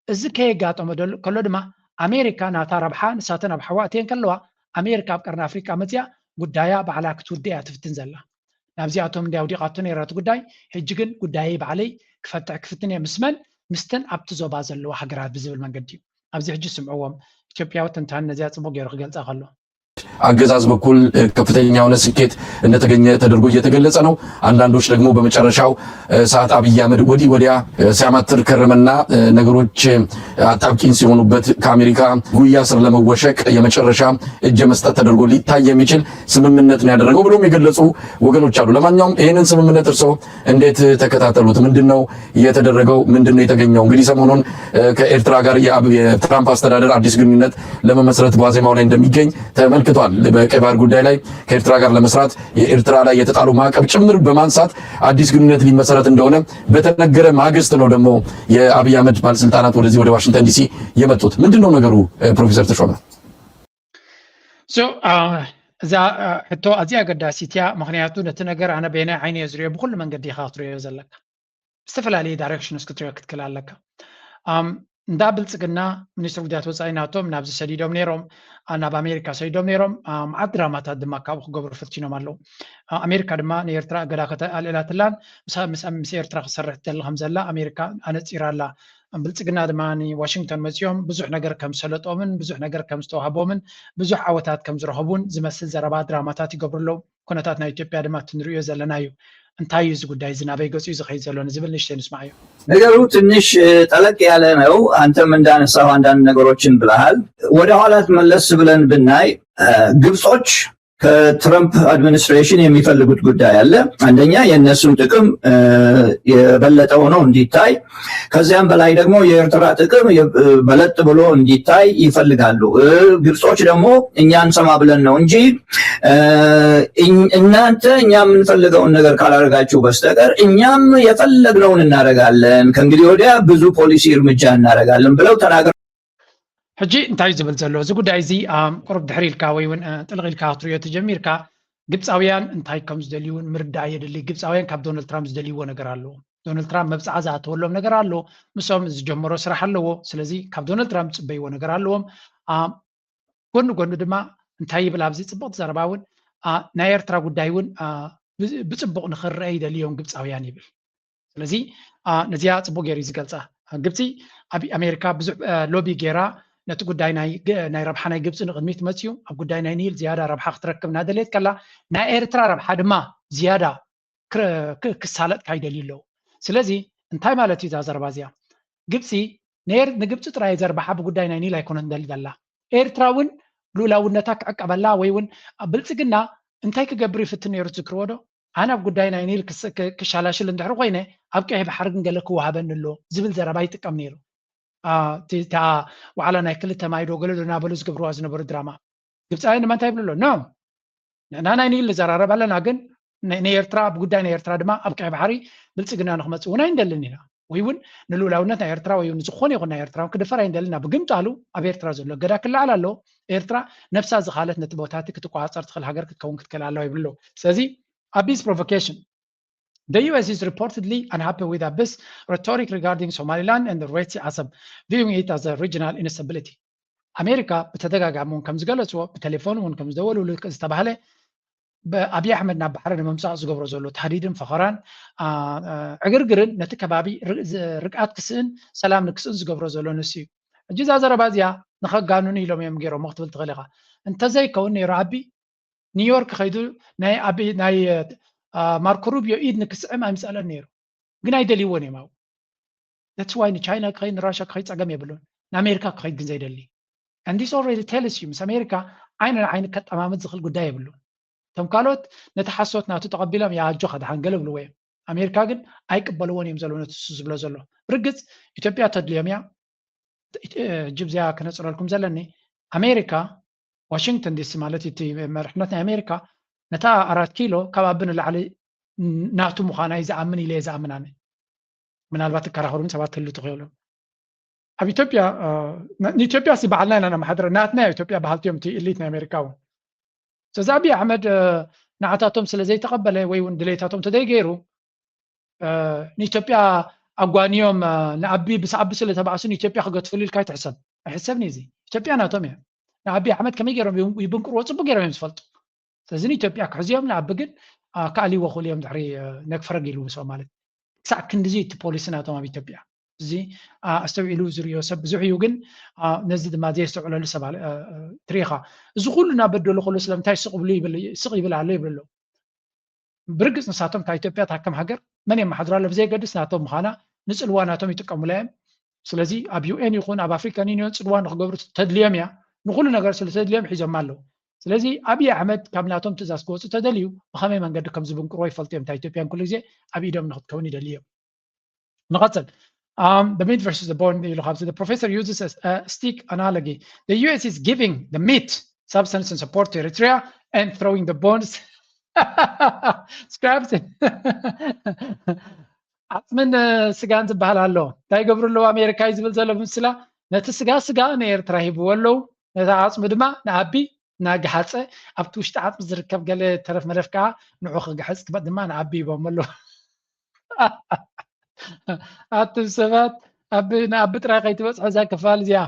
እዚ ከየጋጠመ ከሎ ድማ ኣሜሪካ ናታ ረብሓ ንሳተን ኣብ ሓዋእትየን ከለዋ ኣሜሪካ ኣብ ቀርኒ ኣፍሪካ መፅያ ጉዳያ ባዕላ ክትውድእ እያ ትፍትን ዘላ ናብዚኣቶም እንዲ ኣውዲቓቶ ነይራት ጉዳይ ሕጂ ግን ጉዳይ ባዕለይ ክፍትን እየ ምስመን ምስተን ኣብቲ ዞባ ዘለዋ ሃገራት ብዝብል መንገዲ እዩ ኣብዚ ሕጂ ስምዕዎም ኢትዮጵያዊ ተንታን ነዚያ ጽቡቅ ገይሩ ክገልጻ ከሎ አገዛዝ በኩል ከፍተኛ የሆነ ስኬት እንደተገኘ ተደርጎ እየተገለጸ ነው። አንዳንዶች ደግሞ በመጨረሻው ሰዓት አብይ አህመድ ወዲህ ወዲያ ሲያማትር ከረመና ነገሮች አጣብቂኝ ሲሆኑበት ከአሜሪካ ጉያ ስር ለመወሸቅ የመጨረሻ እጅ መስጠት ተደርጎ ሊታይ የሚችል ስምምነት ነው ያደረገው ብሎም የገለጹ ወገኖች አሉ። ለማንኛውም ይህንን ስምምነት እርሶ እንዴት ተከታተሉት? ምንድነው የተደረገው? ምንድነው የተገኘው? እንግዲህ ሰሞኑን ከኤርትራ ጋር የትራምፕ አስተዳደር አዲስ ግንኙነት ለመመስረት በዋዜማው ላይ እንደሚገኝ ተመልክቷል። በቀይ ባህር ጉዳይ ላይ ከኤርትራ ጋር ለመስራት የኤርትራ ላይ የተጣሉ ማዕቀብ ጭምር በማንሳት አዲስ ግንኙነት ሊመሰረት እንደሆነ በተነገረ ማግስት ነው ደግሞ የአብይ አህመድ ባለስልጣናት ወደዚህ ወደ ዋሽንግተን ዲሲ የመጡት። ምንድነው ነገሩ ፕሮፌሰር ተሾመ? እዛ ሕቶ ኣዝያ ኣገዳሲት እያ። ምክንያቱ ነቲ ነገር ኣነ በናይ ዓይነ ዝርዮ ብኩሉ መንገዲ ኢኻ ክትሪኦ ዘለካ ዝተፈላለየ ዳይሬክሽን ክትሪኦ ክትክእል ኣለካ። እንዳ ብልፅግና ሚኒስትር ጉዳያት ወፃኢ ናቶም ናብዚ ሰዲዶም ነይሮም ናብ ኣሜሪካ ሰዲዶም ነይሮም መዓት ድራማታት ድማ ካብኡ ክገብሩ ፈቲኖም ኣለዉ። ኣሜሪካ ድማ ንኤርትራ ገዳ ከተኣልዕላትላን ምስ ኤርትራ ክሰርሕ ትደሊ ከም ዘላ ኣሜሪካ ኣነፂራ ኣላ። ብልፅግና ድማ ንዋሽንግተን መፅኦም ብዙሕ ነገር ከም ሰለጦምን ብዙሕ ነገር ከም ዝተዋሃቦምን ብዙሕ ዓወታት ከም ዝረኸቡን ዝመስል ዘረባ ድራማታት ይገብሩ ኣለዉ። ኩነታት ናይ ኢትዮጵያ ድማ ትንሪኦ ዘለና እዩ። እንታይ እዩ እዚ ጉዳይ እዚ ናበይ ገፁ ዝኸይድ ዘሎ ንዝብል ንሽተይ ንስማዕ እዩ። ነገሩ ትንሽ ጠለቅ ያለ ነው። አንተም እንዳነሳው አንዳንድ ነገሮችን ብለሃል። ወደ ኋላ መለስ ብለን ብናይ ግብጾች ከትራምፕ አድሚኒስትሬሽን የሚፈልጉት ጉዳይ አለ። አንደኛ የእነሱን ጥቅም የበለጠ ሆኖ እንዲታይ፣ ከዚያም በላይ ደግሞ የኤርትራ ጥቅም በለጥ ብሎ እንዲታይ ይፈልጋሉ። ግብጾች ደግሞ እኛ እንሰማ ብለን ነው እንጂ እናንተ እኛ የምንፈልገውን ነገር ካላደረጋችሁ በስተቀር እኛም የፈለግነውን እናደርጋለን፣ ከእንግዲህ ወዲያ ብዙ ፖሊሲ እርምጃ እናደርጋለን ብለው ተናገሩ። ሕጂ እንታይ ዝብል ዘሎ እዚ ጉዳይ እዚ ቁርብ ድሕሪ ኢልካ ወይ እውን ጥልቕ ኢልካ ክትሪኦ ተጀሚርካ ግብፃውያን እንታይ ከም ዝደልዩን ምርዳእ የድሊ። ግብፃውያን ካብ ዶናልድ ትራምፕ ዝደልይዎ ነገር ኣለዎ። ዶናልድ ትራምፕ መብፃዓ ዝኣተወሎም ነገር ኣሎ፣ ምሶም ዝጀመሮ ስራሕ ኣለዎ። ስለዚ ካብ ዶናልድ ትራምፕ ፅበይዎ ነገር ኣለዎም። ጎኑ ድማ እንታይ ይብል ኣብዚ ጽቡቕ ዘረባ እውን ናይ ኤርትራ ጉዳይ እውን ብጽቡቕ ንኽረአ ይደልዮም ግብፃውያን ይብል። ስለዚ ነዚያ ጽቡቕ ገይሩ ዝገልጻ ግብፂ ኣብ ኣሜሪካ ብዙሕ ሎቢ ጌራ ነቲ ጉዳይ ናይ ረብሓ ናይ ግብፂ ንቕድሚት መፅዩ ኣብ ጉዳይ ናይ ኒል ዝያዳ ረብሓ ክትረክብ እናደልየት ከላ ናይ ኤርትራ ረብሓ ድማ ዝያዳ ክሳለጥ ካይደልዩ ኣለዉ። ስለዚ እንታይ ማለት እዩ እዛ ዘረባ እዚኣ? ግብፂ ንግብፂ ጥራይ ዘርባሓ ብጉዳይ ናይ ኒል ኣይኮነን ደሊ ዘላ ኤርትራ እውን ሉላውነታ ክዕቀበላ ወይ እውን ብልፅግና እንታይ ክገብር ይፍትን ነይሩ ትዝክርዎ ዶ? ኣነ ኣብ ጉዳይ ናይ ኒል ክሻላሽል እንድሕሪ ኮይነ ኣብ ቀይሕ ባሕሪ ግን ገለ ክወሃበኒ ኣሎ ዝብል ዘረባ ይጥቀም ነይሩ። ዋዕላ ናይ ክልተ ማይዶ ገለ ናበሉ ዝገብርዋ ዝነበሩ ድራማ ግብፃውያን ድማ እንታይ ይብሉ ኣሎ? ኖ ንሕና ናይ ኒል ንዘራረብ ኣለና ግን ንኤርትራ ብጉዳይ ናይ ኤርትራ ድማ ኣብ ቀይሕ ባሕሪ ብልፅግና ንክመፅእ እውን ኣይንደልን ኢና ወይ እውን ንልኡላውነት ናይ ኤርትራ ወይ ዝኾነ ይኹን ናይ ኤርትራ ክድፈር ኣይንደልና ብግምጣሉ ኣብ ኤርትራ ዘሎ ገዳ ክለዓል ኣሎ ኤርትራ ነፍሳ ዝኻለት ነቲ ቦታቲ ክትቋፀር ትኽእል ሃገር ክትከውን ክትከል ኣለዋ ይብሉ። ስለዚ Abiy's provocation. The US is reportedly unhappy with Abiy's rhetoric regarding Somaliland and the Red Sea Assam, viewing it as a regional instability. ኣሜሪካ ብተደጋጋሚ እውን ከም ዝገለፅዎ ብቴሌፎን እውን ከም ዝደወሉ ዝተባሃለ ብኣብይ ኣሕመድ ናብ ባሕሪ ንምምፃእ ዝገብሮ ዘሎ ተሃዲድን ፈኸራን ዕግርግርን ነቲ ከባቢ ርግኣት ክስእን ሰላም ንክስእን ዝገብሮ ዘሎ ንስ እዩ። እጂ እዛ ዘረባ እዚኣ ንኸጋኑን ኢሎም እዮም ገይሮም ክትብል ትኽእል ኢኻ። እንተዘይከውን ነይሩ ኣቢ ኒውዮርክ ከይዱ ናይ ማርኮ ሩቢዮ ኢድ ንክስዕም ኣይምፀለን ነይሩ ግን ኣይደልይዎን እዮም ኣብኡ። that's why ንቻይና ክኸይድ ንራሻ ክኸይድ ፀገም የብሉን ንኣሜሪካ ክኸይድ ግን ዘይደሊ and this already tells you ምስ ኣሜሪካ ዓይኒ ንዓይኒ ከጠማምት ዝኽእል ጉዳይ የብሉን። እቶም ካልኦት ነቲ ሓሶት ናቱ ተቐቢሎም ያጆ ከድሓንገለ ብልዎ እዮም። ኣሜሪካ ግን ኣይቅበልዎን እዮም ዘሎ ነቲ ዝብሎ ዘሎ። ብርግፅ ኢትዮጵያ ተድልዮም እያ ጅብዝያ ክነፅረልኩም ዘለኒ ኣሜሪካ ዋሽንግተን ዲሲ ማለት እቲ መሪሕነት ናይ ኣሜሪካ ነታ 4 ኪሎ ካብ ኣብ ንላዕሊ ናቱ ምዃና እዩ ዝኣምን ኢለ ዝኣምን ኣነ። ምናልባት ትከራኸሩን ሰባት ክህሉ ትኽእሉ። ኣብ ኢትዮጵያ ንኢትዮጵያ ሲ በዓልና ኢና ነመሓድረ ናትና ኢትዮጵያ ባህልትዮም እቲ ኢሊት ናይ ኣሜሪካ እውን ስለዚ ኣብይ ኣሕመድ ንዓታቶም ስለዘይተቐበለ ወይ እውን ድሌታቶም ተደይገይሩ ንኢትዮጵያ ኣጓንዮም ንኣቢ ብሰዓቢ ስለተባእሱ ንኢትዮጵያ ክገትፍሉ ኢልካ ይትሕሰብ ኣይሕሰብኒ እዚ ኢትዮጵያ ናቶም እያ ንኣብይ ኣሕመድ ከመይ ገይሮም ይብንቅርዎ ፅቡቅ ገይሮም እዮም ዝፈልጡ። ስለዚ ንኢትዮጵያ ክሕዝዮም ንኣቢ ግን ከኣልይዎ ክእሉ እዮም ድሕሪ ነግፈረግ ኢሉ ብሶ ማለት ክሳዕ ክንዲዚ እቲ ፖሊሲ ናቶም ኣብ ኢትዮጵያ እዚ ኣስተውዒሉ ዝርዮ ሰብ ብዙሕ እዩ ግን ነዚ ድማ ዘየስተውዕለሉ ሰብ ትሪኢኻ እዚ ኩሉ እናበደሉ ከሎ ስለምንታይ ስቕ ይብል ኣሎ ይብል ኣሎ። ብርግፅ ንሳቶም እታ ኢትዮጵያ ታከም ሃገር መን የመሓድራ ኣሎ ብዘይገድስ ናቶም ምዃና ንፅልዋ ናቶም ይጥቀሙላ እዮም። ስለዚ ኣብ ዩኤን ይኹን ኣብ ኣፍሪካን ዩኒዮን ፅልዋ ንክገብሩ ተድልዮም እያ ንኩሉ ነገር ስለተድልዮም ሒዞም ኣለዉ። ስለዚ ኣብይ ኣሕመድ ካብ ናቶም ትእዛዝ ክወፁ ተደልዩ ብኸመይ መንገዲ ከም ዝብንቅርዎ ይፈልጡ እዮም። እታ ኢትዮጵያን ኩሉ ግዜ ኣብ ኢዶም ንክትከውን ይደሊ እዮም። ንቐፅል the meat versus the bone the professor uses a stick analogy. The US is giving the meat substance and support to Eritrea and throwing the bones scraps ዓፅምን ስጋን ዝበሃል ኣሎ እንታይ ገብሩ ኣለዉ ኣሜሪካ እዩ ዝብል ዘሎ ብምስላ ነቲ ስጋ ንኤርትራ ሂብዎ ኣለዉ ነቲ ዓፅሚ ድማ ንኣቢ እናገሓፀ ኣብቲ ውሽጢ ዓፅሚ ዝርከብ ገለ ተረፍ መለፍ ከዓ ንዑ ክግሕፅ ድማ ንኣቢ ሂቦም ኣለዉ። ኣትም ሰባት ንኣቢ ጥራይ ከይትበፅሖ እዛ ክፋል እዚኣ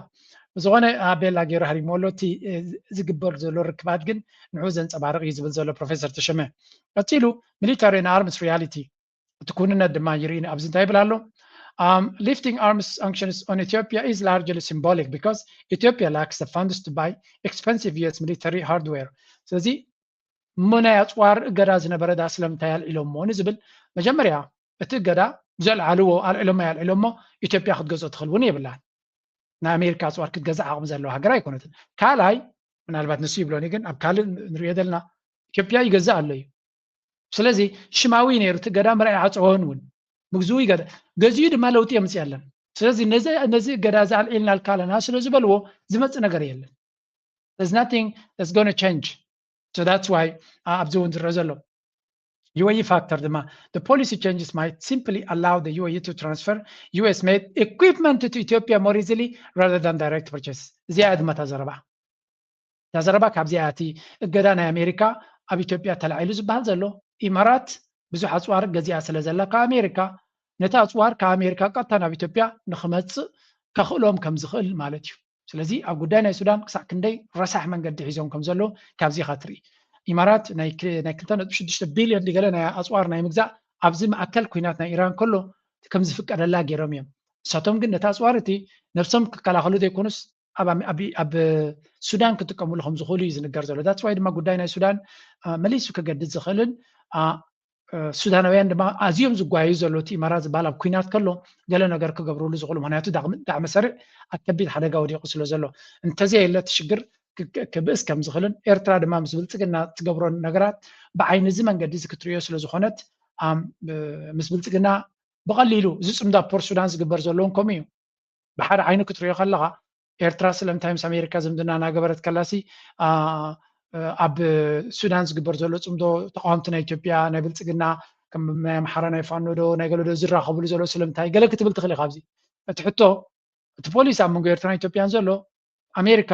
ዝኾነ ኣቤላ ገይሩ ሃሪሞ ኣሎ እቲ ዝግበር ዘሎ ርክባት ግን ንዑ ዘንፀባርቕ እዩ ዝብል ዘሎ ፕሮፌሰር ተሸመ ቀፂሉ ሚሊታሪ ኣርምስ ሪያሊቲ እቲ ኩንነት ድማ ይርኢ ኣብዚ እንታይ ይብል ኣሎ lifting arms sanctions on Ethiopia is largely symbolic because Ethiopia lacks the funds to buy expensive US military hardware. ስለዚ ሙናይ ኣፅዋር እገዳ ዝነበረ ዳ ስለምንታይ ኣልዒሎሞ ንዝብል መጀመርያ እቲ እገዳ ዘልዓልዎ ኣልዒሎሞ ያልዒሎሞ ኢትዮጵያ ክትገዝኦ ትኽእል እውን የብላን ናይ ኣሜሪካ ኣፅዋር ክትገዛእ ዓቕሚ ዘለዋ ሃገር ኣይኮነትን። ካልኣይ ምናልባት ንሱ ይብሎኒ ግን ኣብ ካልእ ንሪኦ ዘለና ኢትዮጵያ ይገዛእ ኣሎ እዩ። ስለዚ ሽማዊ ነይሩ እቲ ገዳ ምርኣይ ዓፅዎን እውን ምግዙ ይገዳ ገዚኡ ድማ ለውጢ የምፅእ የለን። ስለዚ ነዚ ገዳ ዝኣልዒልና ልካለና ስለ ዝበልዎ ዝመፅእ ነገር የለን። there's nothing that's going to change. So that's why ኣብዚ እውን ዝረአ ዘሎ UAE factor ድማ the policy changes might simply allow the UAE to transfer US made equipment to Ethiopia more easily rather than direct purchase. እዚኣ ድማ ተዘረባ ካብዚኣ እቲ እገዳ ናይ ኣሜሪካ ኣብ ኢትዮጵያ ተላዒሉ ዝበሃል ዘሎ ኢማራት ብዙሕ ኣፅዋር ገዚኣ ስለ ዘላ ካብ ኣሜሪካ ነቲ ኣፅዋር ካብ ኣሜሪካ ቀጥታ ናብ ኢትዮጵያ ንክመፅእ ከኽእሎም ከም ዝኽእል ማለት እዩ። ስለዚ ኣብ ጉዳይ ናይ ሱዳን ክሳብ ክንደይ ረሳሕ መንገዲ ሒዞም ከም ዘሎ ካብዚ ኻትርኢ ኢማራት ናይ 2.6 ቢልዮን ዲገለ ናይ ኣፅዋር ናይ ምግዛእ ኣብዚ ማእከል ኩናት ናይ ኢራን ከሎ ከም ዝፍቀደላ ገይሮም እዮም ንሳቶም ግን ነታ ኣፅዋር እቲ ነፍሶም ክከላኸሉ ዘይኮኑስ ኣብ ሱዳን ክጥቀምሉ ከም ዝኽእሉ እዩ ዝንገር ዘሎ ዳትስ ዋይ ድማ ጉዳይ ናይ ሱዳን መሊሱ ከገድድ ዝኽእልን ሱዳናውያን ድማ ኣዝዮም ዝጓዩ ዘሎ እቲ ኢማራት ዝበሃል ኣብ ኩናት ከሎ ገለ ነገር ክገብርሉ ዝኽእሉ ምክንያቱ ዳዕመ ሰሪዕ ኣብ ከቢድ ሓደጋ ወዲቑ ስለ ዘሎ እንተዘየለ እቲ ሽግር ክብእስ ከም ዝኽእልን ኤርትራ ድማ ምስ ብልፅግና ትገብሮ ነገራት ብዓይኒ እዚ መንገዲ ክትሪዮ ስለ ዝኾነት ምስ ብልፅግና ብቐሊሉ እዚ ፅምዳ ፖር ሱዳን ዝግበር ዘለውን ከምኡ እዩ ብሓደ ዓይኑ ክትሪዮ ከለኻ ኤርትራ ስለምንታይ ምስ ኣሜሪካ ዝምድና እናገበረት ከላሲ ኣብ ሱዳን ዝግበር ዘሎ ፅምዶ ተቃወምቲ ናይ ኢትዮጵያ ናይ ብልፅግና ከም ናይ ኣምሓራ ናይ ፋኖ ዶ ናይ ገለ ዶ ዝራኸብሉ ዘሎ ስለምንታይ ገለ ክትብል ትኽእል ኢኻ ኣብዚ እቲ ሕቶ እቲ ፖሊስ ኣብ መንጎ ኤርትራን ኢትዮጵያን ዘሎ ኣሜሪካ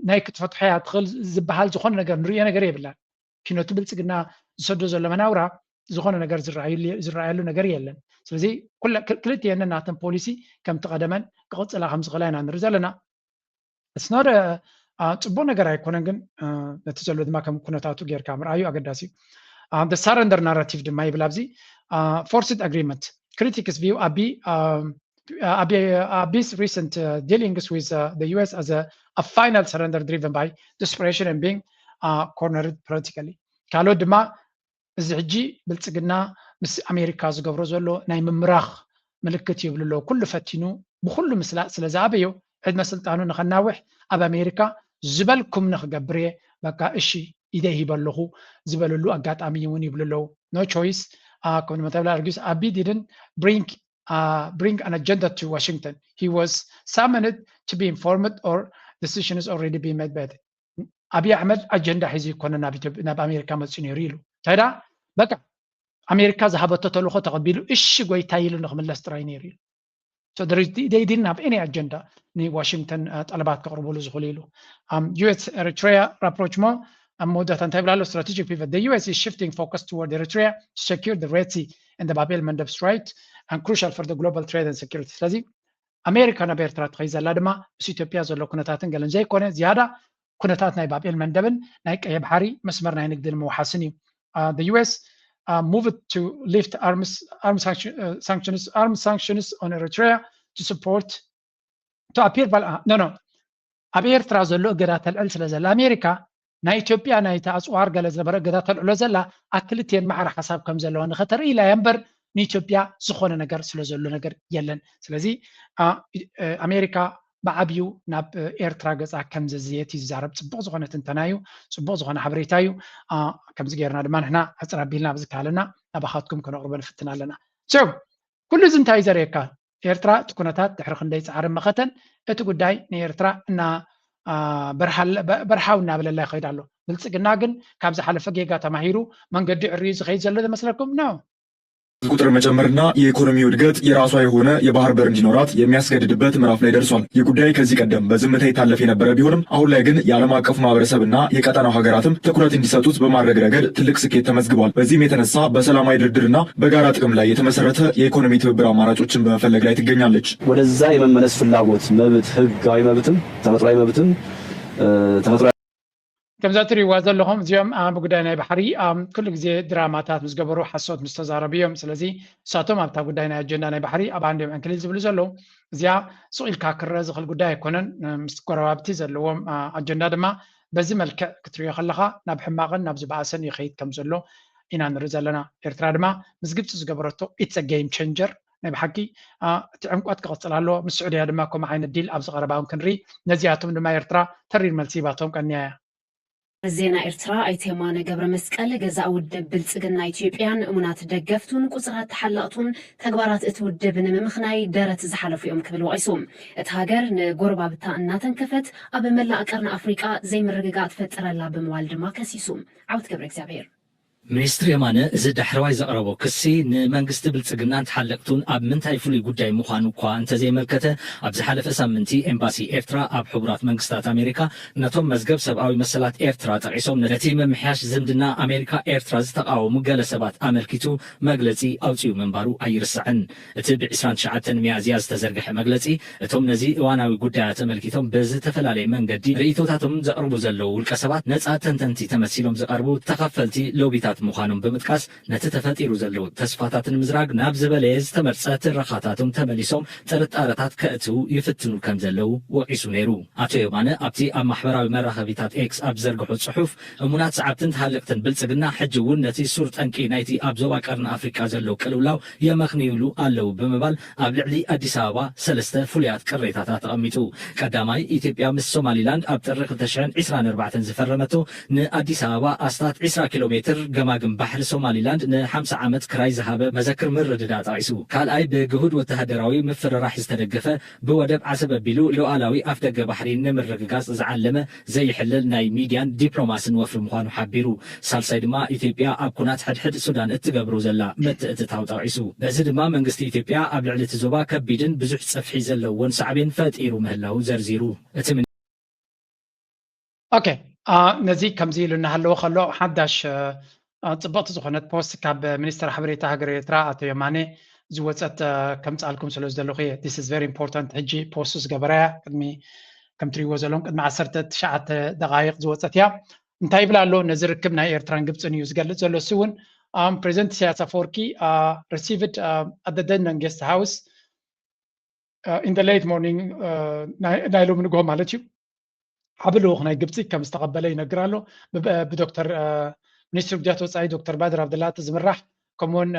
ናይ ክትፈትሖ እያ ትኽእል ዝበሃል ዝኾነ ነገር ንሪኦ ነገር የብላን ኪነቱ ብልፅግና ዝሰዶ ዘሎ መናውራ ዝኾነ ነገር ዝረኣየሉ ነገር የለን ስለዚ ክልቲአን ናተን ፖሊሲ ከምቲ ቀደመን ክቕፅላ ከም ዝኽእላ ኢና ንርኢ ዘለና እስኖደ ጽቡቅ ነገር ኣይኮነን ግን ነቲ ዘሎ ድማ ከም ኩነታቱ ጌርካ ምርኣዩ ኣገዳሲ እዩ the surrender narrative ድማ ይብል ኣብዚ forced agreement critics view Abiy's recent dealings with the US as a final surrender driven by desperation and being cornered politically ካልኦ ድማ እዚ ሕጂ ብልፅግና ምስ ኣሜሪካ ዝገብሮ ዘሎ ናይ ምምራኽ ምልክት ይብልሎ ኩሉ ፈቲኑ ብኩሉ ምስላእ ስለ ዝኣበዮ ዕድመ ስልጣኑ ንኸናውሕ ኣብ ኣሜሪካ ዝበልኩም ንኽገብር እየ በቃ እሺ ኢደይ ሂበለኹ ዝበለሉ ኣጋጣሚ እውን ይብልለው no choice ከም መተብላ argues Abiy didn't bring an agenda to Washington he was summoned to be informed or decision is already being made by Abiy Ahmed agenda ሒዙ ይኮነ ናብ ኣሜሪካ መፅኡ ነይሩ ኢሉ ታይዳ በቃ ኣሜሪካ ዝሃበቶ ተልእኮ ተቐቢሉ እሺ ጎይታ ኢሉ ንኽምለስ ጥራይ ነይሩ ኢሉ so they didn't have any agenda ni Washington ጠለባት ከቕርብሉ ዝኽእሉ ኢሉ US Eritrea approach more መወዳት እንታይ ብላሎ strategic pivot the US is shifting focus toward Eritrea to secure the Red Sea and the Bab el-Mandeb Strait and crucial for the global trade and security ስለዚ ኣሜሪካ ናብ ኤርትራ ትኸይ ዘላ ድማ ምስ ኢትዮጵያ ዘሎ ኩነታትን ገለን ዘይኮነ ዝያዳ ኩነታት ናይ ባብ ኤል-መንደብን ናይ ቀይ ባሕሪ መስመር ናይ ንግድን ምውሓስን እዩ the US moved to lift arms sanctions on Eritrea to support to appear ኣብ ኤርትራ ዘሎ እገዳ ተልዕል ስለ ዘላ ኣሜሪካ ናይ ኢትዮጵያ ናይ ተኣፅዋር ገለ ዝነበረ እገዳ ተልዕሎ ዘላ ኣክልቴን ማዕረ ሓሳብ ከም ዘለዋ ንኸተርኢ ኢላ እምበር ንኢትዮጵያ ዝኾነ ነገር ስለ ዘሎ ነገር የለን ስለዚ ኣሜሪካ ብዓብዩ ናብ ኤርትራ ገፃ ከም ዘዝየት ይዛረብ ፅቡቅ ዝኾነ ትንተና እዩ ፅቡቅ ዝኾነ ሓበሬታ እዩ ከምዚ ጌርና ድማ ንሕና ሕፅር ኣቢልና ብዝከኣለና ናባኻትኩም ክነቕርበ ንፍትና ኣለና so ኩሉ እዚ እንታይ ዘርእየካ ኤርትራ እቲ ኩነታት ድሕሪ ክንደይ ፃዕርን መኸተን እቲ ጉዳይ ንኤርትራ እና በረሓው እናበለላ ይኸይድ ኣሎ ብልፅግና ግን ካብ ዝሓለፈ ጌጋ ተማሂሩ መንገዲ ዕርዩ ዝኸይድ ዘሎ ዝመስለኩም ነው ቁጥር መጨመርና የኢኮኖሚ እድገት የራሷ የሆነ የባህር በር እንዲኖራት የሚያስገድድበት ምዕራፍ ላይ ደርሷል። ይህ ጉዳይ ከዚህ ቀደም በዝምታ የታለፈ የነበረ ቢሆንም አሁን ላይ ግን የዓለም አቀፉ ማህበረሰብና የቀጠናው ሀገራትም ትኩረት እንዲሰጡት በማድረግ ረገድ ትልቅ ስኬት ተመዝግቧል። በዚህም የተነሳ በሰላማዊ ድርድርና በጋራ ጥቅም ላይ የተመሰረተ የኢኮኖሚ ትብብር አማራጮችን በመፈለግ ላይ ትገኛለች። ወደዛ የመመለስ ፍላጎት መብት ህጋዊ መብትም ተፈጥሯዊ መብትም ከምዛ ትሪእዋ ዘለኹም እዚኦም ብጉዳይ ናይ ባሕሪ ኩሉ ግዜ ድራማታት ምስ ገበሩ ሓሶት ምስ ተዛረቡ እዮም ስለዚ ንሳቶም ኣብታ ጉዳይ ናይ ኣጀንዳ ናይ ባሕሪ ኣብ አንድዮም እንክሊል ዝብሉ ዘለዉ እዚኣ ስቑኢልካ ክረአ ዝኽእል ጉዳይ ኣይኮነን ምስ ጎረባብቲ ዘለዎም ኣጀንዳ ድማ በዚ መልክዕ ክትሪኦ ከለኻ ናብ ሕማቕን ናብ ዝባእሰን ይኸይድ ከም ዘሎ ኢና ንርኢ ዘለና ኤርትራ ድማ ምስ ግብፂ ዝገበረቶ ኢትስ ጌም ቼንጀር ናይ ብሓቂ እቲ ዕንቋት ክቕፅል ኣለዎ ምስ ስዑድያ ድማ ከምኡ ዓይነት ዲል ኣብ ዝቐረባውን ክንርኢ ነዚኣቶም ድማ ኤርትራ ተሪር መልሲ ሂባቶም ቀኒያ እያ ዜና ኤርትራ ኣይተ የማነ ገብረ መስቀል ገዛእ ውድብ ብልፅግና ኢትዮጵያን እሙናት ደገፍቱን ቁፅራት ተሓለቕቱን ተግባራት እቲ ውድብ ንምምኽናይ ደረት ዝሓለፉ እዮም ክብል ወቂሶም እቲ ሃገር ንጎረባብታ እናተንከፈት ኣብ መላእ ቀርኒ ኣፍሪቃ ዘይምርግጋእ ትፈጥረላ ብምባል ድማ ከሲሱ ዓወት ገብረ እግዚኣብሔር ሚኒስትር የማነ እዚ ዳሕረዋይ ዘቕረቦ ክሲ ንመንግስቲ ብልጽግናን ተሓለቕቱን ኣብ ምንታይ ፍሉይ ጉዳይ ምዃኑ እኳ እንተዘይመልከተ ኣብ ዝሓለፈ ሳምንቲ ኤምባሲ ኤርትራ ኣብ ሕቡራት መንግስታት ኣሜሪካ ነቶም መዝገብ ሰብኣዊ መሰላት ኤርትራ ጠቂሶም ነቲ ምምሕያሽ ዝምድና ኣሜሪካ ኤርትራ ዝተቃወሙ ገለ ሰባት ኣመልኪቱ መግለጺ ኣውፅኡ ምንባሩ ኣይርስዕን። እቲ ብ29 ሚያዝያ ዝተዘርግሐ መግለጺ እቶም ነዚ እዋናዊ ጉዳያት ተመልኪቶም ብዝተፈላለየ መንገዲ ርእቶታቶም ዘቕርቡ ዘለዉ ውልቀ ሰባት ነፃ ተንተንቲ ተመሲሎም ዝቐርቡ ተኸፈልቲ ሎቢታት ምዃኖም ብምጥቃስ ነቲ ተፈጢሩ ዘለዉ ተስፋታትን ምዝራግ ናብ ዝበለየ ዝተመርፀ ትረኻታቶም ተመሊሶም ጥርጣረታት ከእትው ይፍትኑ ከም ዘለዉ ወቂሱ ነይሩ። ኣቶ የማነ ኣብቲ ኣብ ማሕበራዊ መራኸቢታት ኤክስ ኣብ ዘርግሑ ጽሑፍ እሙናት ሰዓብትን ተሃለቕትን ብልጽግና ሕጂ እውን ነቲ ሱር ጠንቂ ናይቲ ኣብ ዞባ ቀርኒ ኣፍሪቃ ዘለዉ ቅልውላው የመኽንይሉ ኣለዉ ብምባል ኣብ ልዕሊ ኣዲስ ኣበባ 3 ፍሉያት ቅሬታታት ተቐሚጡ። ቀዳማይ ኢትዮጵያ ምስ ሶማሊላንድ ኣብ ጥሪ 2024 ዝፈረመቶ ንኣዲስ ኣበባ ኣስታት 20 ኪሎ ሜትር ገማግም ባሕሪ ሶማሊላንድ ን50 ዓመት ክራይ ዝሃበ መዘክር ምርድዳ ጠቂሱ። ካልኣይ ብግሁድ ወተሃደራዊ ምፍርራሕ ዝተደገፈ ብወደብ ዓሰብ ኣቢሉ ሉዓላዊ ኣፍ ደገ ባሕሪ ንምርግጋጽ ዝዓለመ ዘይሕልል ናይ ሚድያን ዲፕሎማስን ወፍሪ ምዃኑ ሓቢሩ። ሳልሳይ ድማ ኢትዮጵያ ኣብ ኩናት ሕድሕድ ሱዳን እትገብሮ ዘላ ምትእትታው ጠቂሱ። በዚ ድማ መንግስቲ ኢትዮጵያ ኣብ ልዕሊ እቲ ዞባ ከቢድን ብዙሕ ፀፍሒ ዘለዎን ሳዕቤን ፈጢሩ ምህላው ዘርዚሩ። እቲ ኦኬ ነዚ ከምዚ ኢሉ እናሃለዎ ከሎ ሓዳሽ ጽቡቕቲ ዝኾነት ፖስት ካብ ሚኒስትር ሓበሬታ ሃገር ኤርትራ ኣቶ የማነ ዝወፀት ከም ጻልኩም ስለ ዘለኹ እየ this is very important ሕጂ ፖስት ዝገበረያ ቅድሚ ከም ትሪእዎ ዘለኹም ቅድሚ 19 ደቓይቕ ዝወፀት እያ። እንታይ ይብላ ኣሎ? ነዚ ርክብ ናይ ኤርትራን ግብፅን እዩ ዝገልጽ ዘሎ። እሱ እውን ፕሬዚደንት ኢሳያስ ኣፈወርቂ received at the Denham guest house in the late morning ናይ ሎሚ ንግሆ ማለት እዩ ዓብ ልኡኽ ናይ ግብፂ ከም ዝተቐበለ ይነግር ኣሎ። ብዶክተር ሚኒስትር ጉዳያት ወፃኢ ዶክተር ባድር ዓብደላቲ ዝምራሕ ከምኡውን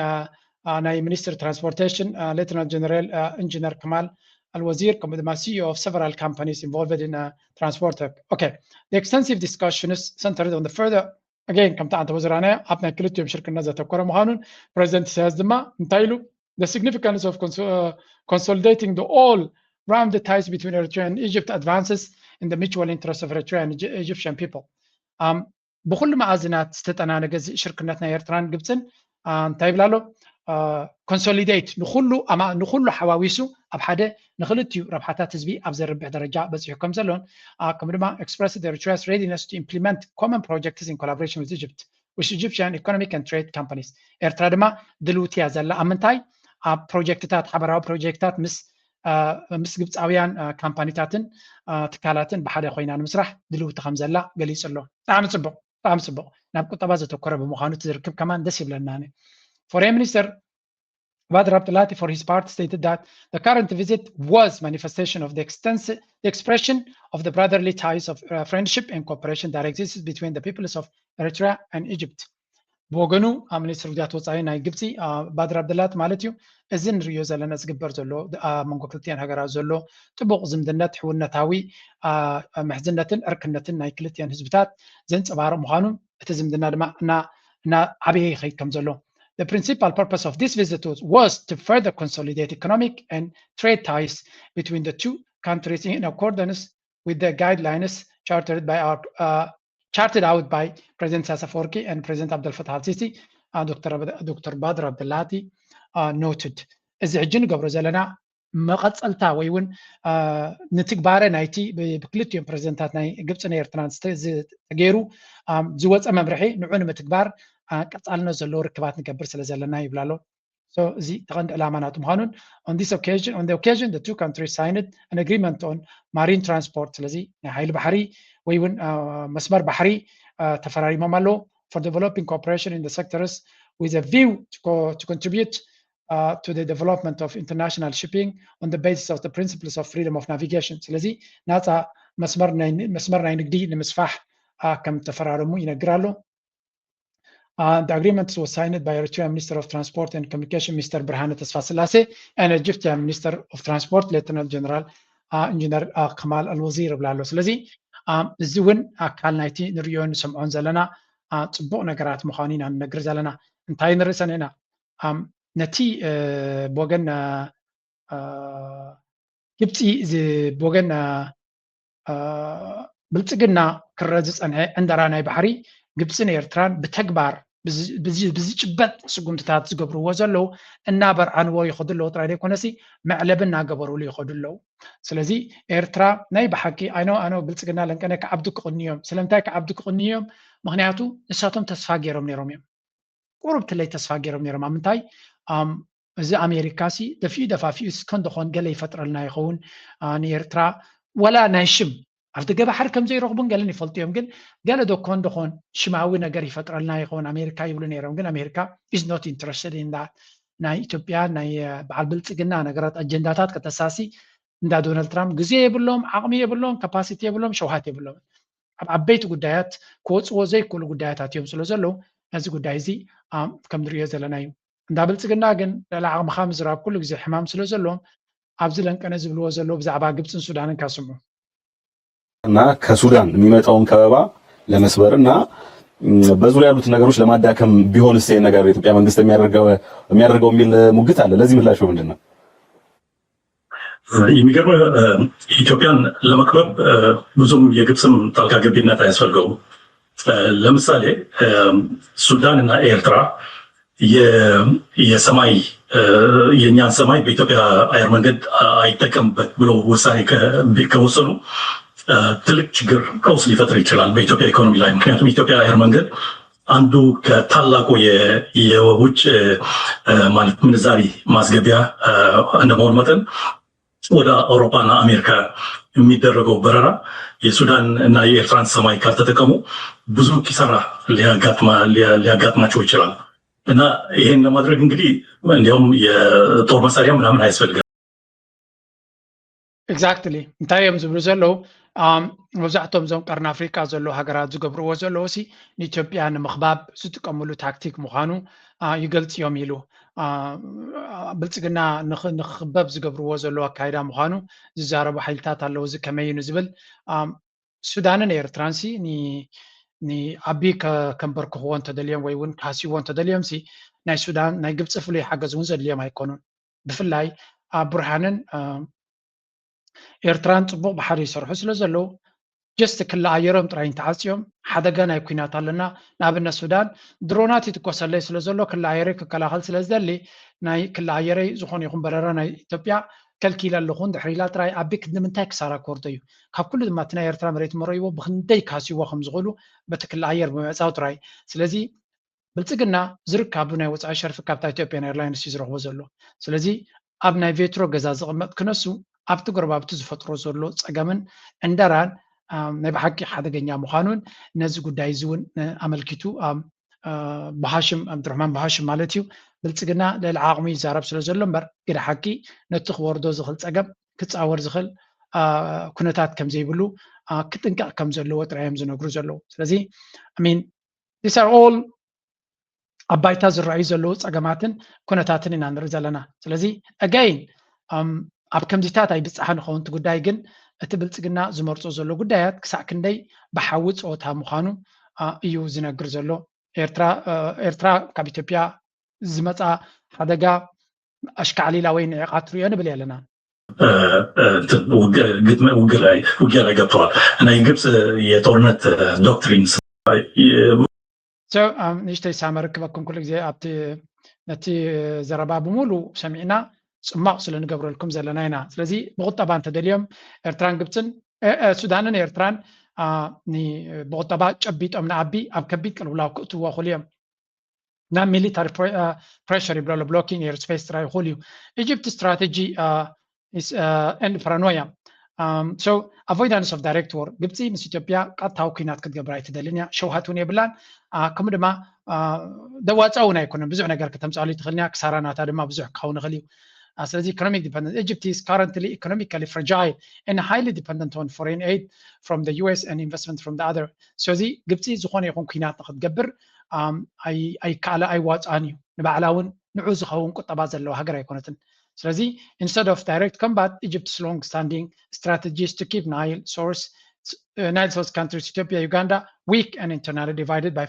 ናይ ሚኒስትር ትራንስፖርቴሽን ሌተናንት ጀነራል ኢንጂነር ከማል الوزير كما the CEO of several companies involved in transport. Okay, the extensive discussions centered on the further again كم تعرف وزرانا أبناء كلتهم شركة نزات وكرة مهانون President says the significance of consolidating the all round the ties between Eritrea and Egypt advances in the mutual interest of Eritrea and Egyptian people. بكل معازنات استتنا نجز شركتنا إيرتران جبتن تايبلالو consolidate نخلو حواويسو أبحده نخلتيو ربحاتات تزبي أبزر ربع درجة بس يحكم زلون كمدما expressed Eritrea's readiness to implement common projects in collaboration with Egypt with Egyptian economic and trade companies. إيرترا دلوتي أزلا أمنتاي بروجكتات حبراو بروجكتات مس جبت أويان كامبانيتاتن تكالاتن بحدا خوينا المسرح دلوت خمزلا قليس الله طعم سبق نبقى طبازة تكرر بمخانو تركب كمان دسيب لنا. Foreign Minister Badr Abdelati for his part stated that the current visit was manifestation of the expression of the brotherly ties of friendship and cooperation that exists between the peoples of Eritrea and Egypt. بوغنو ሚኒስትር ጉዳያት ወፃኢ ናይ ግብፂ ባድር ዓብደላት ማለት እዩ እዚ ንሪኦ ዘለና ዝግበር ዘሎ መንጎ ክልቲአን ሃገራት ዘሎ ጥቡቕ ዝምድነት ሕውነታዊ ምሕዝነትን ዕርክነትን ናይ ክልቲአን ህዝብታት ዘንፀባርቕ ምዃኑ እቲ ዝምድና ድማ ዓበየ ይኸይድ ከም ዘሎ. The principal purpose of this visit was to further consolidate economic and trade ties between the two countries in accordance with the guidelines charted out by President Isaias Afwerki and President Abdel Fattah al-Sisi. Dr. Badr Abdelati noted. እዚ ሕጂ ንገብሮ ዘለና መቐፀልታ ወይ እውን ንትግባረ ናይቲ ብክልቲኦም ፕሬዚደንታት ናይ ግብፅን ኤርትራን ተገይሩ ዝወፀ መምርሒ ንዑ ንምትግባር ቀፃልነት ዘለዎ ርክባት ንገብር ስለ ዘለና ይብላ ኣሎ። So the on the occasion, the two countries signed an agreement on marine transport. ስለዚህ ኃይል ባህሪ ወይ እውን መስመር ባህሪ ተፈራሪሞም ኣሎ for developing cooperation in the sectors with a view to contribute to the development of international shipping on the basis of the principles of freedom of navigation. ስለዚህ ናፃ መስመር ናይ ንግዲ ንምስፋሕ ከም ተፈራረሙ ይነግራሉ። The agreement was signed by Eritrean Minister of Transport and Communication, Mr. Birhane Tesfasilase, and Egyptian Minister of Transport, Lieutenant General Engineer Kamal Al-Wazir ብላሎ። ስለዚ እዚ እውን ኣካል ናይቲ ንሪኦ ንሰምዖን ዘለና ፅቡቕ ነገራት ምዃኑ ኢና ንነግር ዘለና። እንታይ ንርኢ ሰኒና ነቲ ብወገን ግብፂ ብወገን ብልፅግና ክረአ ዝፀንሐ ዕንደራ ናይ ባሕሪ ግብፅን ኤርትራን ብተግባር بزي ጭበጥ ስጉምትታት ዝገብርዎ ዘለው እናበርዓንዎ ይኸዱ ኣለው ጥራይ ዘይኮነሲ መዕለብ እናገበሩሉ ይኸዱ ኣለው ስለዚ ኤርትራ ናይ ብሓቂ ኣነ ብልፅግና ለንቀነ ከዓብዱ ክቕንዮም ስለምንታይ ከዓብዱ ክቕንዮም ምክንያቱ ንሳቶም ተስፋ ገይሮም ነይሮም እዮም ቁርብ ትለይ ተስፋ ገይሮም ነይሮም ኣብ ምንታይ እዚ ኣሜሪካሲ ደፊኡ ደፋፊኡ እስከንደኾን ገለ ይፈጥረልና ይኸውን ንኤርትራ ወላ ናይ ሽም ኣብቲ ገባሕር ከም ዘይረኽቡን ገለን ይፈልጡ እዮም ግን ገለ ደኮን ደኾን ሽማዊ ነገር ይፈጥረልና ይኸውን ኣሜሪካ ይብሉ ነይሮም ግን ኣሜሪካ is not interested in that ናይ ኢትዮጵያ ናይ በዓል ብልፅግና ነገራት ኣጀንዳታት ከተሳሲ እንዳ ዶናልድ ትራምፕ ግዜ የብሎም ዓቕሚ የብሎም ካፓሲቲ የብሎም ሸውሃት የብሎም ኣብ ዓበይቲ ጉዳያት ክወፅዎ ዘይክእሉ ጉዳያታት እዮም ስለ ዘለው ነዚ ጉዳይ እዚ ከም ንሪኦ ዘለና እዩ እንዳ ብልፅግና ግን ልዕሊ ዓቕምካ ምዝራብ ኩሉ ግዜ ሕማም ስለ ዘለዎም ኣብዚ ለንቀነ ዝብልዎ ዘለው ብዛዕባ ግብፅን ሱዳንን ካስምዑ እና ከሱዳን የሚመጣውን ከበባ ለመስበር እና በዙሪያ ያሉት ነገሮች ለማዳከም ቢሆንስ ይሄ ነገር የኢትዮጵያ መንግስት የሚያደርገው የሚል ሙግት አለ። ለዚህ ምላሽ ምንድን ነው? የሚገርመው ኢትዮጵያን ለመክበብ ብዙም የግብፅም ጣልቃ ገብነት አያስፈልገውም። ለምሳሌ ሱዳን እና ኤርትራ የሰማይ የእኛን ሰማይ በኢትዮጵያ አየር መንገድ አይጠቀምበት ብሎ ውሳኔ ከወሰኑ ትልቅ ችግር ቀውስ ሊፈጥር ይችላል በኢትዮጵያ ኢኮኖሚ ላይ። ምክንያቱም ኢትዮጵያ አየር መንገድ አንዱ ከታላቁ የውጭ ማለት ምንዛሪ ማስገቢያ እንደመሆኑ መጠን ወደ አውሮፓና አሜሪካ የሚደረገው በረራ የሱዳን እና የኤርትራን ሰማይ ካልተጠቀሙ ብዙ ኪሳራ ሊያጋጥማቸው ይችላል እና ይሄን ለማድረግ እንግዲህ እንዲያውም የጦር መሳሪያ ምናምን አያስፈልግም። ኤግዛክትሊ እንታይ እዮም ዝብሉ ዘለው መብዛሕቶም እዞም ቀርኒ ኣፍሪካ ዘለው ሃገራት ዝገብርዎ ዘለው ሲ ንኢትዮጵያ ንምኽባብ ዝጥቀምሉ ታክቲክ ምዃኑ ይገልፅ እዮም ኢሉ ብልፅግና ንክኽበብ ዝገብርዎ ዘለው ኣካይዳ ምዃኑ ዝዛረቡ ሓይልታት ኣለው እዚ ከመይ እዩ ዝብል ሱዳንን ኤርትራን ሲ ንዓቢ ከንበርክኽዎ እንተደልዮም ወይ እውን ካሲዎ እንተደልዮም ሲ ናይ ሱዳን ናይ ግብፂ ፍሉይ ሓገዝ እውን ዘድልዮም ኣይኮኑን ብፍላይ ቡርሃንን ኤርትራን ፅቡቅ ባሕሪ ይሰርሑ ስለ ዘለው ጀስት ክለኣየሮም ጥራይ እንተዓፅዮም ሓደጋ ናይ ኩናት ኣለና ንኣብነት ሱዳን ድሮናት ይትኮሰለይ ስለ ዘሎ ክለኣየረይ ክከላኸል ስለ ዝደሊ ናይ ክለኣየረይ ዝኾነ ይኹን በረራ ናይ ኢትዮጵያ ከልኪለ ኣለኹን ድሕሪ ኢላ ጥራይ ኣቢ ንምንታይ ክሳራ ክወርዶ እዩ ካብ ኩሉ ድማ እቲ ናይ ኤርትራ መሬት መረይዎ ብክንደይ ካሲዎ ከም ዝኽእሉ በቲ ክለኣየር ብምዕፃው ጥራይ ስለዚ ብልፅግና ዝርካቡ ናይ ወፃኢ ሸርፊ ካብታ ኢትዮጵያን ኤርላይንስ እዩ ዝረኽቦ ዘሎ ስለዚ ኣብ ናይ ቬትሮ ገዛ ዝቕመጥ ክነሱ ኣብቲ ጎረባብቲ ዝፈጥሮ ዘሎ ፀገምን ዕንደራን ናይ ብሓቂ ሓደገኛ ምዃኑን ነዚ ጉዳይ እዚ እውን ኣመልኪቱ ብሃሽም ኣብድርሕማን ብሃሽም ማለት እዩ ብልፅግና ልዕሊ ዓቕሚ ይዛረብ ስለ ዘሎ እምበር ግደ ሓቂ ነቲ ክወርዶ ዝኽእል ፀገም ክፃወር ዝኽእል ኩነታት ከም ዘይብሉ ክጥንቀቕ ከም ዘለዎ ጥራዮም ዝነግሩ ዘለው ስለዚ ሚን ዲስ ኣር ኦል ኣብ ባይታ ዝረኣዩ ዘለው ፀገማትን ኩነታትን ኢና ንርኢ ዘለና ስለዚ ኣጋይን ኣብ ከምዚታት ኣይብፅሓ ንኸውን እቲ ጉዳይ ግን እቲ ብልፅግና ዝመርፆ ዘሎ ጉዳያት ክሳዕ ክንደይ ብሓዊ ፀወታ ምዃኑ እዩ ዝነግር ዘሎ ኤርትራ ካብ ኢትዮጵያ ዝመፃ ሓደጋ ኣሽካዕሊላ ወይ ንዕቃት ትሪኦ ንብል ኣለና ውጊያ ላይ ገብተዋል ናይ ግብፅ የጦርነት ዶክትሪን ንእሽተይ ሳመር ክበኩም ኩሉ ግዜ ኣብቲ ነቲ ዘረባ ብምሉ ሰሚዕና ፅማቕ ስለ ንገብረልኩም ዘለና ኢና ስለዚ ብቁጠባ እንተደልዮም ኤርትራን ግብፅን ሱዳንን ኤርትራን ብቁጠባ ጨቢጦም ንዓቢ ኣብ ከቢድ ቅልውላው ክእትዎ ይኽእሉ እዮም ናብ ሚሊታሪ ፕሬሽር ይብለሎ ብሎኪንግ ኤር ስፔስ ጥራይ ይኽእሉ እዩ ኢጅፕት ስትራቴጂ ኤንድ ፓራኖያ ሶ ኣቮይዳንስ ኦፍ ዳይሬክት ወር ግብፂ ምስ ኢትዮጵያ ቀጥታዊ ኩናት ክትገብር ኣይትደልን እያ ሸውሃት እውን የብላን ከምኡ ድማ ደዋፃ እውን ኣይኮነን ብዙሕ ነገር ከተምፃሉ ትኽእል እያ ክሳራ ናታ ድማ ብዙሕ ክኸውን ይኽእል እዩ ስለዚ economic dependence Egypt is currently economically fragile and highly dependent on foreign aid from the US and investment from the other so እዚ ግብፂ ዝኾነ ይኹን ኩናት ንክትገብር ኣይከኣለ ኣይዋፃን እዩ ንባዕላ እውን ንዑ ዝኸውን ቁጠባ ዘለዎ ሃገር ኣይኮነትን ስለዚ instead of direct combat Egypt's long standing strategies to keep Nile source countries Ethiopia Uganda weak and internally divided by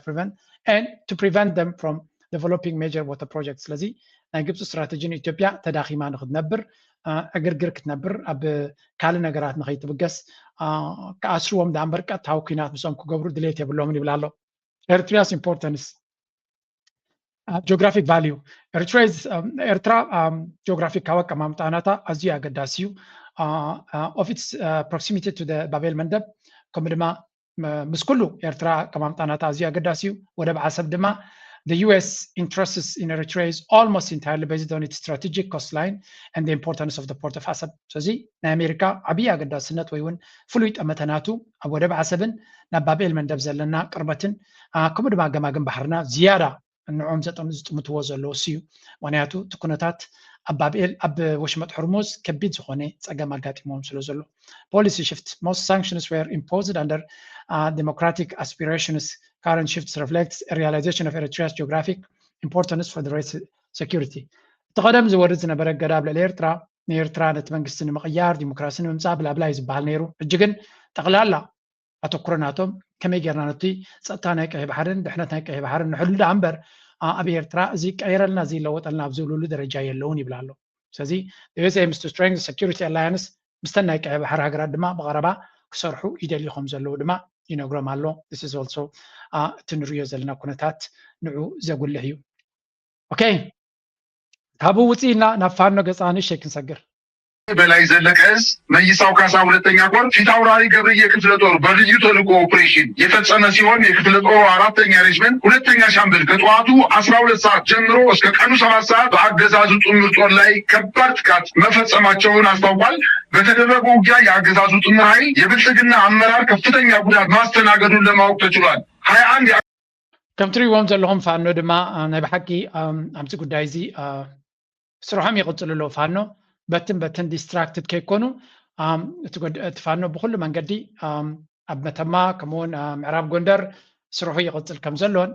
to prevent them from developing major water projects ስለዚ ናይ ግብፂ ስትራቴጂ ንኢትዮጵያ ተዳኺማ ንክትነብር እግርግር ክትነብር ኣብ ካልእ ነገራት ንኸይትብገስ ከኣስርዎም ዳ እምበር ቀጥታዊ ኩናት ምስኦም ክገብሩ ድሌት የብሎምን ይብላ ኣሎ ኤርትራስ ኢምፖርታንስ ጂኦግራፊክ ቫልዩ ኤርትራ ጂኦግራፊክ ካወቀ ማምጣናታ ኣዝዩ ኣገዳሲ እዩ of its proximity to the ባቤል መንደብ ከምኡ ድማ ምስ ኩሉ ኤርትራ ከማምጣናታ ኣዝዩ ኣገዳሲ እዩ ወደብ ዓሰብ ድማ the US interests in Eritrea is almost entirely based on its strategic coastline and the importance of the port of Asab. So ናይ ኣሜሪካ ዓብይ ኣገዳስነት ወይ እውን ፍሉይ ጠመተናቱ ኣብ ወደብ ዓሰብን ናብ ባቤል መንደብ ዘለና ቅርበትን ከምኡ ድማ ገማግም ባሕርና ዝያዳ ንዖም ዝጥምትዎ ዘለዎ እዩ ምክንያቱ እቲ ኩነታት ኣብ ባቤል ኣብ ወሽመጥ ሕርሙዝ ከቢድ ዝኾነ ፀገም ኣጋጢሞም ስለ ዘሎ policy shift most sanctions were imposed under democratic aspirations current shifts reflects a realization of Eritrea's geographic importance for the race security ተቀደም ዝወርድ ዝነበረ ገዳብ ለኤርትራ ንኤርትራ ነቲ መንግስቲ ንምቅያር ዲሞክራሲ ንምምፃእ ብላብላ ዝባሃል ነይሩ ሕጂ ግን ጠቅላላ ኣተኩረናቶም ከመይ ጌርና ነቲ ፀጥታ ናይ ቀይሕ ባሕርን ድሕነት ናይ ቀይሕ ባሕርን ንሕሉ ዳ እምበር ኣብ ኤርትራ እዚ ቀይረልና እዚ ለወጠልና ኣብ ዝብልሉ ደረጃ የለውን ይብላ ኣሎ ስለዚ US aims to strengthen security alliance ምስተን ናይ ቀይሕ ባሕር ሃገራት ድማ ብቀረባ ክሰርሑ ይደልዩ ከም ዘለዉ ድማ ይነግሮም ኣሎ this is also እቲ ንሪኦ ዘለና ኩነታት ንዑ ዘጉልህ እዩ ኦኬ ካብኡ ውፅኢና ናብ ፋኖ ገፃኒ ሸይ ክንሰግር በላይ ዘለቀ እዝ መይሳው ካሳ ሁለተኛ ኮር ፊት አውራሪ ገብርዬ ክፍለ ጦር በልዩ ተልዕኮ ኦፕሬሽን የፈጸመ ሲሆን የክፍለ ጦሩ አራተኛ ሬጅመንት ሁለተኛ ሻምበል ከጠዋቱ 12 ሰዓት ጀምሮ እስከ ቀኑ 7 ሰዓት በአገዛዙ ጥምር ጦር ላይ ከባድ ጥቃት መፈጸማቸውን አስታውቋል። በተደረገው ውጊያ የአገዛዙ ጥምር ኃይል የብልጽግና አመራር ከፍተኛ ጉዳት ማስተናገዱን ለማወቅ ተችሏል። 21 ከም ትሪእዎም ዘለኹም ፋኖ ድማ ናይ ብሓቂ ኣብቲ ጉዳይ እዚ ስርሖም ይቕፅሉ ኣለዉ ፋኖ በትን ዲስትራክትድ ከይኮኑ እቲ ፋኖ ብኩሉ መንገዲ ኣብ መተማ ከምኡውን ምዕራብ ጎንደር ስርሑ ይቕፅል ከም ዘሎን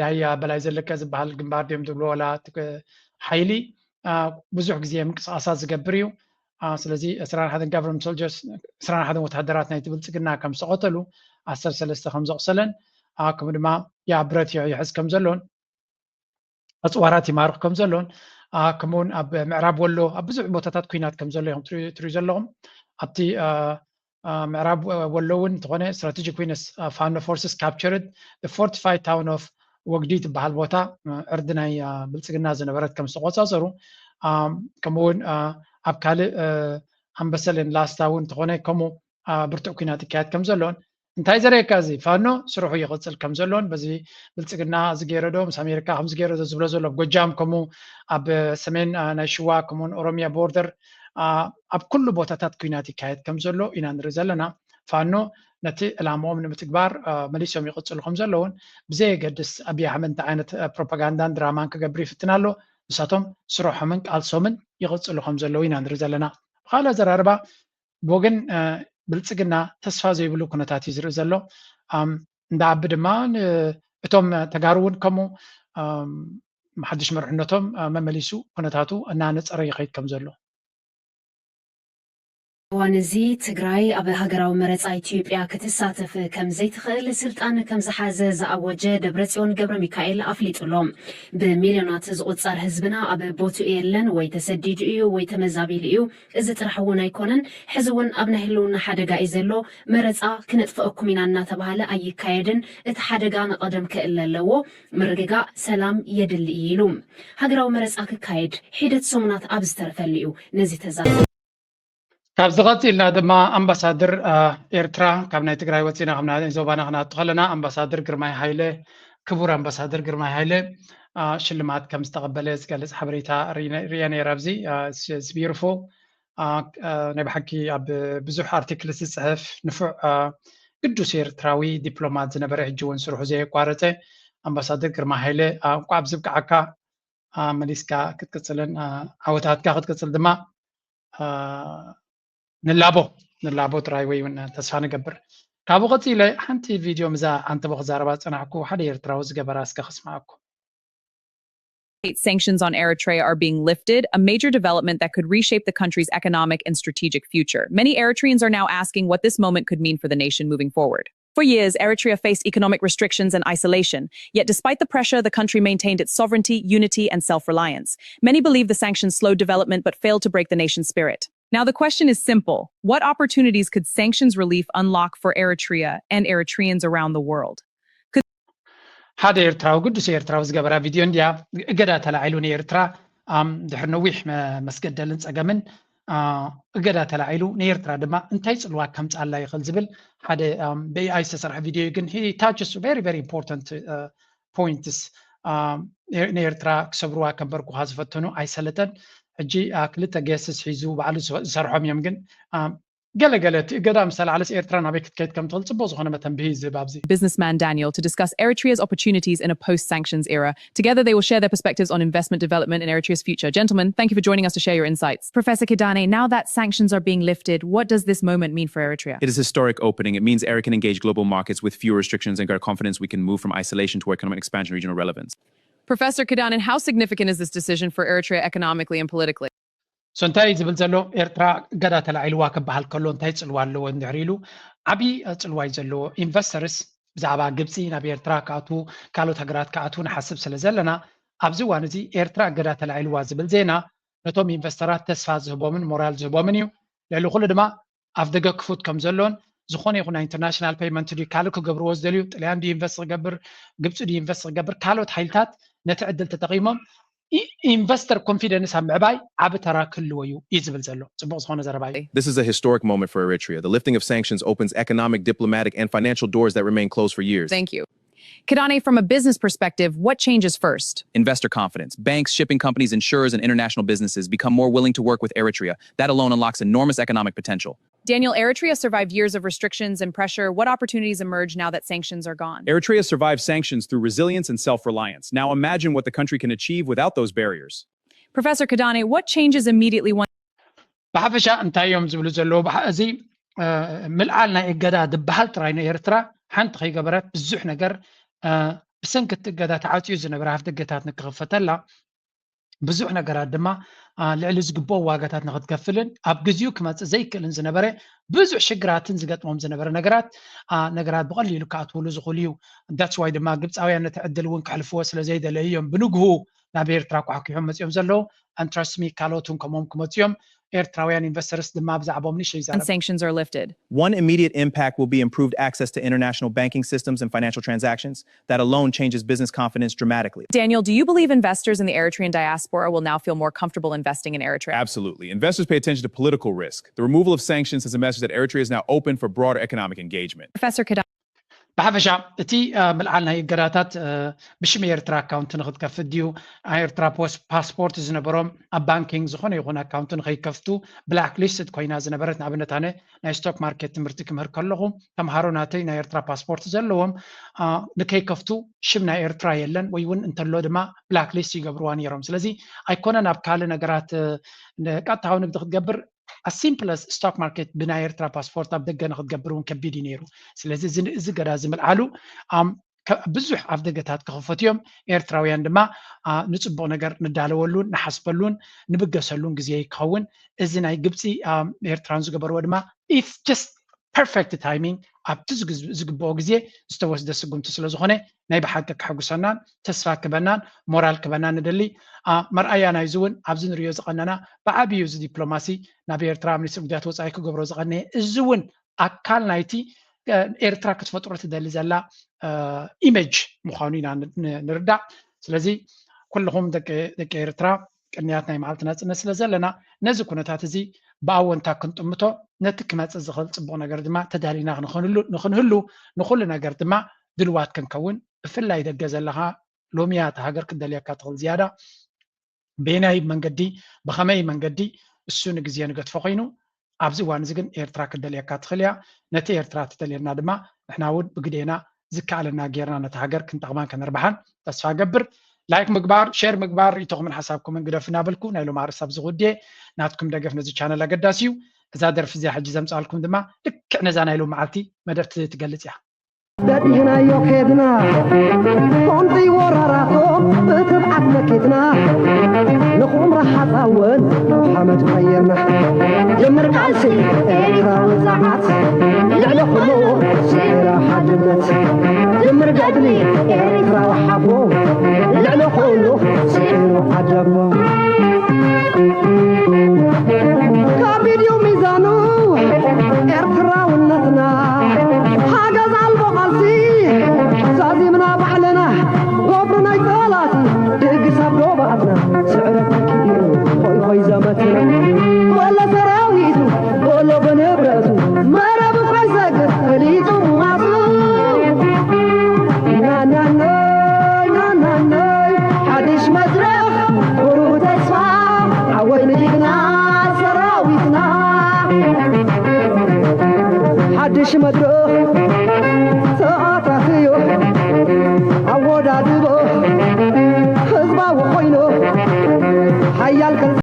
ዳያ በላይ ዘለቀ ዝበሃል ግንባር ድዮም ዝብሎ ወላ ሓይሊ ብዙሕ ግዜ ምንቅስቃሳት ዝገብር እዩ ስለዚ 21 ጋቨርንመንት ሶልጀርስ 21 ወታደራት ናይቲ ብልፅግና ከም ዝተቐተሉ 13 ከም ዘቑሰለን ከምኡ ድማ ብረት ይሕዝ ከም ዘሎን ኣፅዋራት ይማርኹ ከም ዘሎን ከምኡውን ኣብ ምዕራብ ወሎ ኣብ ብዙሕ ቦታታት ኩናት ከም ዘሎ ኢኹም ትሪኡ ዘለኹም ኣብቲ ምዕራብ ወሎ እውን እንተኾነ ስትራቴጂክ ዊነስ ፋኖ ፎርስስ ካፕቸርድ ፎርቲፋይድ ታውን ኦፍ ወግዲ ትበሃል ቦታ ዕርዲ ናይ ብልፅግና ዝነበረት ከም ዝተቆፃፀሩ ከምኡውን ኣብ ካልእ ኣንበሰልን ላስታ እውን እንተኾነ ከምኡ ብርቱዕ ኩናት ይካየድ ከም ዘሎን እንታይ ዘርእየካ እዚ ፋኖ ስርሑ ይቕፅል ከም ዘሎን በዚ ብልፅግና ዝገይረዶ ምስ ኣሜሪካ ከም ዝገይረዶ ዝብሎ ዘሎ ጎጃም ከምኡ ኣብ ሰሜን ናይ ሽዋ ከምኡውን ኦሮሚያ ቦርደር ኣብ ኩሉ ቦታታት ኩናት ይካየድ ከም ዘሎ ኢና ንርኢ ዘለና ፋኖ ነቲ ዕላምኦም ንምትግባር መሊሶም ይቕፅሉ ከም ዘለውን ብዘየገድስ ኣብዪ ኣሕመድ እንታይ ዓይነት ፕሮፓጋንዳን ድራማን ክገብር ይፍትን ኣሎ ንሳቶም ስርሖምን ቃልሶምን ይቕፅሉ ከም ዘለዉ ኢና ንርኢ ዘለና ብካልእ ኣዘራርባ ብወገን ብልፅግና ተስፋ ዘይብሉ ኩነታት እዩ ዝርኢ ዘሎ እንዳዓቢ ድማ እቶም ተጋሩ እውን ከምኡ ሓድሽ መርሕነቶም መመሊሱ ኩነታቱ እናነፀረ ይኸይድ ከም ዘሎ እዋን እዚ ትግራይ ኣብ ሃገራዊ መረፃ ኢትዮጵያ ክትሳተፍ ከም ዘይትኽእል ስልጣን ከም ዝሓዘ ዝኣወጀ ደብረጽዮን ገብረ ሚካኤል ኣፍሊጡሎም ብሚልዮናት ዝቁፀር ህዝብና ኣብ ቦትኡ የለን ወይ ተሰዲዱ እዩ ወይ ተመዛቢሉ እዩ እዚ ጥራሕ እውን ኣይኮነን ሕዚ እውን ኣብ ናይ ህልውና ሓደጋ እዩ ዘሎ መረፃ ክነጥፍአኩም ኢና እናተባሃለ ኣይካየድን እቲ ሓደጋ ንቐደም ክእለ ኣለዎ ምርግጋእ ሰላም የድሊ ኢሉ ሃገራዊ መረፃ ክካየድ ሒደት ሰሙናት ኣብ ዝተረፈሉ እዩ ነዚ ተዛረበ ካብ ዝቐፂልና ድማ ኣምባሳደር ኤርትራ ካብ ናይ ትግራይ ወፂና ካብ ናይ ዞባና ክናቱ ከለና ኣምባሳደር ግርማይ ሃይለ ክቡር ኣምባሳደር ግርማይ ሃይለ ሽልማት ከም ዝተቐበለ ዝገልፅ ሓበሬታ ርያ ነይረ ኣብዚ ቢርፎ ናይ ብሓቂ ኣብ ብዙሕ ኣርቲክል ዝፅሕፍ ንፉዕ ቅዱስ ኤርትራዊ ዲፕሎማት ዝነበረ ሕጂ እውን ስርሑ ዘየቋረፀ ኣምባሳደር ግርማይ ሃይለ እንኳ ኣብ ዝብቅዓካ መሊስካ ክትቅፅልን ዓወታትካ ክትቅፅል ድማ ንላቦ ጥራይ ወይ እውን ተስፋ ንገብር ካብኡ ቀፂለ ሓንቲ ቪድዮ ምዛ ኣንተ ብክዛረባ ፀናዕኩ ሓደ ኤርትራዊ ዝገበራ እስከ ክስማዓኩ Sanctions on Eritrea are being lifted, a major development that could reshape the country's economic and strategic future. Many Eritreans are now asking what this moment could mean for the nation moving forward. For years, Eritrea faced economic restrictions and isolation. Yet despite the pressure, the country maintained its sovereignty, unity, and self-reliance. Many believe the sanctions slowed development but failed to break the nation's spirit. Now the question is simple. What opportunities could sanctions relief unlock for Eritrea and Eritreans around the world? حدا إيرترا وقدس إيرترا وزقبرا فيديو إنديا قدا تلاعيلون إيرترا دحر نويح مسجد لنس أجمن قدا تلاعيلو نيرترا دما انتيس الواقع كم تعال لا يخل زبل حدا بي أي سرح فيديو يمكن he touches very very important points نيرترا كسبروا كبركو هازفتنو أي سلتن أجي كلتا جاسس حيزو بعلو سرحهم يمكن قالت قدام سال على إيرترا نبيك كيت كم تقول تبوظ هنا متنبهيز بابزي. Businessman Daniel to discuss Eritrea's opportunities in a post-sanctions era. Together, they will share their perspectives on investment development in Eritrea's future. Gentlemen, thank you for joining us to share your insights. Professor Kidane, now that sanctions are being lifted, what does this moment mean for Eritrea? It is a historic opening. It means Eritrea can engage global markets with fewer restrictions and got confidence we can move from isolation to economic expansion, regional relevance. Professor Kidane, how significant is this decision for Eritrea economically and politically? سنتاي زبل زلو إيرترا قدا تلاعيلوا كبهال كلون تاي تسلوا له وندعريلو عبي تسلوا زلو إنفسترس بزعبا جبسي نبي إيرترا كاتو كالو تجارات كاتو نحسب سلزلنا أبزوا نزي إيرترا قدا تلاعيلوا زبل زينا نتوم إنفسترات تسفاز هبومن مورال هبومنيو لأنه كل دما أفدقة كفوت كم زلون زخوني يكون international payment دي كالو كجبروز دليو تلاقي دي إنفستر جبر جبسو دي إنفستر جبر كالو تحيلتات نتعدل تتقيمهم investor confidence هم عباي عبترا كل ويو يزبل زلو صبوص هون زرباي. This is a historic moment for Eritrea. The lifting of sanctions opens economic, diplomatic, and financial doors that remain closed for years. Thank you. Kidane, from a business perspective, what changes first? Investor confidence. Banks, shipping companies, insurers, and international businesses become more willing to work with Eritrea. That alone unlocks enormous economic potential. Daniel, Eritrea survived years of restrictions and pressure. What opportunities emerge now that sanctions are gone? Eritrea survived sanctions through resilience and self-reliance. Now imagine what the country can achieve without those barriers. Professor Kidane, what changes immediately once... بحفشا انت يوم زبلو زلو بحزي ملعالنا إجدا دبحال تراينا إيرترا حنت خي جبرات بزح نجر بسنكت إجدا تعاطي زنبرة هفت جتات نكفتلا بزح نجرات دما لعلز جبوا واجتات نخد كفلن أبجزيو كما زي كلن زنبرة بزح شجرات نزجت مم زنبرة نجرات بقلي لكات ولز غليو that's why دما جبت أوي أن تعدل ونك حلفوا سلا زي ده ليهم بنجهو نبير تراكو حكيهم متيوم زلو and trust me كالوتون كموم كمتيوم Eritrean investors the mabs abom and sanctions are lifted. One immediate impact will be improved access to international banking systems and financial transactions. That alone changes business confidence dramatically. Daniel, do you believe investors in the Eritrean diaspora will now feel more comfortable investing in Eritrea? Absolutely. Investors pay attention to political risk. The removal of sanctions is a message that Eritrea is now open for broader economic engagement. Professor Kidane. بحفشا تي ملعنا هي جراتات بشمي إيرترا أكاونت نخد كفديو إيرترا باسبورت زنبرم بانكينج زخون يكون أكاونت نخي كفتو بلاك ليست كوينا زنبرت نابنة تاني نا ستوك ماركت مرتك مركلهم تم هاروناتي نا إيرترا باسبورت زلهم نكي كفتو شمنا إيرترا يلن ويون انتلود ما بلاك ليست يقبروان يرم سلزي أيكونا نابكال نجرات قطعوا نقدر تقبر as simple as stock market بنا إيرترا باسبورت أبدأ ناخد جبرون كبيدي نيرو سلزي زي جرازم العلو بزح أفدقتات كخفتيهم إيرتراويان دما نصبو نجر ندالولون نحسبلون نبقى سلون جزية يكون إذن أي جبسي إيرترانز جبروا دما it's just perfect timing أبتزق زقبو جزية استوى ده سقوم تسلزخونه نايب حقك حق سنان تسفى كبنان مورال كبنان ندلي مرأيانا يزون عبزن ريوز قننا بعبي يوز دبلوماسي نبي إيرترا من سبدات وصايكو جبروا زقنة الزون أكال نايتي إيرترا كتفترة تدلي زلا إيمج مخاونين نردع سلزي كلهم دك إيرترا كنياتنا معلتنا نسلزلنا نزكونا تعتزي باون تاكنت أمتو نتك ما تزخل صبونا قردما تدالينا نخلنا قردما دلوات كنكون فلا إذا جزل لها لوميات هاجر كداليا كاتغل زيادة بيناي من قدي بخماي من قدي السون جزيان قد فقينو أبزي وانزجن إيرترا كداليا كاتغليا نتي إيرترا تدالينا دما إحنا ود بقدينا زكا على ناجيرنا نتهاجر كنت أغمان كان ربحان تصفى قبر لايك مقبار شير مقبار يتوغ من حسابكم من قدفنا بالكم نايلو معرس أبزي غدي ناتكم دقفنا زي channel لقداسيو إذا درف زي حجي زمس عليكم دما لك نزانا يلو معلتي ما درت تقلت يا بدينا يوكيدنا كونتي وراراتهم بتبعت مكيتنا نقوم راح اطول محمد خيرنا يمر قالسي ايرترا زعات لعلى خلو سيرا حدمت يمر قدلي ايرترا وحبو لعلى خلو سيرا حدمو كابيديو ميزانو ايرترا ونتنا حاجة زعل بقالسي زازي منا بعلنا مدرو